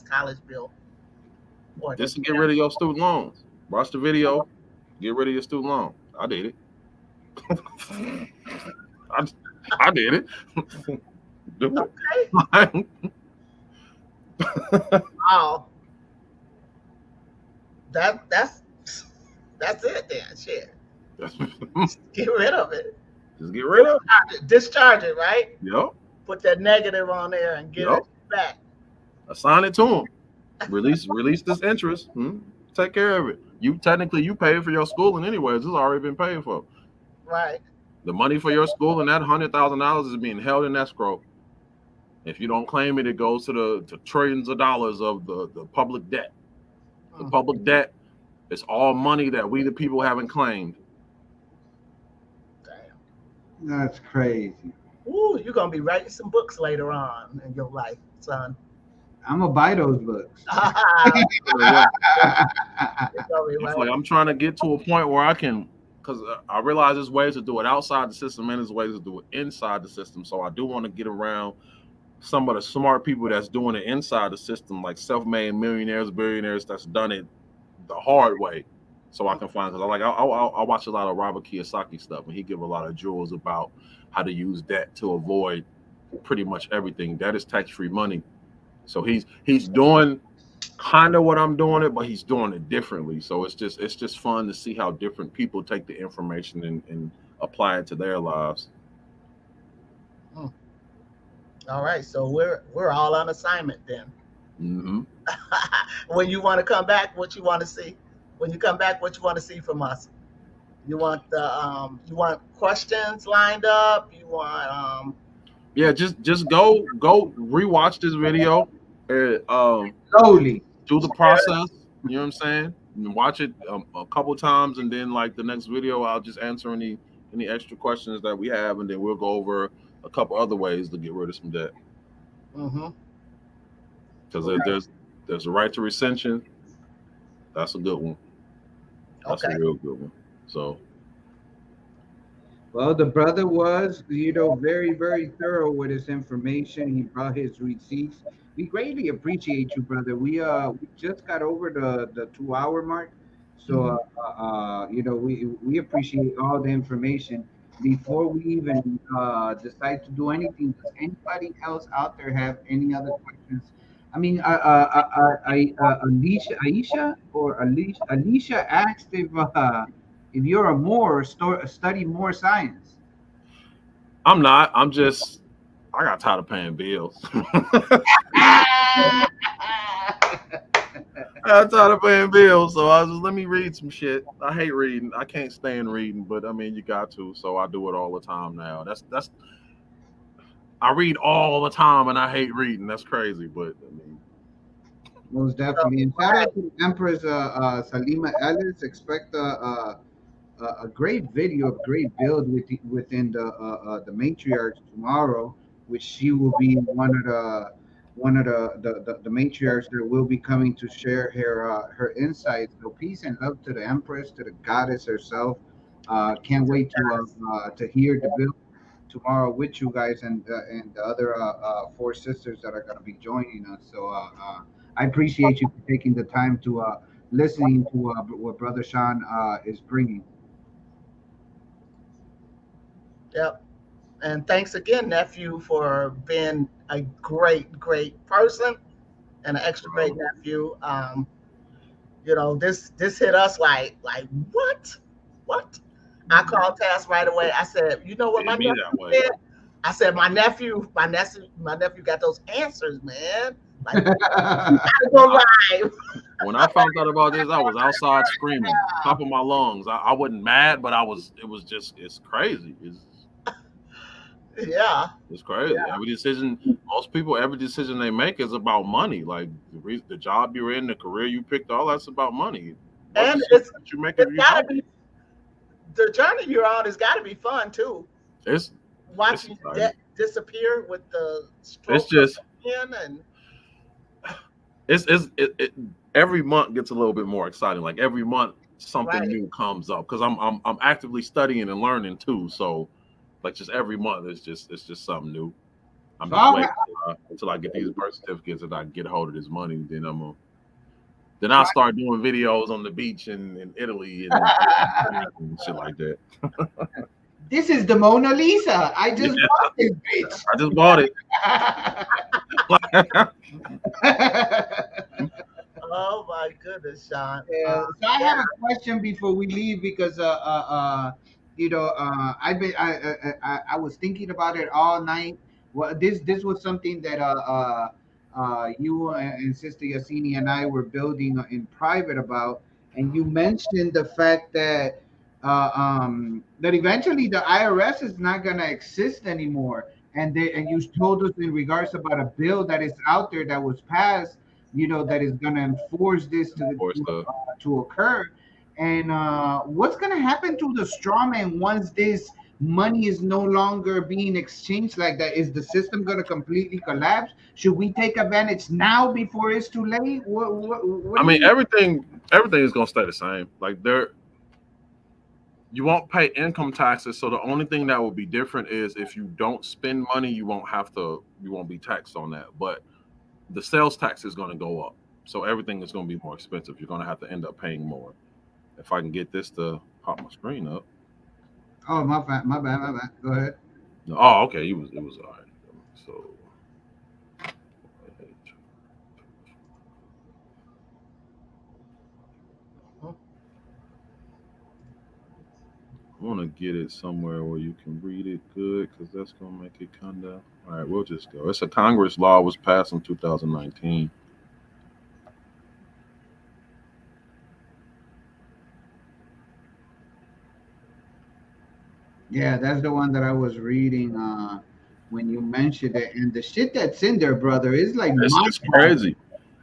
college bill? Just to get rid of your student loans. Watch the video, get rid of your student loan. I did it. I did it. Do it. Wow. That's it then. Shit. Get rid of it. Just get rid of it. Discharge it, right? Yep. Put that negative on there and get it back. Assign it to them. Release this interest. Take care of it. You paid for your schooling anyways. It's already been paid for. Right. The money for your school and that $100,000 is being held in escrow. If you don't claim it, it goes to trillions of dollars of the public debt. The public debt is all money that we the people haven't claimed. Damn. That's crazy. Ooh, you're gonna be writing some books later on in your life, son. I'm gonna buy those books. It's like I'm trying to get to a point where I can, because I realize there's ways to do it outside the system and there's ways to do it inside the system. So I do want to get around some of the smart people that's doing it inside the system, like self-made millionaires, billionaires that's done it the hard way. So I can find, because I watch a lot of Robert Kiyosaki stuff, and he give a lot of jewels about how to use debt to avoid pretty much everything. That is tax-free money. So he's doing kind of what I'm doing it, but he's doing it differently. So it's just fun to see how different people take the information and apply it to their lives. Mm. All right, so we're all on assignment then. Mm-hmm. When you want to come back, what you want to see? When you come back, what you want to see from us? You want questions lined up? You want Yeah, just go rewatch this video and Slowly. do the process. You know what I'm saying? And watch it a couple times, and then like the next video, I'll just answer any extra questions that we have, and then we'll go over a couple other ways to get rid of some debt. mm-hmm. Because there's a right to recension. That's a good one. That's Okay. a real good one. So Well, the brother was, very, very thorough with his information. He brought his receipts. We greatly appreciate you, brother. We just got over the 2 hour mark, so we appreciate all the information. Before we even decide to do anything, does anybody else out there have any other questions? I mean, Alicia asked if you're a Moor, study more science. I'm not. I got tired of paying bills. I got tired of paying bills, so I was just let me read some shit. I hate reading. I can't stand reading, but I mean you got to, so I do it all the time now. That's I read all the time and I hate reading. That's crazy, but I mean Most definitely. And shout out to Empress Salima Ellis. Expect a great video, a great build within the matriarchs tomorrow, which she will be one of the matriarchs that will be coming to share her insights. So peace and love to the Empress, to the goddess herself. Can't wait to hear the build tomorrow with you guys and the other four sisters that are going to be joining us. So I appreciate you for taking the time to listening to what Brother Shawn is bringing. Yep. And thanks again, nephew, for being a great person and an extra great nephew. This hit us like what? What? I called Tazz right away. I said, you know what my it be that nephew way. did? I said, my nephew got those answers, man. Like, you gotta go live. When I found out about this, I was outside screaming, top of my lungs. I wasn't mad, but it's crazy. Yeah. It's crazy. Every decision they make is about money. Like the job you're in, the career you picked, all that's about money. What And decision that you make if it's you gotta don't? be the journey you're on has gotta be fun too. It's Watching exciting. debt disappear with the It's stroke of just the pen and it every month gets a little bit more exciting. Like every month something right. new comes up because I'm actively studying and learning too. So like just every month it's just something new. I'm So just waiting until I get these birth certificates and I get a hold of this money. Then I'll start doing videos on the beach in Italy and shit like that. This is the Mona Lisa. I just Yeah. bought this bitch. I just bought it. Oh my goodness, Shawn. So I have a question before we leave because I was thinking about it all night. Well, this was something that you and Sister Yasini and I were building in private about, and you mentioned the fact that eventually the IRS is not gonna exist anymore, and you told us in regards about a bill that is out there that was passed, that is gonna enforce this Of course, to occur. And what's going to happen to the strawman once this money is no longer being exchanged like that? Is the system going to completely collapse? Should we take advantage now before it's too late? What I do mean, you? everything is gonna stay the same. Like you won't pay income taxes, so the only thing that will be different is if you don't spend money, you won't be taxed on that. But the sales tax is going to go up, so everything is going to be more expensive. You're going to have to end up paying more. If I can get this to pop my screen up. Oh, my bad, my bad, my bad. Go ahead. Oh, okay, it was all right. So I want to get it somewhere where you can read it good because that's gonna make it kind of. All right, we'll just go. It's a Congress law was passed in 2019. Yeah, that's the one that I was reading when you mentioned it. And the shit that's in there, brother, is like It's mind-boggling. crazy.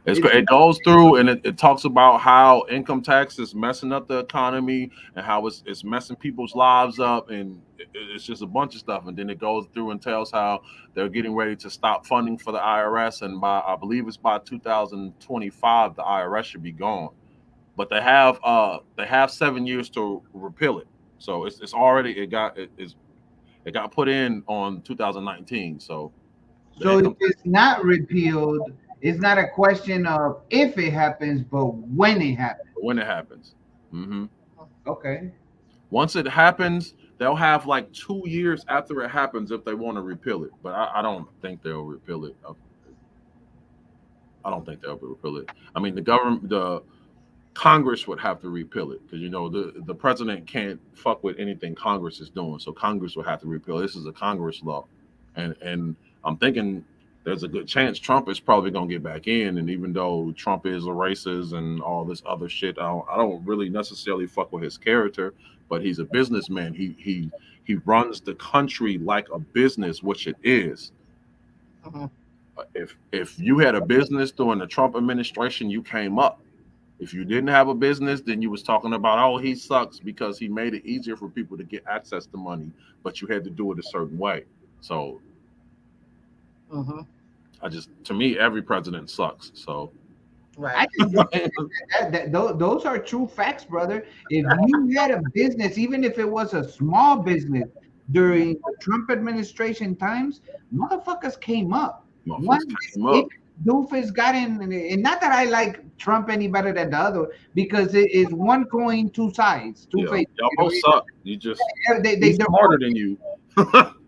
It's It goes through and it talks about how income tax is messing up the economy and how it's messing people's lives up and it's just a bunch of stuff. And then it goes through and tells how they're getting ready to stop funding for the IRS and by I believe it's by 2025 the IRS should be gone. But they have 7 years to repeal it. So it's already it got put in on 2019. So the so if income it's not repealed, it's not a question of if it happens, but when it happens. when it happens. Hmm. Okay. Once it happens, they'll have like 2 years after it happens if they want to repeal it. But I don't think they'll repeal it. I don't think they'll repeal it. I mean, the Congress would have to repeal it because the president can't fuck with anything Congress is doing. So Congress would have to repeal it. This is a Congress law, and I'm thinking there's a good chance Trump is probably gonna get back in. And even though Trump is a racist and all this other shit, I don't really necessarily fuck with his character, but he's a businessman. He runs the country like a business, which it is. Mhm. If you had a business during the Trump administration, you came up. If you didn't have a business, then you was talking about, oh, he sucks because he made it easier for people to get access to money, but you had to do it a certain way. So Mhm. to me, every president sucks. So I Right. just don't those are true facts, brother. If you had a business, even if it was a small business during the Trump administration times, motherfuckers came up. One, motherfuckers this came idiot up. doofus got in, and not that I like Trump any better than the other, because it is one coin, two sides, two Yeah, faces. y'all both suck. You just he's They're smarter than you.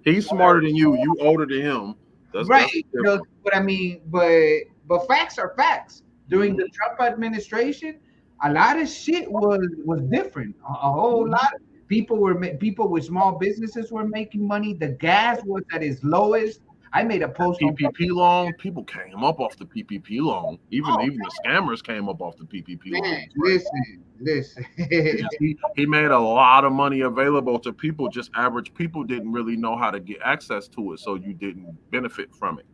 He's smarter than you. You older than him. That's right. the difference. But I mean, but facts are facts. During Hmm. the Trump administration, a lot of shit was different. A whole lot. People with small businesses were making money. The gas was at its lowest. I made a post on PPP loan, people came up off the PPP loan. oh Even the scammers came up off the PPP man, loan. It's crazy. listen. It's just he made a lot of money available to people. Just average people didn't really know how to get access to it, so you didn't benefit from it.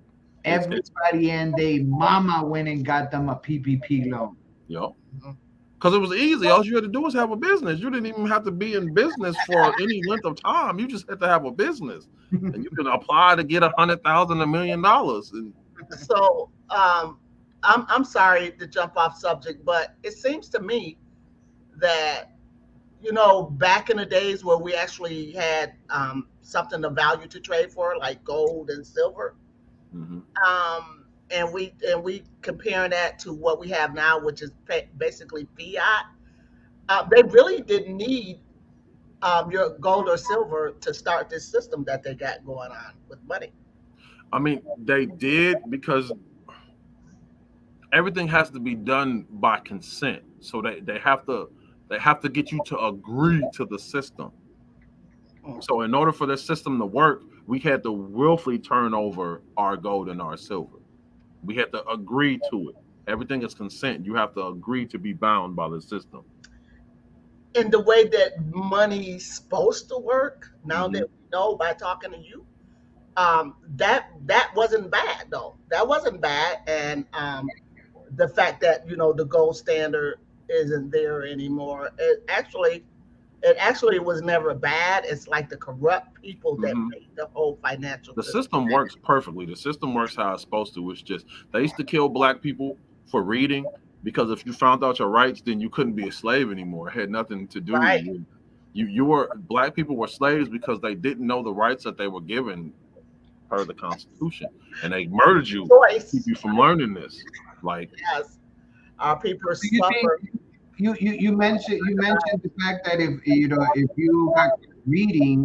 It's Everybody and they mama went and got them a PPP loan. you know Mhm. because it was easy. All you had to do was have a business. You didn't even have to be in business for any length of time. You just had to have a business, and you can apply to get 100,000, $1 million. And So, I'm sorry to jump off subject, but it seems to me that back in the days where we actually had something of value to trade for, like gold and silver, mm-hmm. and we comparing that to what we have now, which is basically fiat. They really didn't need your gold or silver to start this system that they got going on with money. I mean, they did because everything has to be done by consent. So they have to get you to agree to the system. Mm. So in order for this system to work, we had to willfully turn over our gold and our silver. We had to agree to it. Everything is consent. You have to agree to be bound by the system. In the way that money's supposed to work, now Hmm. that we know by talking to you, that wasn't bad though. That wasn't bad, and the fact that the gold standard isn't there anymore. It actually was never bad. It's like the corrupt people that Hmm. made the whole financial The system. system works perfectly. The system works how it's supposed to. It's just they used to kill black people for reading because if you found out your rights, then you couldn't be a slave anymore. It had nothing to do Right. with you were black people were slaves because they didn't know the rights that they were given per the Constitution, and they murdered you to keep Choice. you from learning this. Like, Yes. Our people Do you think suffer. you mentioned the fact that if you got reading,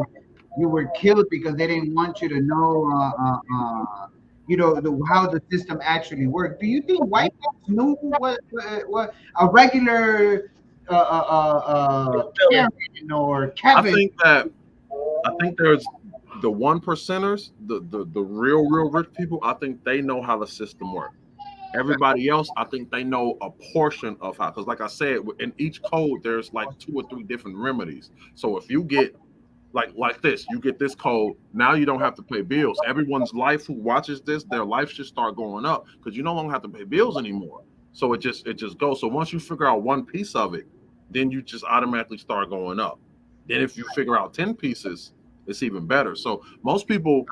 you were killed because they didn't want you to know how the system actually worked. Do you think mhm. white folks knew what a regular Karen or I Kevin. think there's the one percenters, the real rich people. I think they know how the system works. Everybody else, I think they know a portion of how. Because, like I said, in each code, there's like 2 or 3 different remedies. So if you get like this, you get this code. Now you don't have to pay bills. Everyone's life who watches this, their life should start going up because you no longer have to pay bills anymore. So it just goes. So once you figure out one piece of it, then you just automatically start going up. Then if you figure out 10 pieces, it's even better. So most people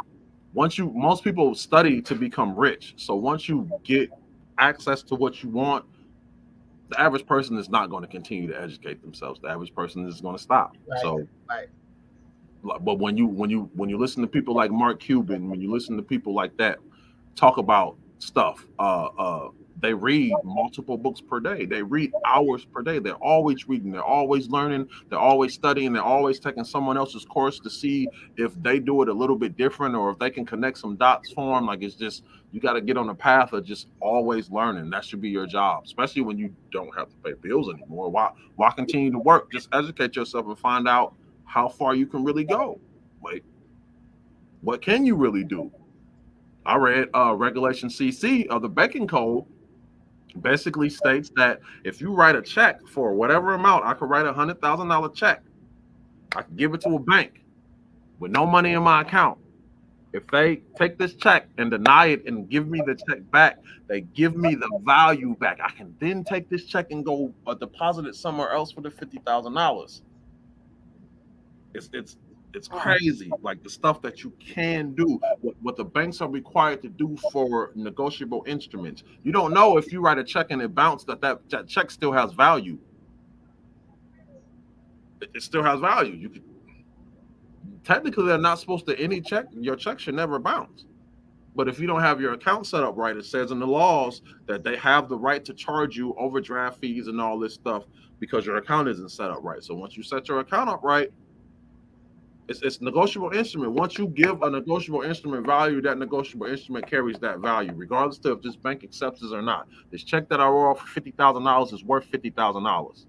study to become rich. So once you get access to what you want, the average person is not going to continue to educate themselves. The average person is going to stop. Right. So Right. but when you listen to people like Mark Cuban, when you listen to people like that talk about stuff, they read multiple books per day. They read hours per day. They're always reading. They're always learning. They're always studying. They're always taking someone else's course to see if they do it a little bit different or if they can connect some dots for them. Like it's just you got to get on the path of just always learning. That should be your job, especially when you don't have to pay bills anymore. Why continue to work? Just educate yourself and find out how far you can really go. Like, what can you really do? I read Regulation CC of the banking code basically states that if you write a check for whatever amount, I could write $100,000 check. I could give it to a bank with no money in my account. If they take this check and deny it and give me the check back, they give me the value back. I can then take this check and go deposit it somewhere else for the $50,000. It's crazy, like the stuff that you can do, what the banks are required to do for negotiable instruments. You don't know if you write a check and it bounced that check still has value. It still has value. You could technically they're not supposed to your check should never bounce. But if you don't have your account set up right, it says in the laws that they have the right to charge you overdraft fees and all this stuff because your account isn't set up right. So once you set your account up right, it's negotiable instrument. Once you give a negotiable instrument value, that negotiable instrument carries that value, regardless of if this bank accepts it or not. This check that I wrote for $50,000 is worth $50,000.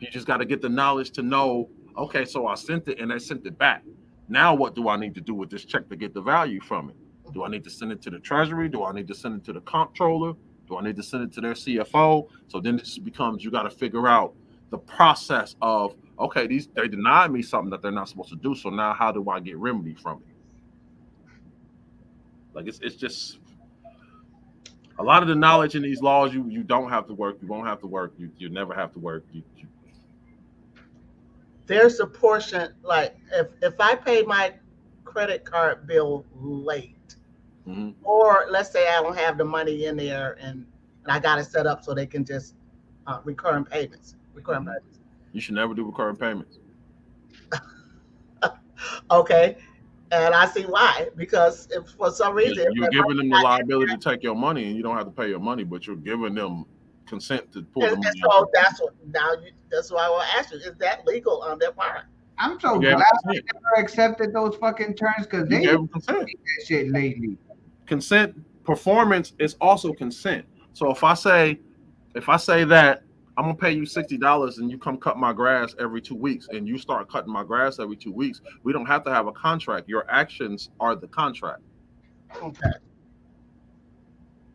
You just got to get the knowledge to know, okay, so I sent it and they sent it back. Now what do I need to do with this check to get the value from it? Do I need to send it to the treasury? Do I need to send it to the comptroller? Do I need to send it to their CFO? So then this becomes, you got to figure out the process of, okay, they denied me something that they're not supposed to do. So now how do I get remedy from it? Like it's just a lot of the knowledge in these laws. You don't have to work. You won't have to work. You never have to work. There's a portion like if I pay my credit card bill late, mm-hmm. or let's say I don't have the money in there and I got it set up so they can just recurring payments. Mm-hmm. You should never do recurring payments. Okay. And I see why, because if for some reason you're giving them the liability to take your money and you don't have to pay your money, but you're giving them consent to pull the money. So that's why I will ask you, is that legal on their part? I'm so glad I never accepted those fucking terms because they gave consent. That shit lately. Consent performance is also consent. So if I say that I'm gonna pay you $60 and you come cut my grass every 2 weeks and you start cutting my grass every 2 weeks, we don't have to have a contract. Your actions are the contract. Okay.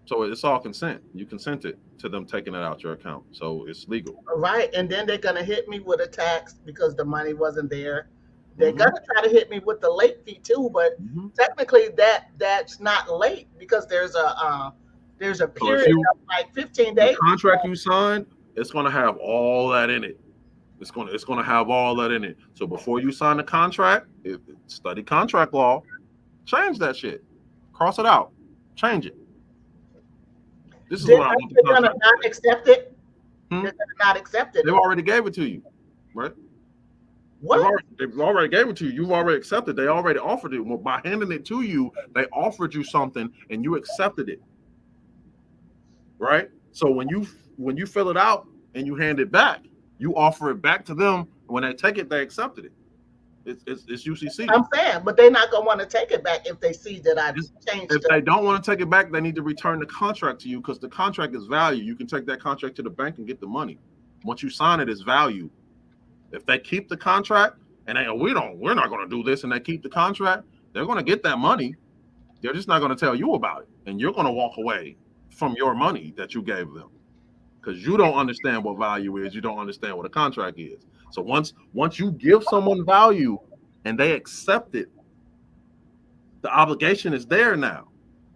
So it's all consent. You consented to them taking it out your account. So it's legal. Right. And then they're gonna hit me with a tax because the money wasn't there. They're gonna try to hit me with the late fee too, but technically that's not late because there's a period of like 15 days. The contract you signed, it's going to have all that in it. It's going to have all that in it. So before you sign the contract, study contract law, change that shit, cross it out, change it. This is what I want. They're going to not accept it. They're going to not accept it. They've already gave it to you, right? What? They've already gave it to you. You've already accepted. They already offered it. Well, by handing it to you, they offered you something and you accepted it, right? So when you fill it out and you hand it back, you offer it back to them. When they take it, they accepted it. It's UCC. I'm saying, but they're not gonna want to take it back if they see that I changed If it. they don't want to take it back, they need to return the contract to you because the contract is value. You can take that contract to the bank and get the money. Once you sign it, it's value. If they keep the contract and we're not going to do this, and they keep the contract, they're going to get that money. They're just not going to tell you about it, and you're going to walk away from your money that you gave them because you don't understand what value is. You don't understand what a contract is. So once you give someone value and they accept it, the obligation is there now.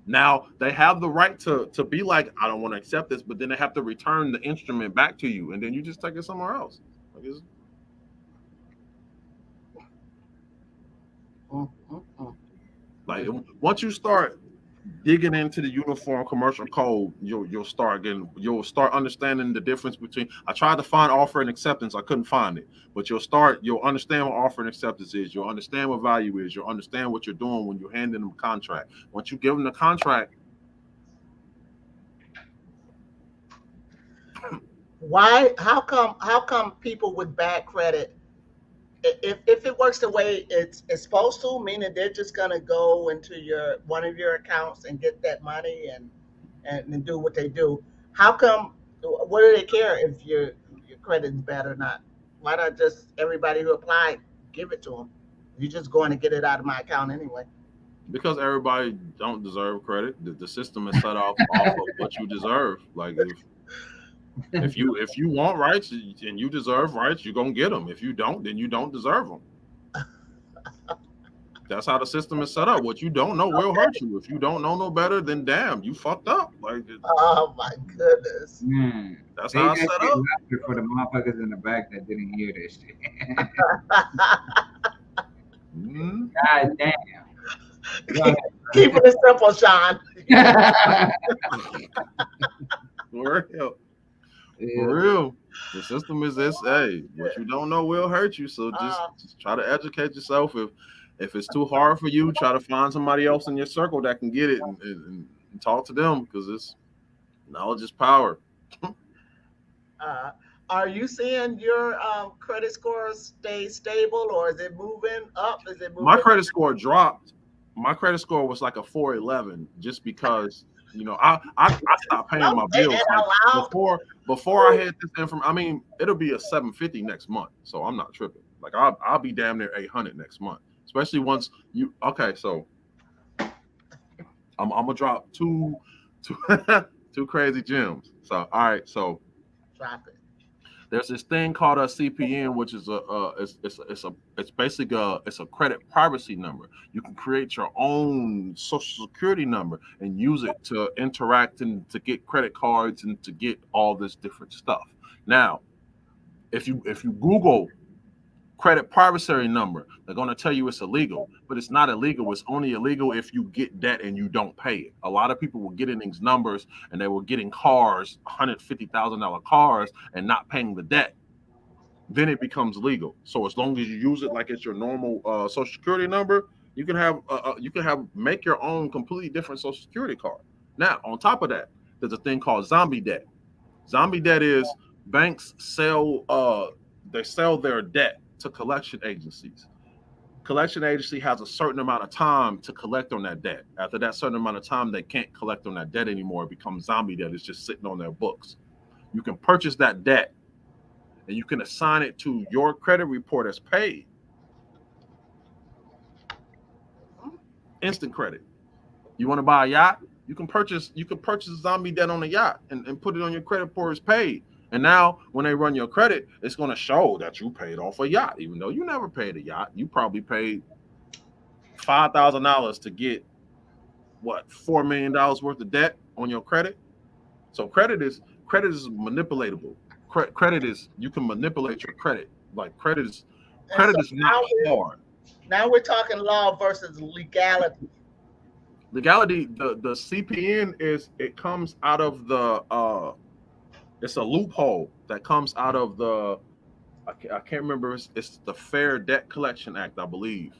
Now they have the right to be like, I don't want to accept this, but then they have to return the instrument back to you, and then you just take it somewhere else. Like once you start digging into the Uniform Commercial Code, you'll start understanding the difference between. I tried to find offer and acceptance, I couldn't find it, but you'll understand what offer and acceptance is. You'll understand what value is. You'll understand what you're doing when you're handing them a contract. Once you give them the contract. Why? How come people with bad credit, if it works the way it's supposed to, meaning they're just gonna go into one of your accounts and get that money and do what they do? How come? What do they care if your credit is bad or not? Why not just everybody who applied give it to them? You're just going to get it out of my account anyway. Because everybody don't deserve credit. The system is set off of what you deserve. Like if you want rights and you deserve rights, you're gonna get them. If you don't, then you don't deserve them. That's how the system is set up. What you don't know will hurt you. If you don't know no better, then damn, you fucked up. Like, oh my goodness. That's how it's set up. For the motherfuckers in the back that didn't hear this shit. God damn. Keep it simple, Shawn. For real. The system is this. Hey, what you don't know will hurt you. So just try to educate yourself. If it's too hard for you, try to find somebody else in your circle that can get it and talk to them, because it's knowledge is power. Are you seeing your credit score stay stable, or is it moving up? Is it moving? My credit score dropped. My credit score was like a 411 just because, I stopped paying my bills. Like before I had this information, I mean, it'll be a 750 next month. So I'm not tripping. Like I'll be damn near 800 next month. Especially once so I'm gonna drop two crazy gems. So all right, so drop it. There's this thing called a CPN, which is it's basically a credit privacy number. You can create your own social security number and use it to interact and to get credit cards and to get all this different stuff. Now, if you Google credit privacy number, they're going to tell you it's illegal, but it's not illegal. It's only illegal if you get debt and you don't pay it. A lot of people were getting these numbers and they were getting cars, $150,000 cars, and not paying the debt. Then it becomes legal. So as long as you use it like it's your normal social security number, you can make your own completely different social security card. Now, on top of that, there's a thing called zombie debt. Zombie debt is banks sell their debt to collection agencies. Collection agency has a certain amount of time to collect on that debt. After that certain amount of time, they can't collect on that debt anymore. It becomes zombie debt. It's just sitting on their books. You can purchase that debt and you can assign it to your credit report as paid. Instant credit. You want to buy a yacht? You can purchase zombie debt on a yacht and put it on your credit report as paid. And now when they run your credit, it's going to show that you paid off a yacht, even though you never paid a yacht. You probably paid $5,000 to get $4 million worth of debt on your credit. So credit is manipulatable. Credit is, you can manipulate your credit. Like credit is not hard. Now we're talking law versus legality. Legality, the CPN it comes out of the it's a loophole that comes out of the I can't remember, it's the Fair Debt Collection Act, I believe,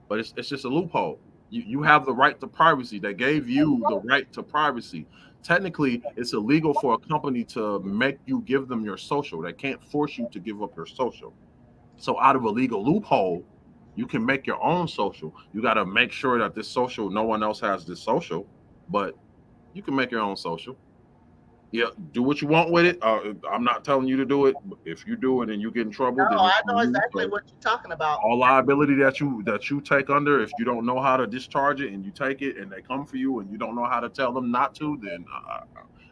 but it's just a loophole. You have the right to privacy. They gave you the right to privacy. Technically, it's illegal for a company to make you give them your social. They can't force you to give up your social. So out of a legal loophole, You can make your own social. You got to make sure that this social, no one else has this social, but you can make your own social. Yeah, do what you want with it. I'm not telling you to do it. But if you do it and you get in trouble, No, then it's I on know you. exactly So what you're talking about. all liability that you take under, if you don't know how to discharge it and you take it and they come for you and you don't know how to tell them not to, then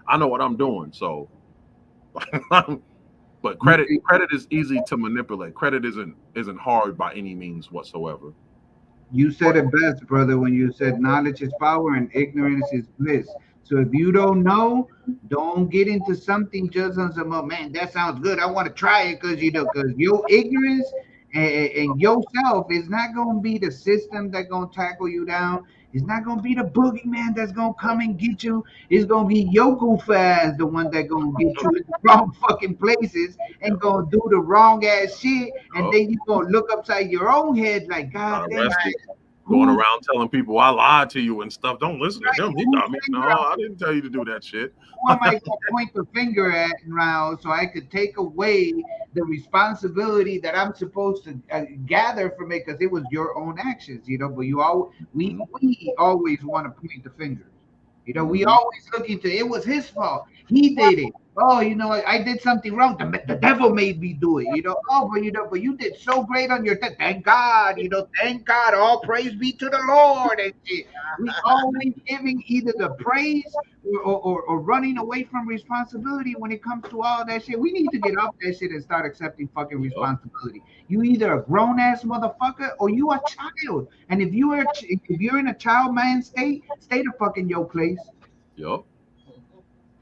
I know what I'm doing. So, but You, credit is easy to manipulate. Credit isn't hard by any means whatsoever. You said it best, brother, when you said knowledge is power and ignorance is bliss. So if you don't know, don't get into something just on some, oh, man, that sounds good. I want to try it because because your ignorance and yourself is not going to be the system that's going to tackle you down. It's not going to be the boogeyman that's going to come and get you. It's going to be your goof ass, the one that's going to get you in the wrong fucking places Yeah, and going to do the wrong ass shit. And yeah. then you going to look upside your own head like, God Got damn, arrested. Going who around telling people I lied to you and stuff. Don't listen to him. He whose got me. No, finger I didn't tell you to do that shit. who am I going to point the finger at now so I could take away the responsibility that I'm supposed to gather from it because it was your own actions, But Mhm, we always want to point the fingers. We mhm. always look into it was his fault. He did it. Oh, I did something wrong. The devil made me do it. Oh, but you did so great on your thank God. Thank God. All praise be to the Lord and shit. We always giving either the praise or running away from responsibility when it comes to all that shit. We need to get off that shit and start accepting fucking Yup, responsibility. You either a grown ass motherfucker or you a child. And if you're in a child man state, stay the fuck in your place. yup.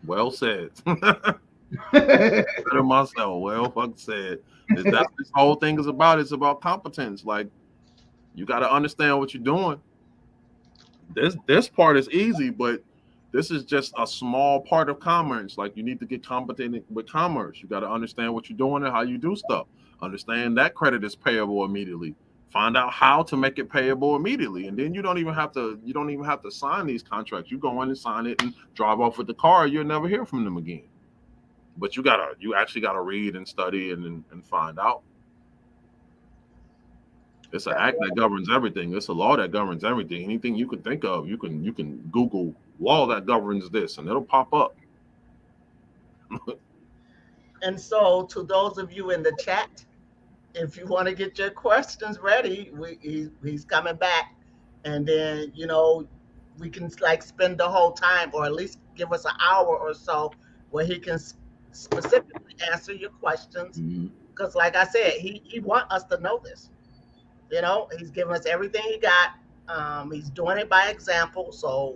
Well said. Right. Better myself. Well, fuck said. That's this whole thing is about. It's about competence. Like you got to understand what you're doing. This part is easy, but this is just a small part of commerce. Like you need to get competent with commerce. You got to understand what you're doing and how you do stuff. Understand that credit is payable immediately. Find out how to make it payable immediately, and then you don't even have to sign these contracts. You go in and sign it and drive off with the car. You'll never hear from them again. But you actually gotta read and study and find out. It's an act that governs everything. It's a law that governs everything. Anything you can think of, you can Google law that governs this, and it'll pop up. And so, to those of you in the chat, if you want to get your questions ready, he's coming back, and then we can like spend the whole time, or at least give us an hour or so, where he can specifically answer your questions. Mhm. Because, like I said, he want us to know this. He's giving us everything he got. He's doing it by example, so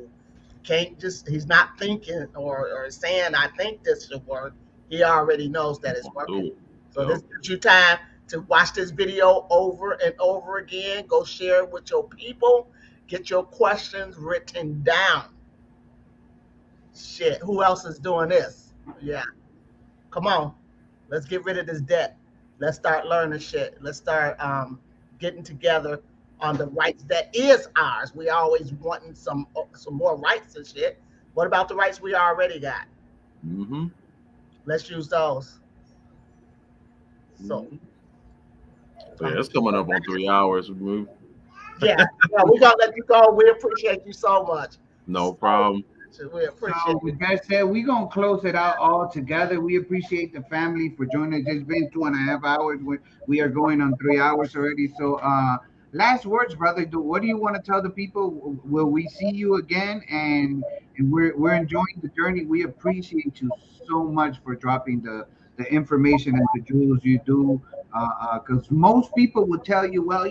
can't just he's not thinking or saying I think this should work. He already knows that it's working. Do it. So Yep. this gives you time to watch this video over and over again. Go share it with your people. Get your questions written down. Shit, who else is doing this? Yeah, come on. Let's get rid of this debt. Let's start learning shit. Let's start getting together on the rights that is ours. We always wanting some more rights and shit. What about the rights we already got? Mm-hmm. Let's use those. So, Mm-hmm. So yeah, it's coming up on 3 hours. yeah, yeah, we're gonna let you go. We appreciate you so much. No So problem. much. We appreciate So you. with that said, we're gonna close it out all together. We appreciate the family for joining us. It's been 2.5 hours. We are going on 3 hours already. So last words, brother. What do you want to tell the people? Will we see you again? And we're enjoying the journey. We appreciate you so much for dropping the information and the jewels you do. Because most people would tell you, well,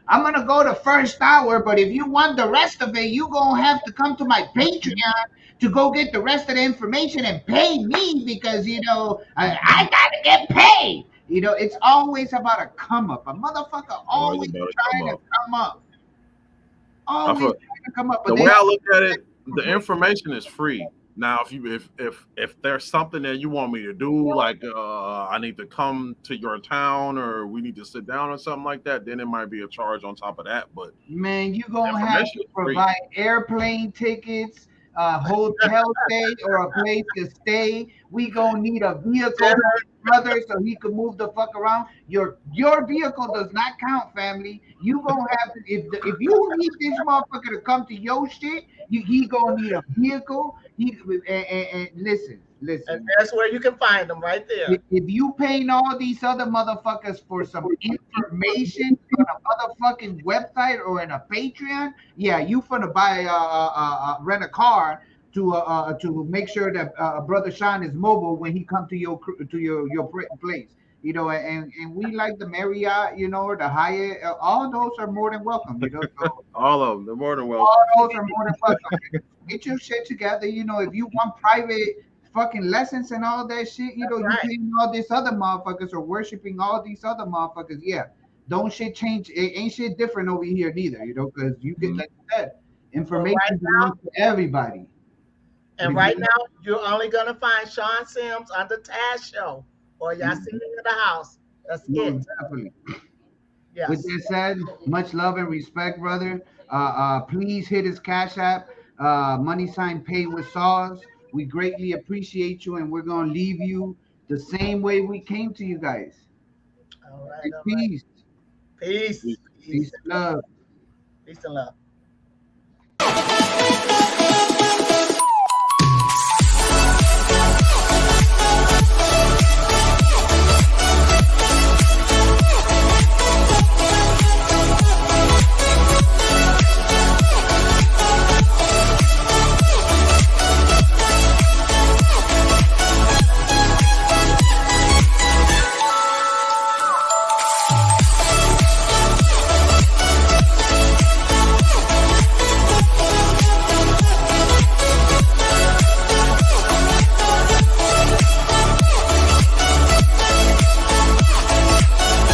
I'm gonna go the first hour, but if you want the rest of it, you gonna have to come to my Patreon to go get the rest of the information and pay me because I gotta get paid. It's always about a come up. A motherfucker Always always about to come trying to up. come up, I always feel, trying to come up, the but they way I look at don't. it, the information is free. Now, if there's something that you want me to do, like I need to come to your town or we need to sit down or something like that, then it might be a charge on top of that. But Man, you the gonna have information to is free. provide airplane tickets, a hotel stay, or a place to stay. We gonna need a vehicle. brother, so he could move the fuck around. Your vehicle does not count, family. You gonna have to if you need this motherfucker to come to your shit, he gonna need a vehicle. And And listen. that's where you can find them right there. If you paying all these other motherfuckers for some information on a motherfucking website or in a Patreon, yeah, you finna buy rent a car to make sure that brother Sean is mobile when he come to your place. You know, and we like the Marriott, you know, or the Hyatt. All those are more than welcome. You know, so All of them. They're more than all welcome. those are more than welcome. Get your shit together. You know, if you want private fucking lessons and all that shit, you know, That's you right. paying all these other motherfuckers or worshiping all these other motherfuckers. Yeah, don't shit change. It ain't shit different over here neither. You know, because you get Mhm. like you said, But right information now, belongs to everybody. But and if right you now, you're only gonna find Shawn Sims on the Tazz Show or Yahsini in the house. That's most it. definitely. With Yes. that said, much love and respect, brother. Please hit his cash app, money sign pay with saws. We greatly appreciate you, and we're gonna leave you the same way we came to you guys. All right. All right. Peace, Peace. Peace. Peace. peace and love. Peace and love.